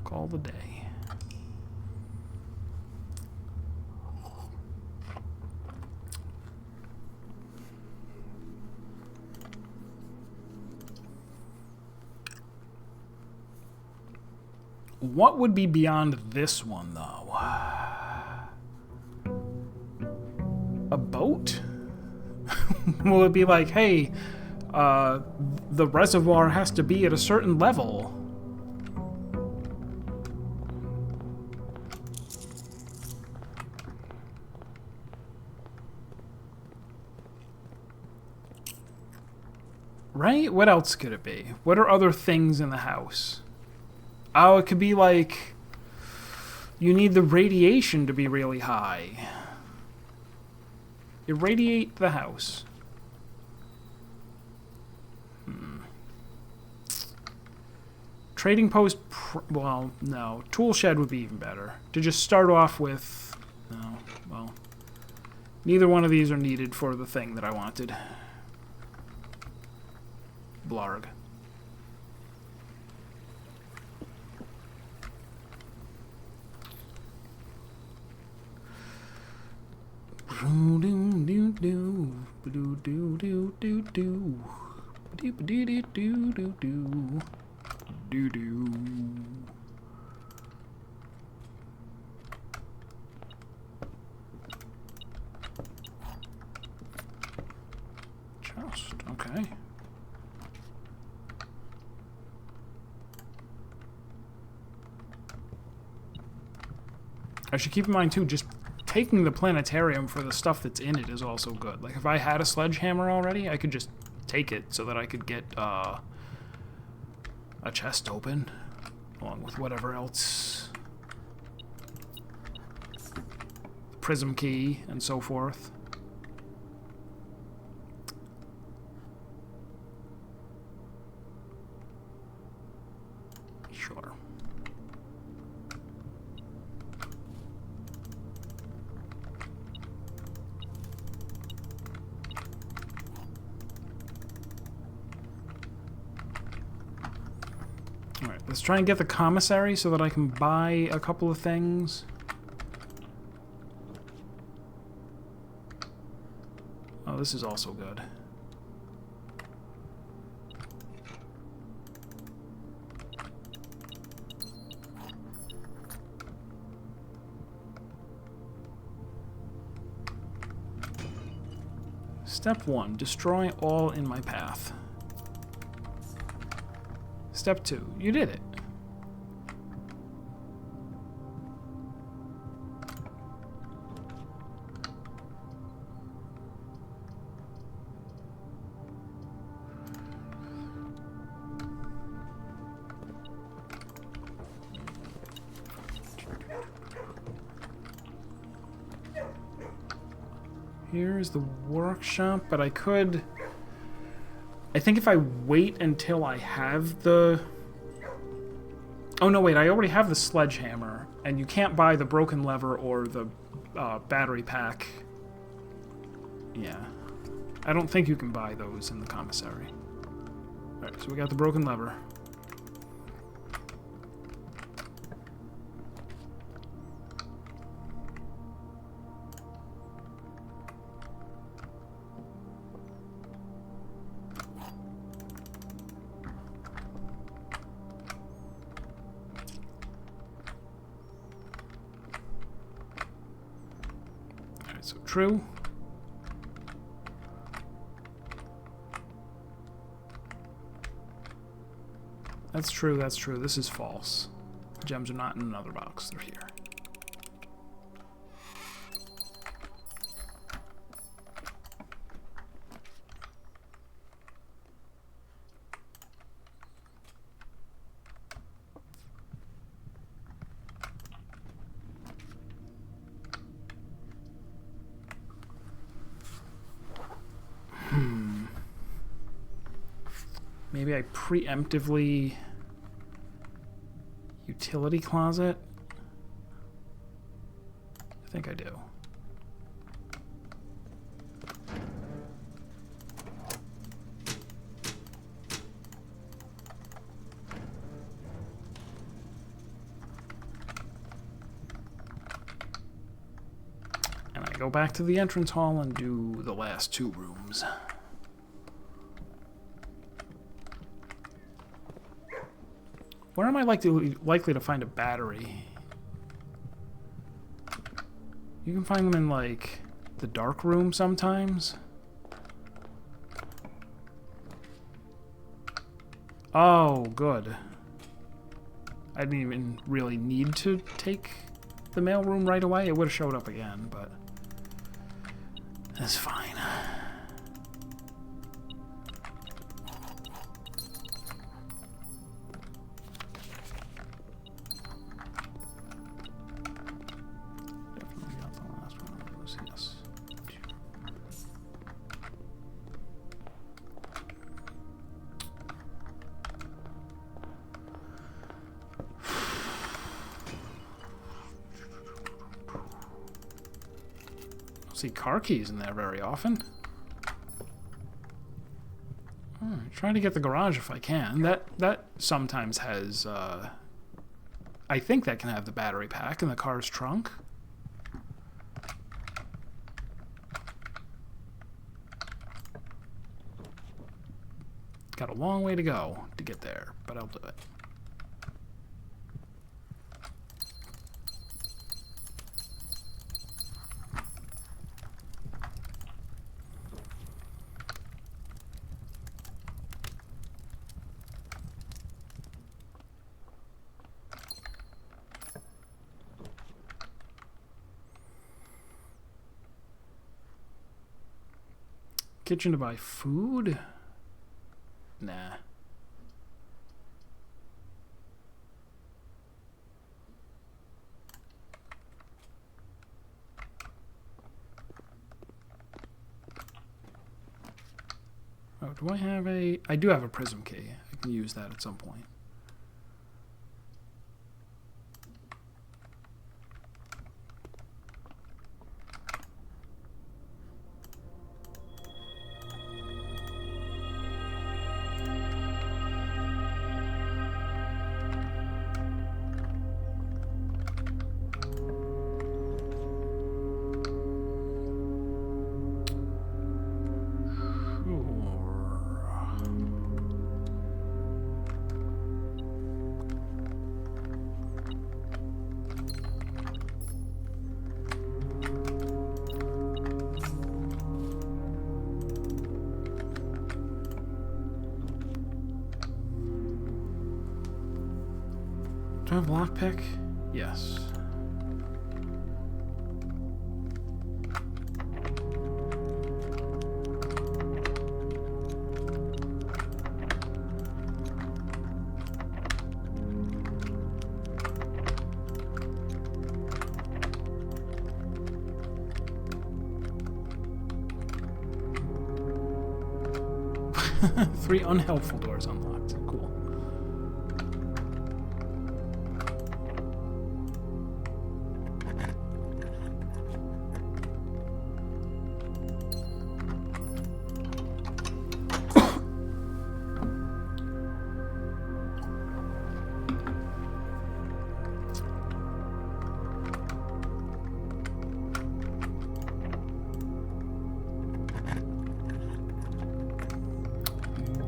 Call the day. What would be beyond this one, though? A boat? Will it be like, hey, the reservoir has to be at a certain level? Right? What else could it be? What are other things in the house? Oh, it could be like you need the radiation to be really high. Irradiate the house. Trading post... well, no. Tool shed would be even better. To just start off with... no, well... neither one of these are needed for the thing that I wanted. Blarg. Just okay. I should keep in mind too, just taking the planetarium for the stuff that's in it is also good. Like, if I had a sledgehammer already, I could just take it so that I could get a chest open, along with whatever else. Prism key, and so forth. Sure. Alright, let's try and get the commissary so that I can buy a couple of things. Oh, this is also good. Step 1, destroy all in my path. Step 2, you did it. Here's the workshop, but I could... I think if I wait until I have the... oh, no, wait, I already have the sledgehammer, and you can't buy the broken lever or the battery pack. Yeah. I don't think you can buy those in the commissary. Alright, so we got the broken lever. So true. That's true, that's true. This is false. Gems are not in another box, they're here. Maybe I preemptively utility closet? I think I do. And I go back to the entrance hall and do the last two rooms. Where am I likely to find a battery? You can find them in, like, the dark room sometimes. Oh, good. I didn't even really need to take the mailroom right away. It would have showed up again, but that's fine. See car keys in there very often. Trying to get the garage if I can. That sometimes has I think that can have the battery pack in the car's trunk. Got a long way to go to get there, but I'll do it. Kitchen to buy food? Nah. Oh, do I have a... I do have a prism key. I can use that at some point. Do I have lockpick? Yes. Three unhelpful doors unlocked. Cool.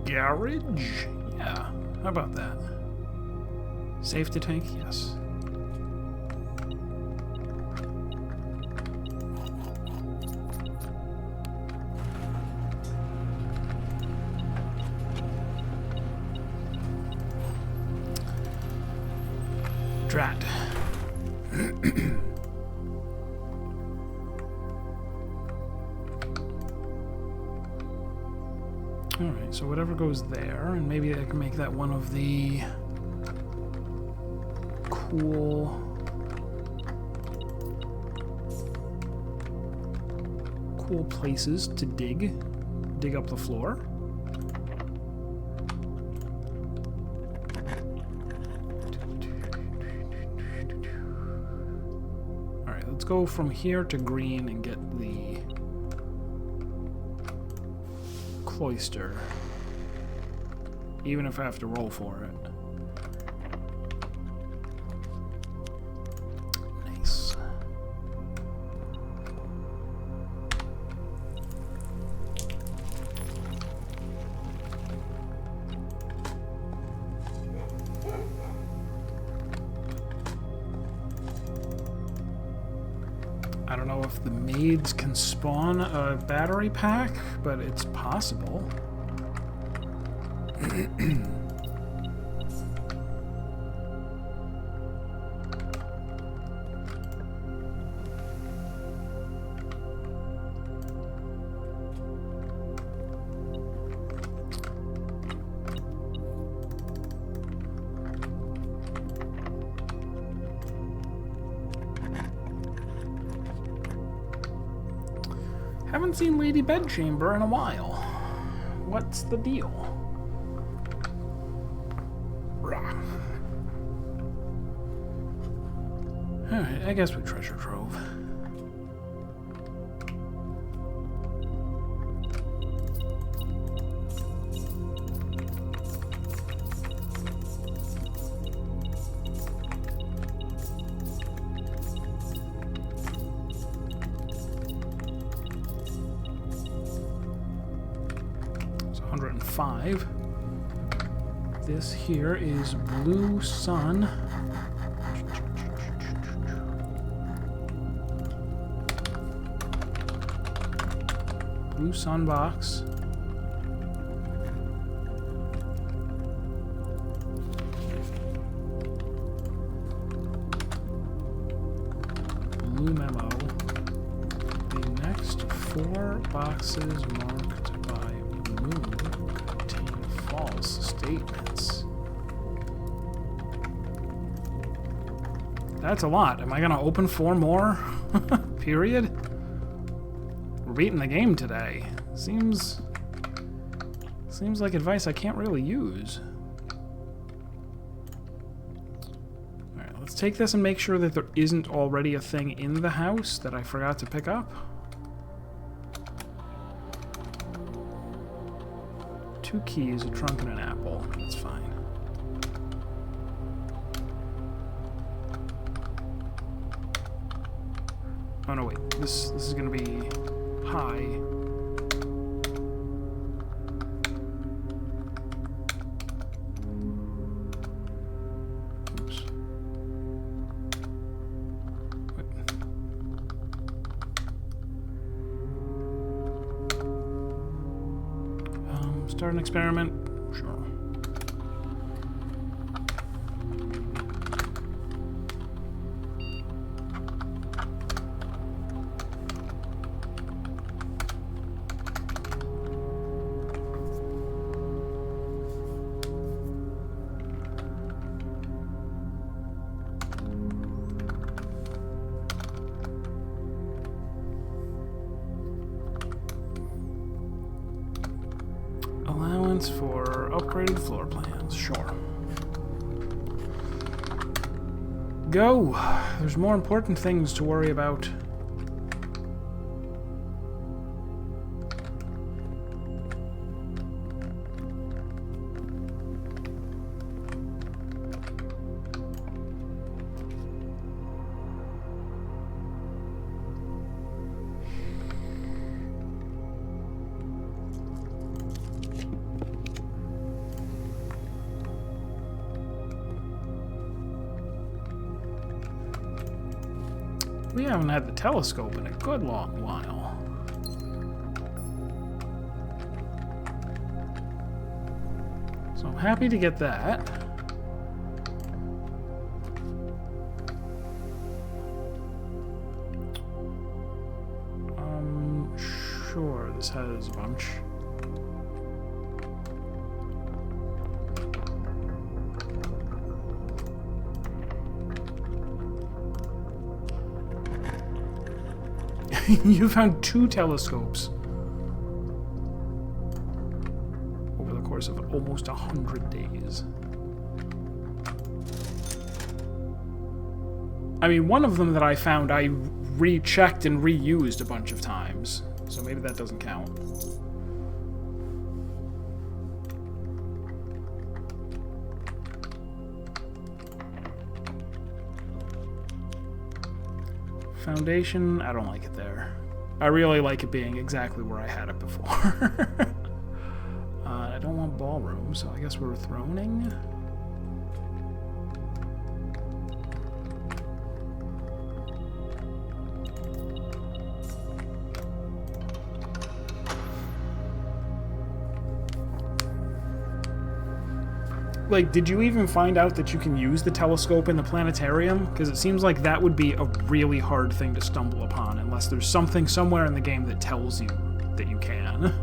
Garage? Yeah. How about that? Safety tank? Yes. Drat. Alright, so whatever goes there, and maybe I can make that one of the cool places to dig up the floor. Alright, let's go from here to green and get the cloister, even if I have to roll for it. Nice. I don't know if the maids can spawn a battery pack, but it's possible. Haven't seen Lady Bedchamber in a while. What's the deal? Alright, I guess we treasure trove. It's 105. This here is Blue Sun. Blue Sun box. Blue memo. The next 4 boxes marked by blue contain false statements. That's a lot. Am I gonna open 4 more? Period? We're beating the game today. Seems like advice I can't really use. Alright, let's take this and make sure that there isn't already a thing in the house that I forgot to pick up. 2 keys, a trunk, and an apple. That's fine. Oh no, wait. This is gonna be high. Oops. Wait. Start an experiment? Sure. Allowance for upgraded floor plans, sure. Go! There's more important things to worry about. We haven't had the telescope in a good long while. So I'm happy to get that. sure. This has a bunch. You found 2 telescopes over the course of almost 100 days. I mean, one of them that I found, I rechecked and reused a bunch of times, so maybe that doesn't count. Foundation, I don't like it there. I really like it being exactly where I had it before. I don't want ballroom, so I guess we're throning. Like, did you even find out that you can use the telescope in the planetarium? Because it seems like that would be a really hard thing to stumble upon, unless there's something somewhere in the game that tells you that you can.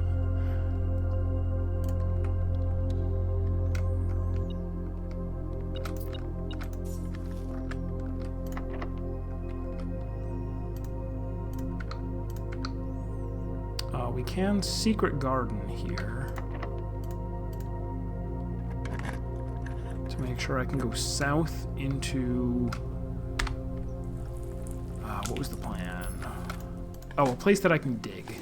We can secret garden here. To make sure I can go south into... what was the plan? Oh, a place that I can dig.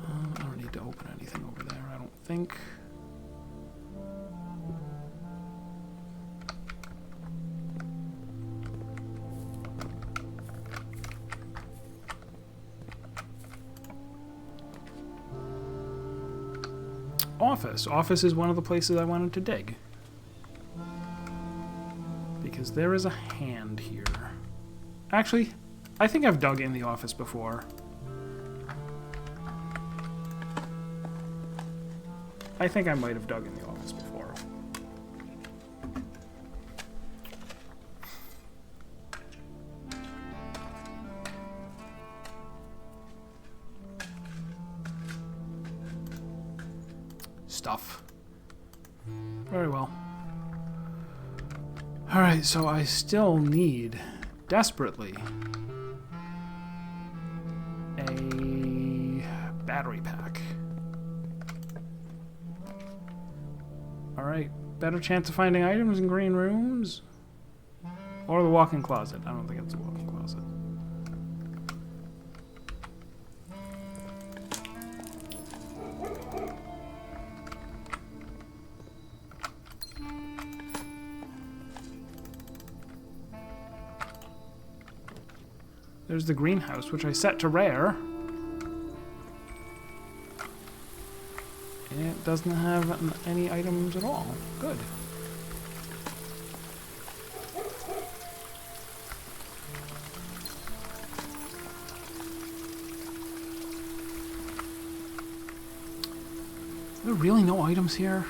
I don't need to open anything over there, I don't think. Office. Office is one of the places I wanted to dig. Because there is a hand here. Actually, I think I've dug in the office before. I think I might have dug in the office before. Stuff. Very well. Alright, so I still need, desperately, a battery pack. Alright, better chance of finding items in green rooms? Or the walk-in closet. I don't think it's a walk-in closet. There's the greenhouse, which I set to rare. It doesn't have any items at all. Good. Are there really no items here?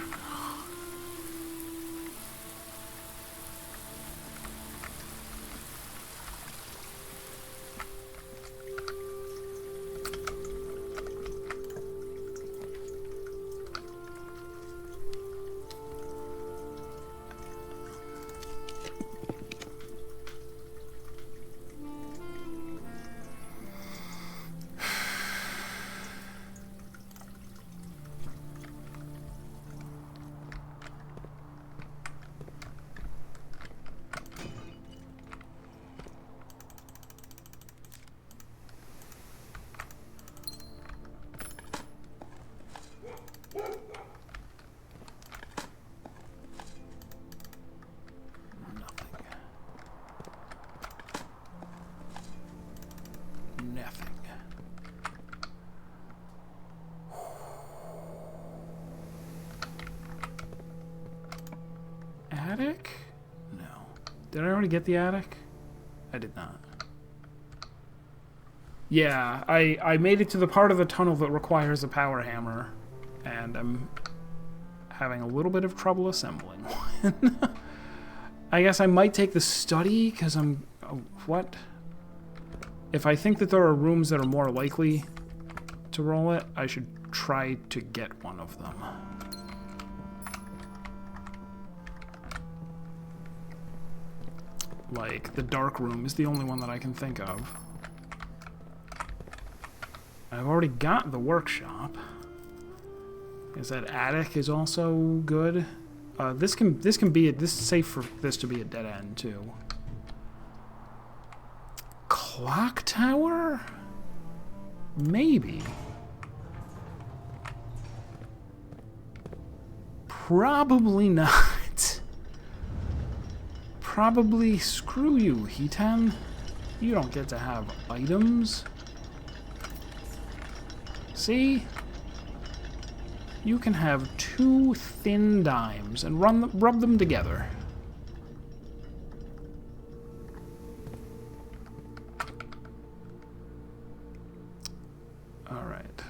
Attic? No. Did I already get the attic? I did not. Yeah, I made it to the part of the tunnel that requires a power hammer, and I'm having a little bit of trouble assembling one. I guess I might take the study, because I'm... Oh, what? If I think that there are rooms that are more likely to roll it, I should try to get one of them. Like, the dark room is the only one that I can think of. I've already got the workshop. Is that attic is also good? This is safe for this to be a dead end too. Clock tower? Maybe. Probably not. Probably screw you, Hitan. You don't get to have items. See? You can have 2 thin dimes and rub them together. All right.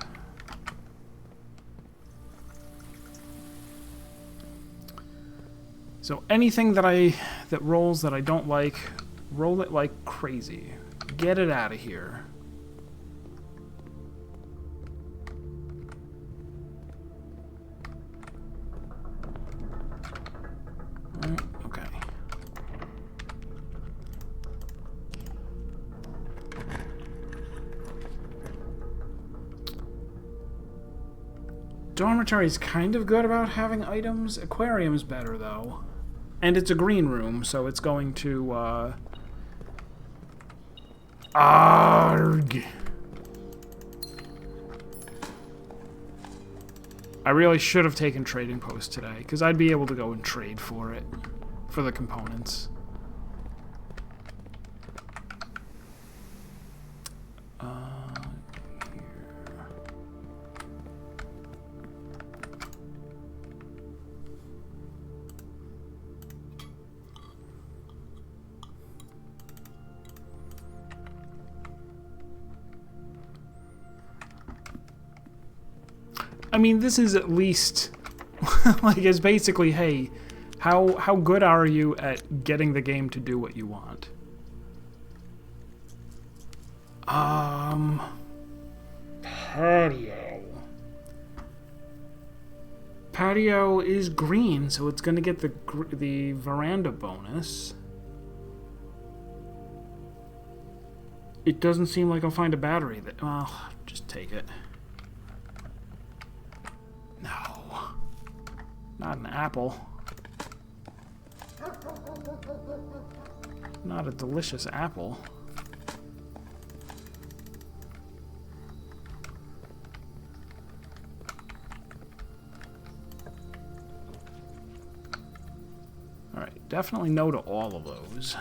So anything that rolls that I don't like, roll it like crazy. Get it out of here. Okay. Dormitory's kind of good about having items. Aquarium's better, though. And it's a green room, so it's going to, Arg! I really should have taken Trading Post today, because I'd be able to go and trade for it, for the components. I mean, this is at least, like, it's basically, hey, how good are you at getting the game to do what you want? Patio. Patio is green, so it's gonna get the veranda bonus. It doesn't seem like I'll find a battery that, well, just take it. No. Not an apple. Not a delicious apple. Alright, definitely no to all of those.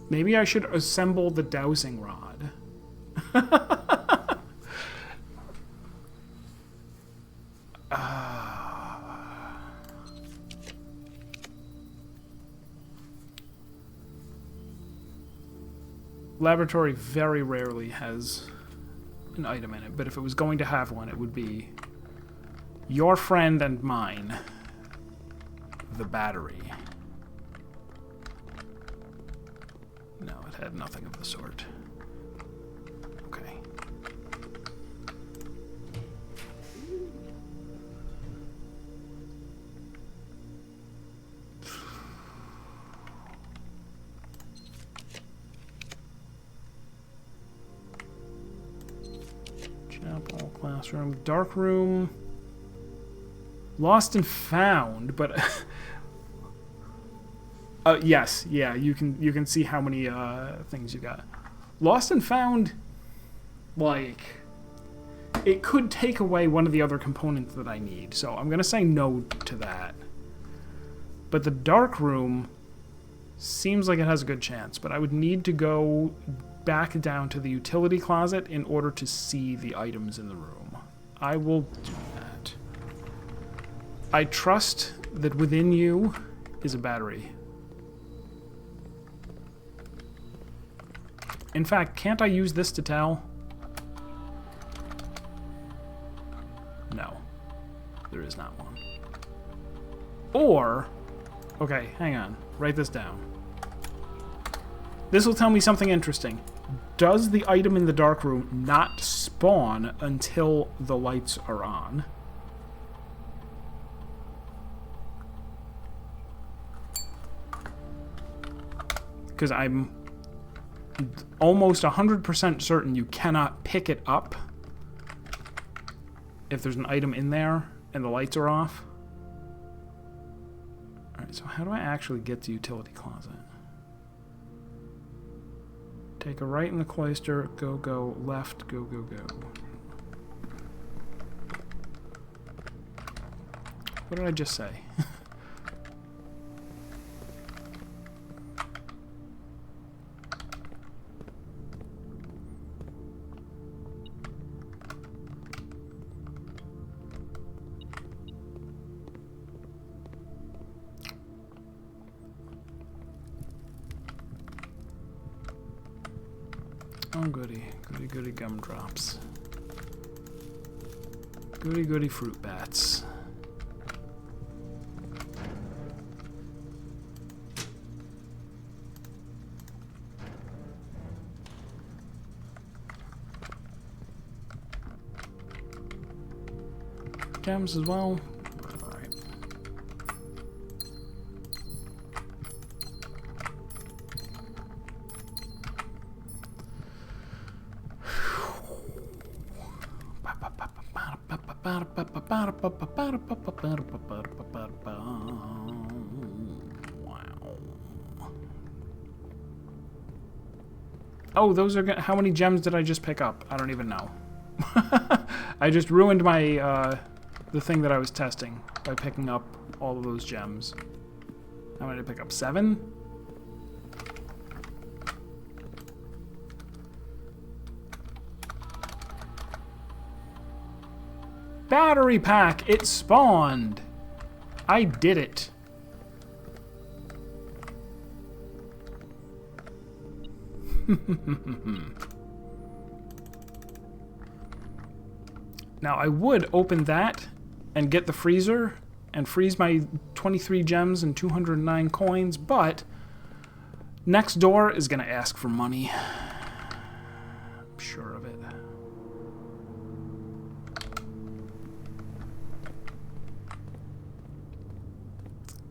Maybe I should assemble the dowsing rod. Laboratory very rarely has an item in it, but if it was going to have one, it would be your friend and mine, the battery. No, it had nothing of the sort. Okay. Chapel, classroom, dark room, lost and found, but yes, yeah, you can see how many things you got. Lost and found, like, it could take away one of the other components that I need, so I'm gonna say no to that. But the dark room seems like it has a good chance, but I would need to go back down to the utility closet in order to see the items in the room. I will do that. I trust that within you is a battery. In fact, can't I use this to tell? No. There is not one. Or, okay, hang on. Write this down. This will tell me something interesting. Does the item in the dark room not spawn until the lights are on? Because I'm almost 100% certain you cannot pick it up if there's an item in there and the lights are off. Alright, so how do I actually get to utility closet? Take a right in the cloister, go, left, go. What did I just say? Oh, goody gumdrops. Goody fruit bats. Gems as well. Alright. Wow. Oh, those are how many gems did I just pick up? I don't even know. I just ruined my the thing that I was testing by picking up all of those gems. How many did I pick up? 7? Battery pack! It spawned! I did it. Now I would open that and get the freezer and freeze my 23 gems and 209 coins, but next door is gonna ask for money. I'm sure of it.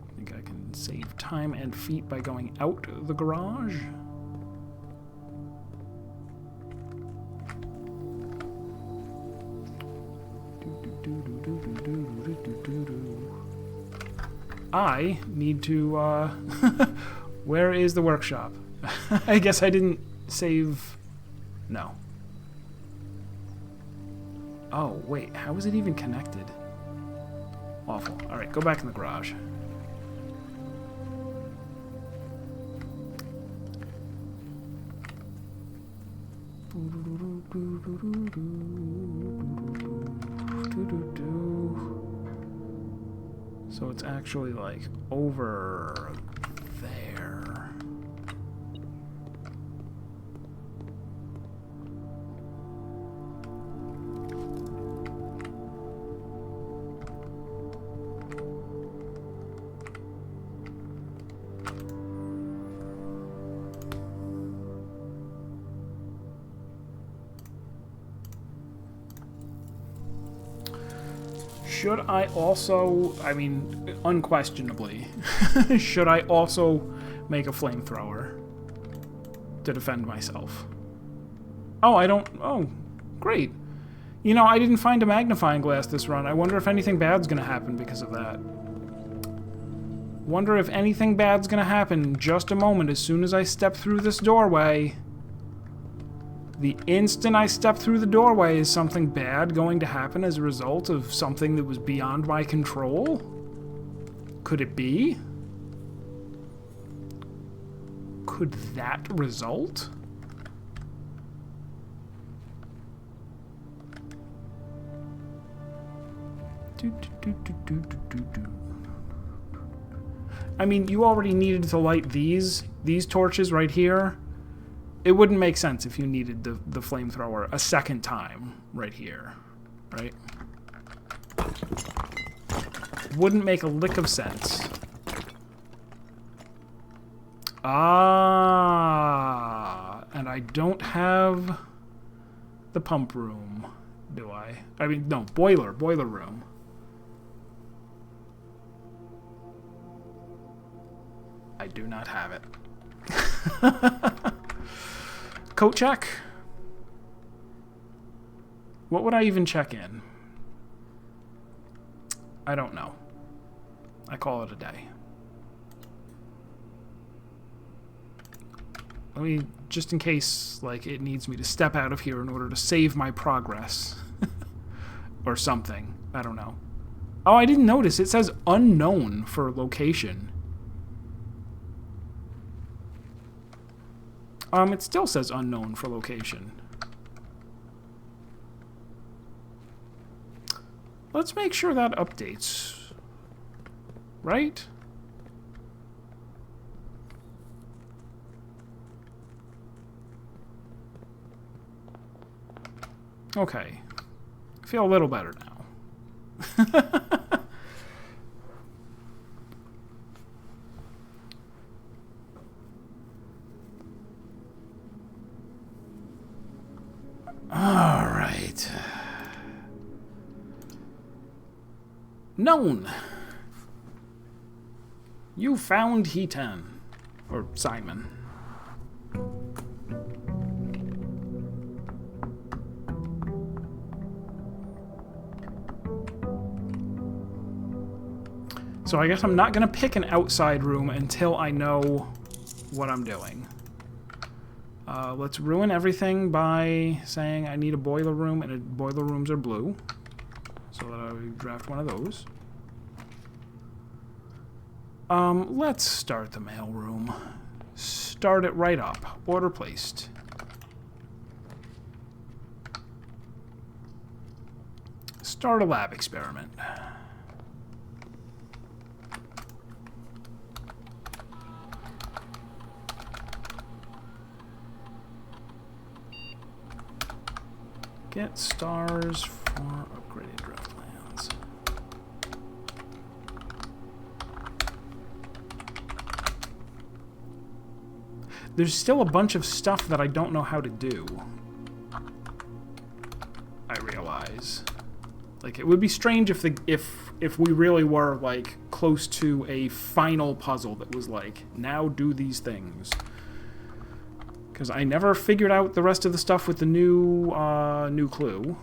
I think I can save time and feet by going out the garage. I need to, where is the workshop? I guess I didn't save, no. Oh, wait, how is it even connected? Awful. Alright, go back in the garage. So it's actually like over there. Should I also, I mean, unquestionably, should I also make a flamethrower to defend myself? Oh, I don't, oh, great. You know, I didn't find a magnifying glass this run. I wonder if anything bad's gonna happen because of that. Wonder if anything bad's gonna happen in just a moment as soon as I step through this doorway. The instant I step through the doorway, is something bad going to happen as a result of something that was beyond my control? Could it be? Could that result? I mean, you already needed to light these torches right here. It wouldn't make sense if you needed the flamethrower a second time right here, right? Wouldn't make a lick of sense. Ah, and I don't have the pump room, do I? I mean, no, boiler room. I do not have it. Coat check? What would I even check in? I don't know. I call it a day. Let me, just in case, like, it needs me to step out of here in order to save my progress. Or something. I don't know. Oh, I didn't notice. It says unknown for location. It still says unknown for location. Let's make sure that updates. Right? Okay. I feel a little better now. All right. Known. You found Heaton. Or Simon. So I guess I'm not going to pick an outside room until I know what I'm doing. Let's ruin everything by saying I need a boiler room, and boiler rooms are blue. So that I draft one of those. Let's start the mail room. Start it right up. Order placed. Start a lab experiment. Get stars for upgraded draftlands. There's still a bunch of stuff that I don't know how to do. I realize. Like, it would be strange if we really were, like, close to a final puzzle that was like, now do these things. Because I never figured out the rest of the stuff with the new clue.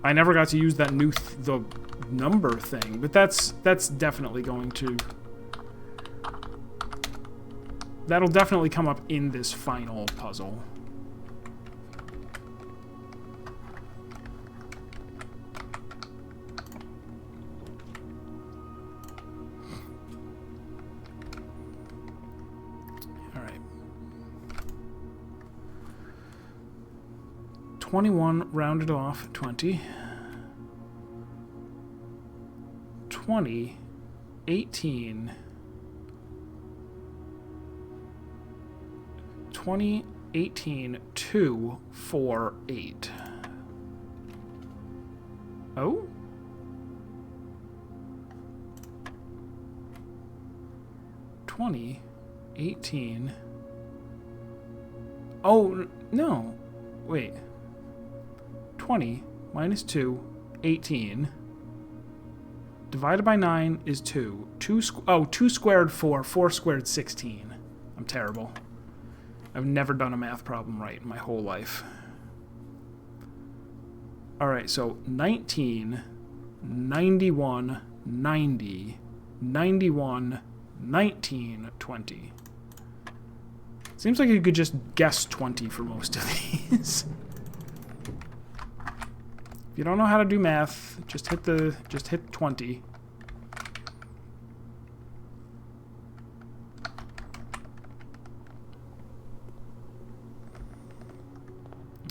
I never got to use that the number thing, but that's definitely going to... That'll definitely come up in this final puzzle. All right. 21 rounded off 20. 20, 18, 20, 18, 2, 4, 8. Oh? $20, 18. Oh, no. Wait. 20 minus 2, 18. Divided by 9 is 2. 2 squared 4. 4 squared 16. I'm terrible. I've never done a math problem right in my whole life. Alright, so 19, 91, 90, 91, 19, 20. Seems like you could just guess 20 for most of these. If you don't know how to do math, just hit 20.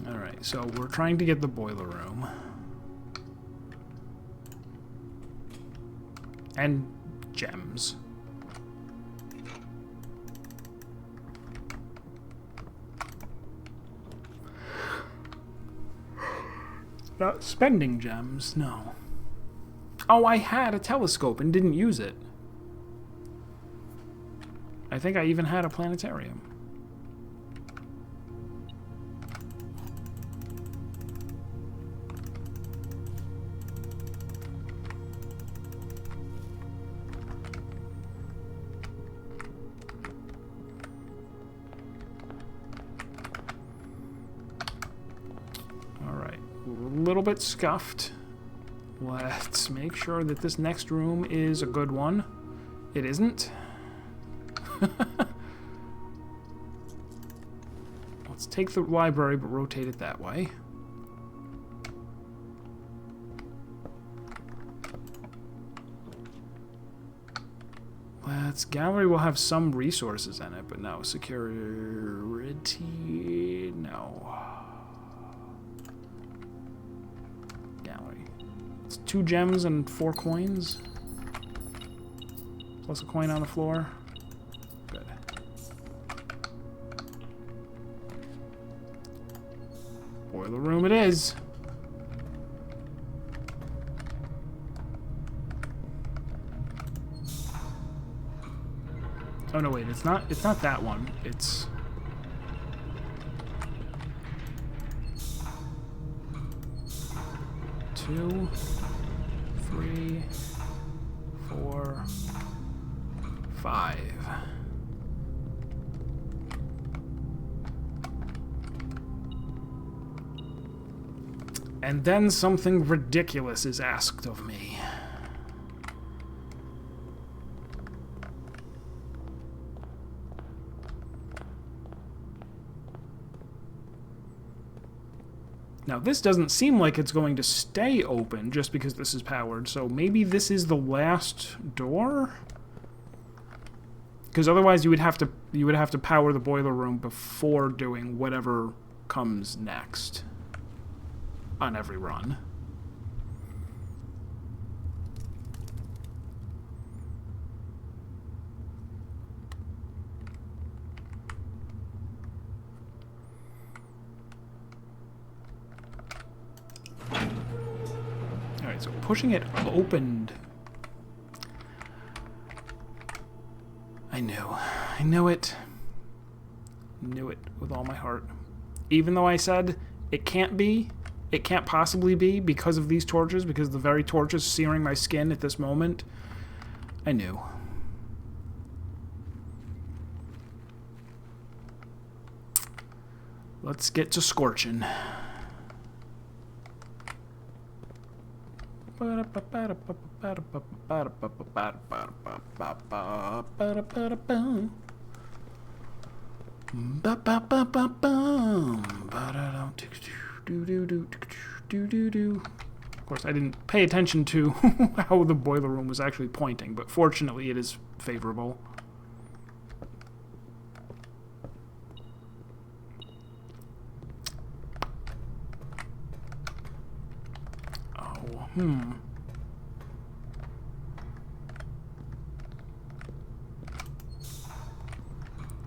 All right, so we're trying to get the boiler room. And gems. Not spending gems, no. Oh, I had a telescope and didn't use it. I think I even had a planetarium. Alright, a little bit scuffed. Let's make sure that this next room is a good one. It isn't. Let's take the library, but rotate it that way. Gallery will have some resources in it, but no. Security... no. Gallery. It's 2 gems and 4 coins. Plus a coin on the floor. Good. Boiler room it is. Oh no, wait, it's not that one. It's 2, 3, 4, 5. And then something ridiculous is asked of me. Now, this doesn't seem like it's going to stay open just because this is powered, so maybe this is the last door? Because otherwise you would have to power the boiler room before doing whatever comes next on every run. Alright, so pushing it opened. I knew it. Knew it with all my heart. Even though I said it can't possibly be because of these torches, because the very torches searing my skin at this moment, I knew. Let's get to scorching. Of course, I didn't pay attention to how the boiler room was actually pointing, but fortunately it is favorable.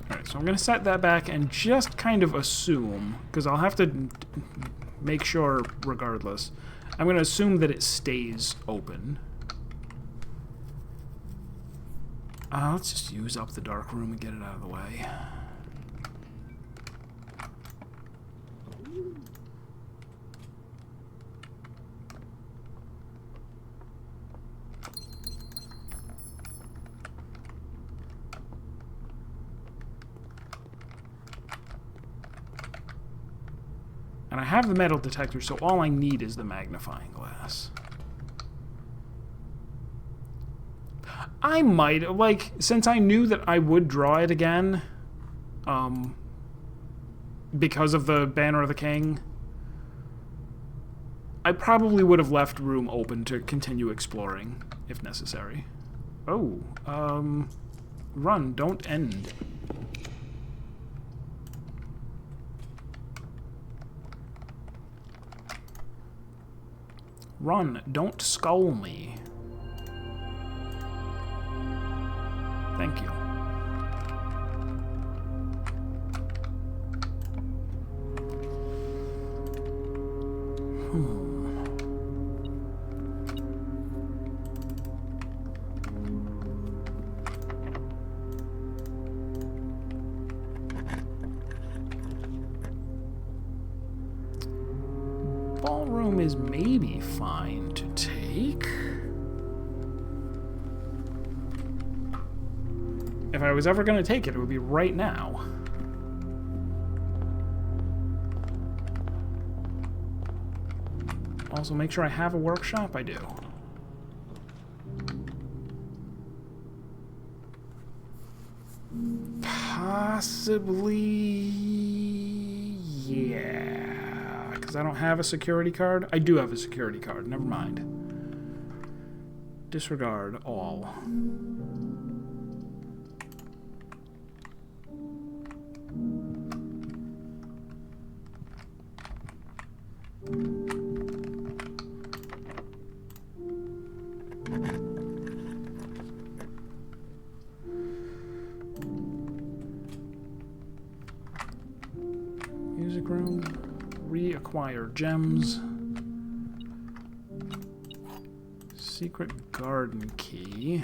Alright, so I'm going to set that back and just kind of assume, because I'll have to make sure regardless. I'm going to assume that it stays open. Let's just use up the dark room and get it out of the way. And I have the metal detector, so all I need is the magnifying glass. I might, like, since I knew that I would draw it again, because of the Banner of the King, I probably would have left room open to continue exploring, if necessary. Oh, run, don't end. Run, don't skull me. Thank you. ballroom is maybe fine to take. If I was ever going to take it, it would be right now. Also, make sure I have a workshop. I do. Possibly... yeah. Because I don't have a security card. I do have a security card. Never mind. Disregard all. Music room. Reacquire gems. Secret garden key.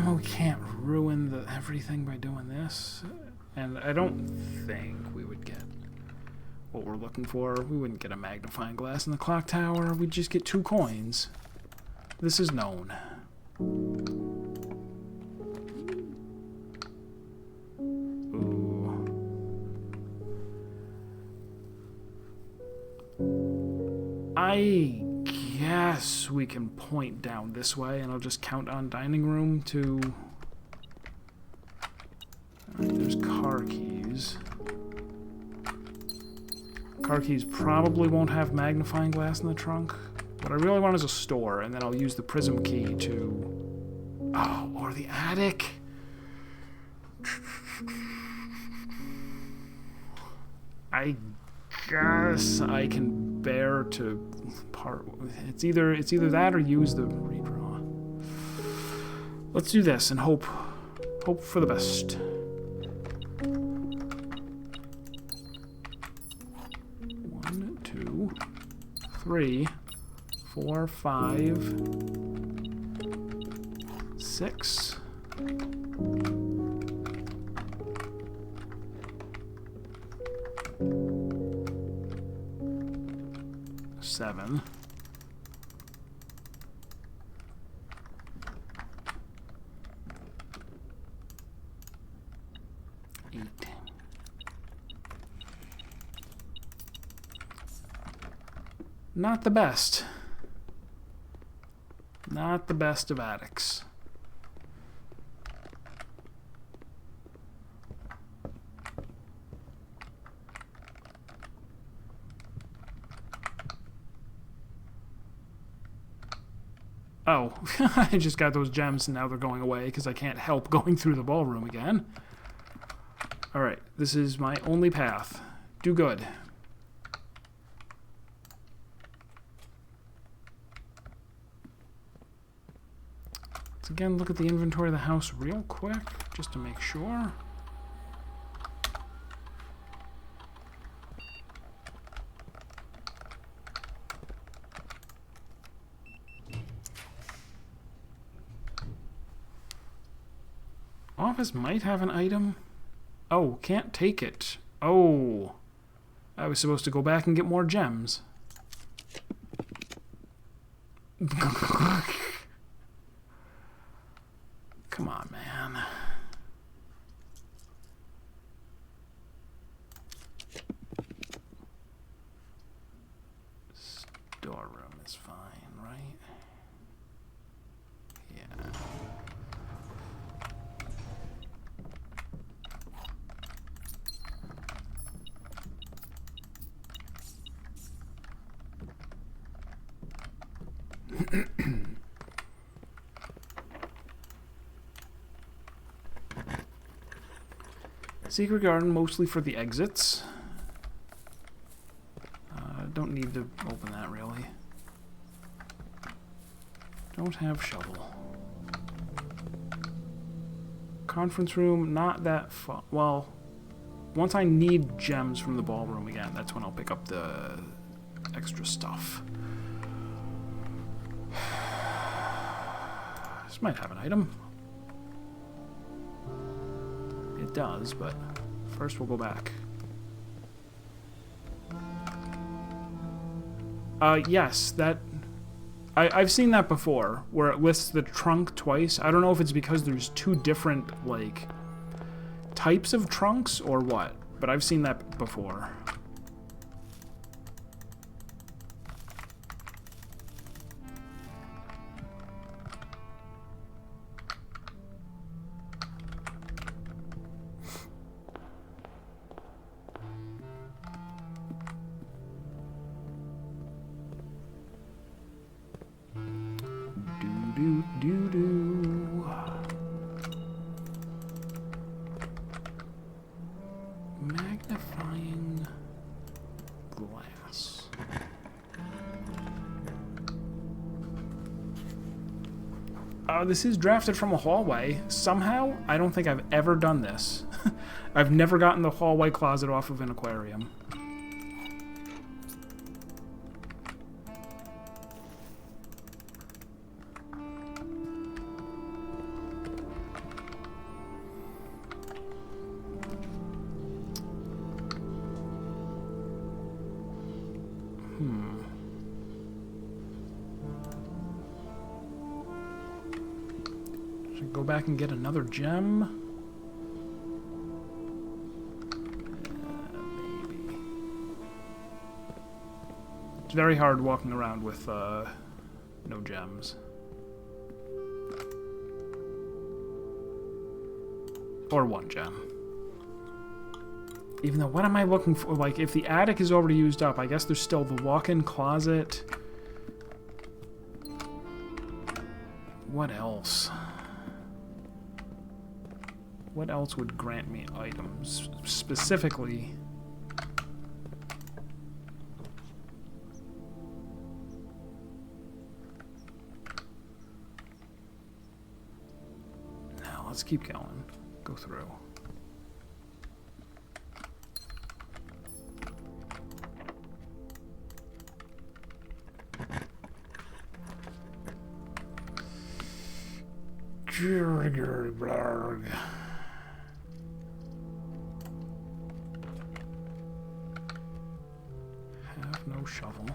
We can't ruin everything by doing this. And I don't think we would get what we're looking for. We wouldn't get a magnifying glass in the clock tower. We'd just get 2 coins. This is known. Ooh. I guess we can point down this way, and I'll just count on dining room to... Alright, there's car keys. Car keys probably won't have magnifying glass in the trunk. What I really want is a store, and then I'll use the prism key to... Oh, or the attic. I guess I can bear to part... It's either that or use the redraw. Let's do this and hope for the best. 1, 2, 3, 4, 5, 6. 7. 8. Not the best. Not the best of attics. Oh, I just got those gems and now they're going away because I can't help going through the ballroom again. Alright, this is my only path. Do good. Let's again look at the inventory of the house real quick, just to make sure. Office might have an item. Oh, can't take it. Oh. I was supposed to go back and get more gems. Come on, man. Storeroom is fine, right? Yeah. Secret garden, mostly for the exits. Don't need to open that, really. Don't have shovel. Conference room, not that far. Well, once I need gems from the ballroom again, that's when I'll pick up the extra stuff. This might have an item. It does, but first we'll go back. Yes, that... I've seen that before, where it lists the trunk twice. I don't know if it's because there's two different, like, types of trunks or what, but I've seen that before. Magnifying glass. This is drafted from a hallway. Somehow, I don't think I've ever done this. I've never gotten the hallway closet off of an aquarium. Should go back and get another gem. Maybe. It's very hard walking around with no gems. Or one gem. Even though, what am I looking for? Like, if the attic is already used up, I guess there's still the walk-in closet. What else? What else would grant me items? Specifically... Now, let's keep going. Go through. Have no shovel.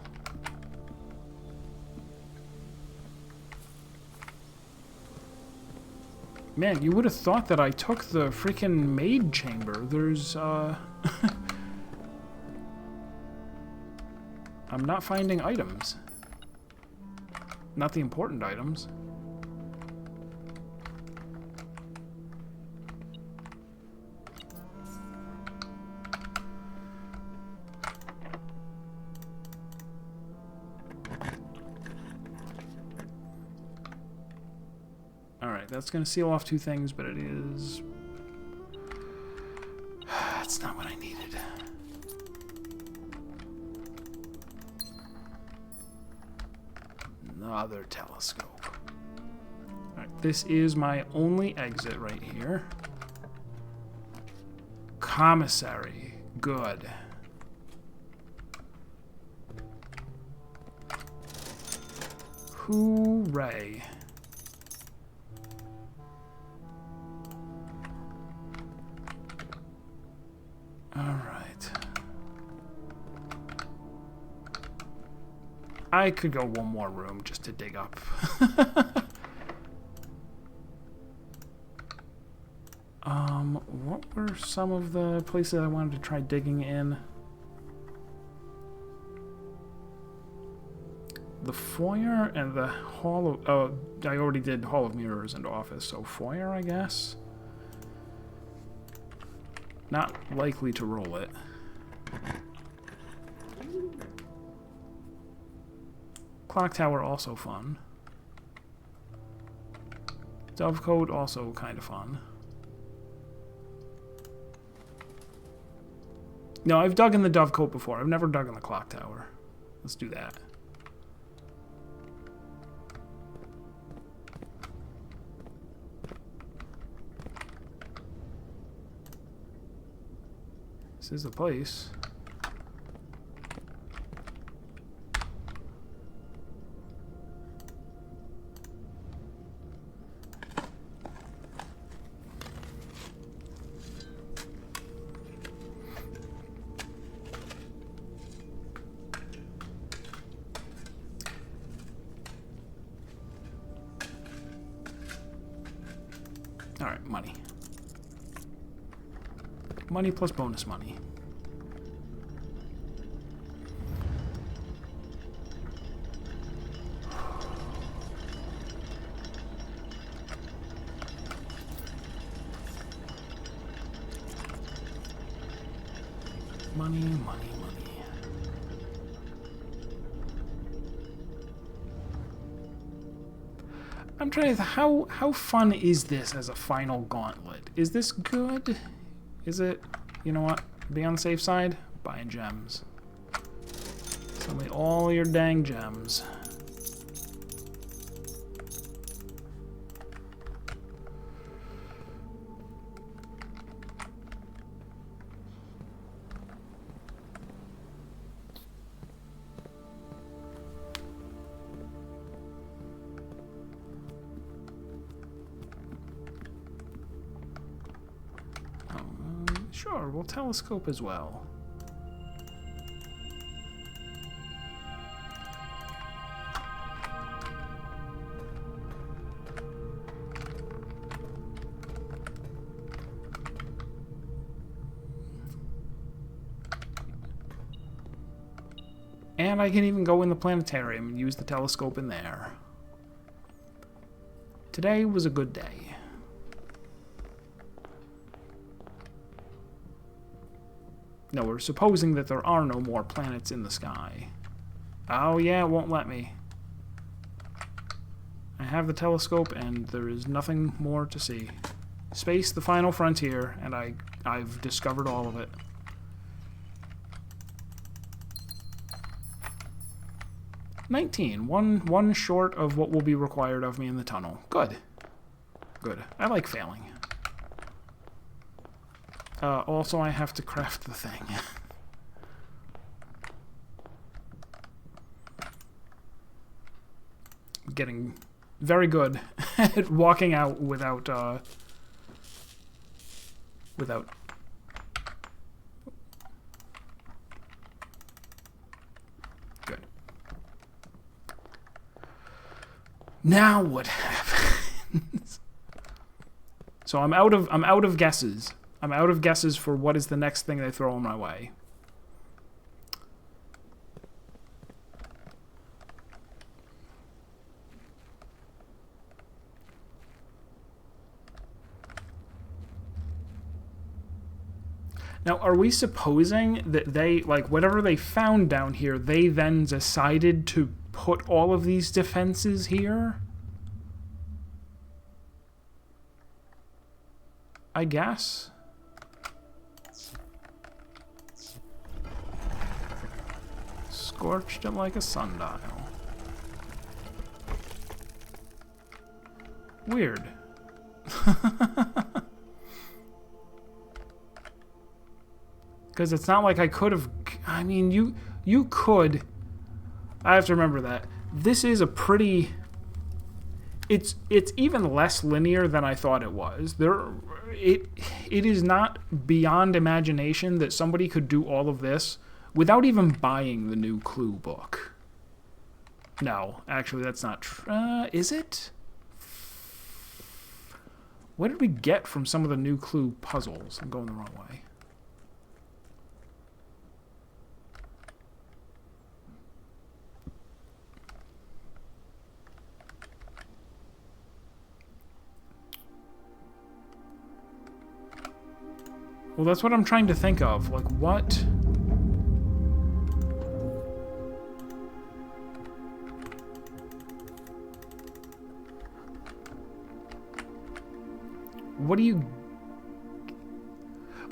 Man, you would have thought that I took the freaking maid chamber. There's, I'm not finding items. Not the important items. That's going to seal off two things, but it is... That's not what I needed. Another telescope. Alright, this is my only exit right here. Commissary. Good. Hooray. Alright. I could go one more room just to dig up. What were some of the places I wanted to try digging in? The foyer and the hall of... Oh, I already did Hall of Mirrors and office, so foyer, I guess? Not likely to roll it. Clock tower also fun. Dovecote also kind of fun. No, I've dug in the Dovecote before. I've never dug in the clock tower. Let's do that. This is the place. Alright, money. Money plus bonus money. Money, money, money. I'm trying to think, how fun is this as a final gauntlet? Is this good? Is it, you know what, be on the safe side? Buying gems. Sell me all your dang gems. Sure, we'll telescope as well. And I can even go in the planetarium and use the telescope in there. Today was a good day. No, we're supposing that there are no more planets in the sky. Oh yeah, it won't let me. I have the telescope and there is nothing more to see. Space, the final frontier, and I've discovered all of it. One short of what will be required of me in the tunnel. Good. Good. I like failing. Also, I have to craft the thing. Getting very good at walking out without Good. Now what happens? So I'm out of guesses. I'm out of guesses for what is the next thing they throw in my way. Now, are we supposing that they, like, whatever they found down here, they then decided to put all of these defenses here? I guess. Scorched it like a sundial. Weird. Because it's not like I could have... I mean, you could... I have to remember that. This is a pretty... It's even less linear than I thought it was. It is not beyond imagination that somebody could do all of this without even buying the new clue book. No, actually, that's not true. Is it? What did we get from some of the new clue puzzles? I'm going the wrong way. Well, that's what I'm trying to think of. Like, what? What do you...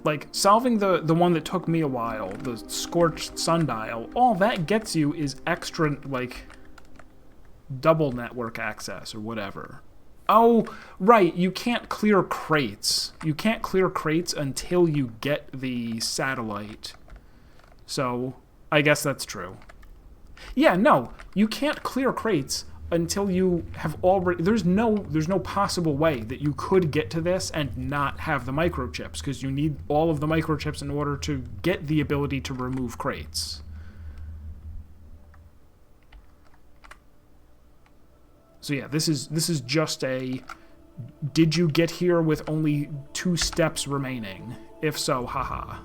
Like, solving the one that took me a while, the scorched sundial, all that gets you is extra, like, double network access or whatever. Oh, right, you can't clear crates. You can't clear crates until you get the satellite. So, I guess that's true. Yeah, no, you can't clear crates until you have already... There's no possible way that you could get to this and not have the microchips, because you need all of the microchips in order to get the ability to remove crates. So yeah, this is just a... Did you get here with only 2 steps remaining? If so, haha.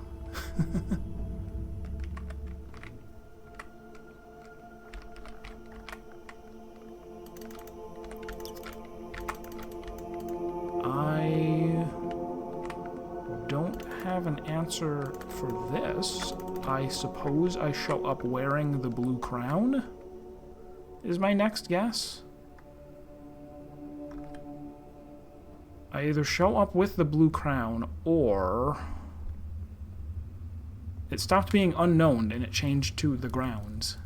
I don't have an answer for this. I suppose I show up wearing the blue crown? Is my next guess? I either show up with the blue crown, or it stopped being unknown and it changed to the grounds.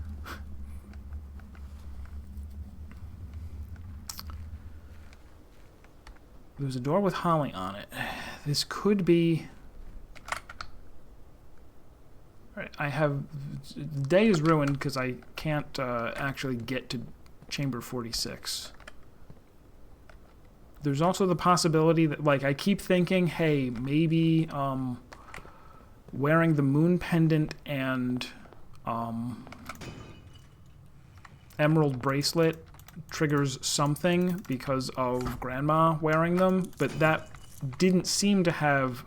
There's a door with Holly on it. This could be... Alright, I have... The day is ruined because I can't actually get to Chamber 46. There's also the possibility that, like, I keep thinking, hey, maybe wearing the moon pendant and emerald bracelet triggers something because of Grandma wearing them, but that didn't seem to have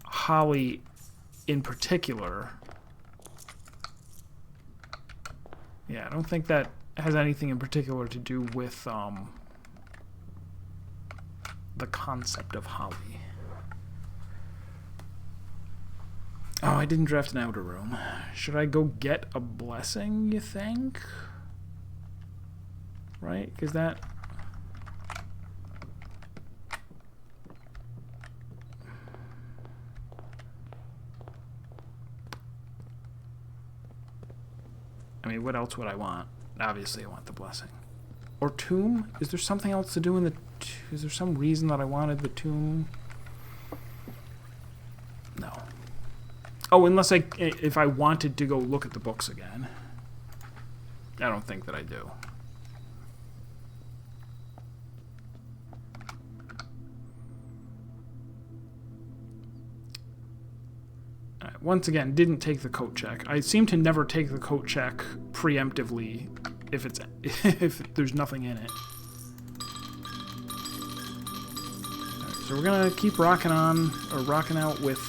Holly in particular. Yeah, I don't think that has anything in particular to do with the concept of Holly. Oh, I didn't draft an outer room. Should I go get a blessing, you think? Right? Because that... I mean, what else would I want? Obviously, I want the blessing. Or tomb? Is there something else to do in the... Is there some reason that I wanted the tomb? No. Oh, unless if I wanted to go look at the books again. I don't think that I do. Once again, didn't take the coat check. I seem to never take the coat check preemptively if it's if there's nothing in it. Right, so we're gonna keep rocking out with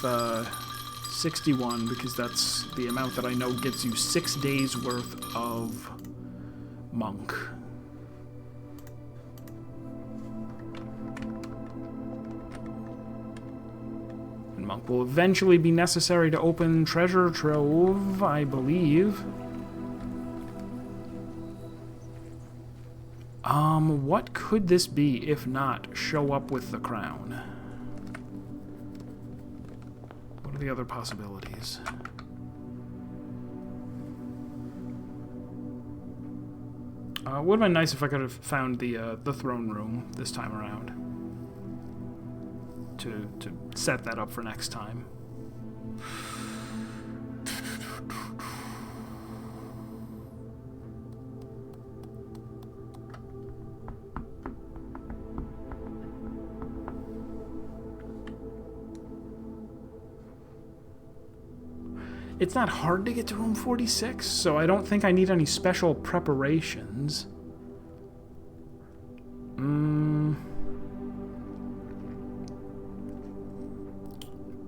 61 because that's the amount that I know gets you 6 days worth of monk. Monk will eventually be necessary to open Treasure Trove, I believe. What could this be if not show up with the crown? What are the other possibilities? Would have been nice if I could have found the throne room this time around. To set that up for next time. It's not hard to get to room 46, so I don't think I need any special preparations.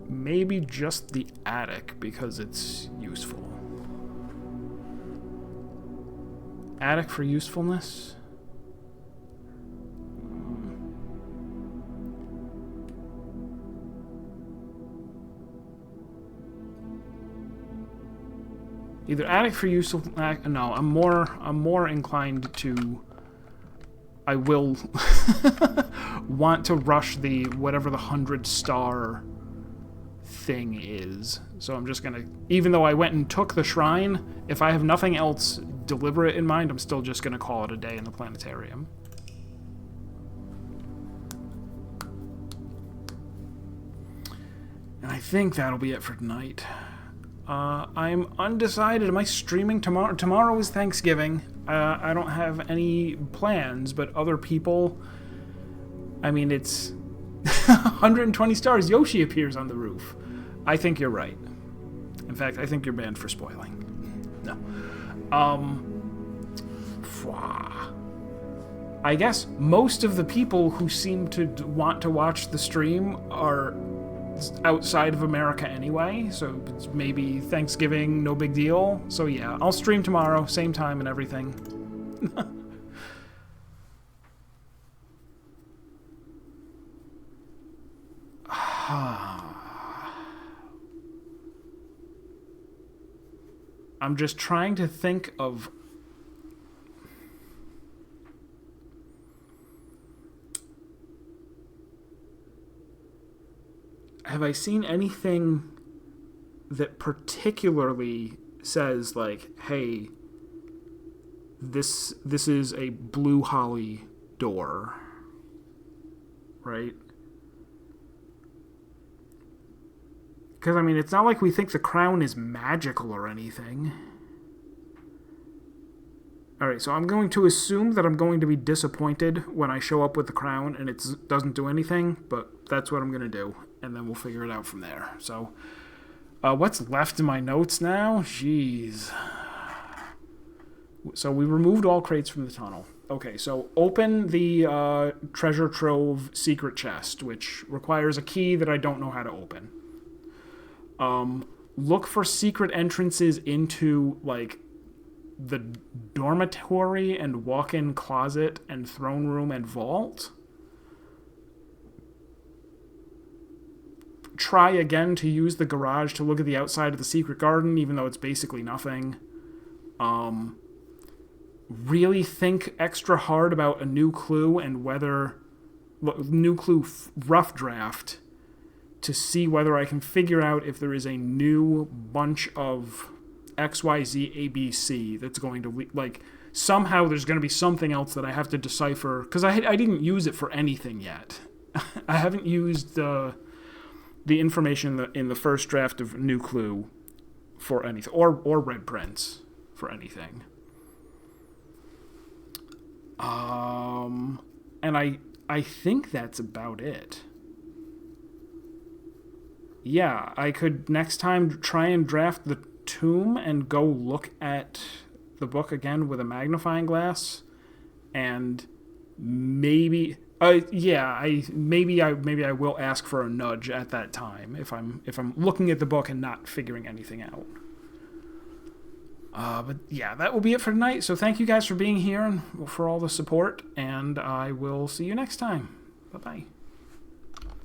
Maybe just the attic, because it's useful. Attic for usefulness? Either attic for useful... No, I'm more inclined to... I will want to rush the whatever the 100-star thing is. So I'm just gonna, even though I went and took the shrine, if I have nothing else deliberate in mind, I'm still just gonna call it a day in the planetarium. And I think that'll be it for tonight. I'm undecided. Am I streaming tomorrow? Tomorrow is Thanksgiving. I don't have any plans, but other people... I mean, it's 120 stars. Yoshi appears on the roof. I think you're right. In fact, I think you're banned for spoiling. No. I guess most of the people who seem to want to watch the stream are outside of America anyway, so it's maybe Thanksgiving, no big deal. So yeah, I'll stream tomorrow, same time and everything. I'm just trying to think of... Have I seen anything that particularly says, like, hey, this is a blue holly door, right? Because, I mean, it's not like we think the crown is magical or anything. Alright, so I'm going to assume that I'm going to be disappointed when I show up with the crown and it doesn't do anything, but that's what I'm going to do. And then we'll figure it out from there. So, what's left in my notes now? Jeez. So we removed all crates from the tunnel. Okay, so open the treasure trove secret chest, which requires a key that I don't know how to open. Look for secret entrances into, like, the dormitory and walk-in closet and throne room and vault. Try again to use the garage to look at the outside of the secret garden, even though it's basically nothing. Really think extra hard about a new clue and whether... new clue rough draft to see whether I can figure out if there is a new bunch of XYZ ABC that's going to... like, somehow there's going to be something else that I have to decipher, because I didn't use it for anything yet. I haven't used... the information in the first draft of New Clue for anything, or Red Prince for anything. And I think that's about it. Yeah, I could next time try and draft the tomb and go look at the book again with a magnifying glass, and maybe... maybe I will ask for a nudge at that time if I'm looking at the book and not figuring anything out. But yeah, that will be it for tonight. So thank you guys for being here and for all the support, and I will see you next time. Bye-bye.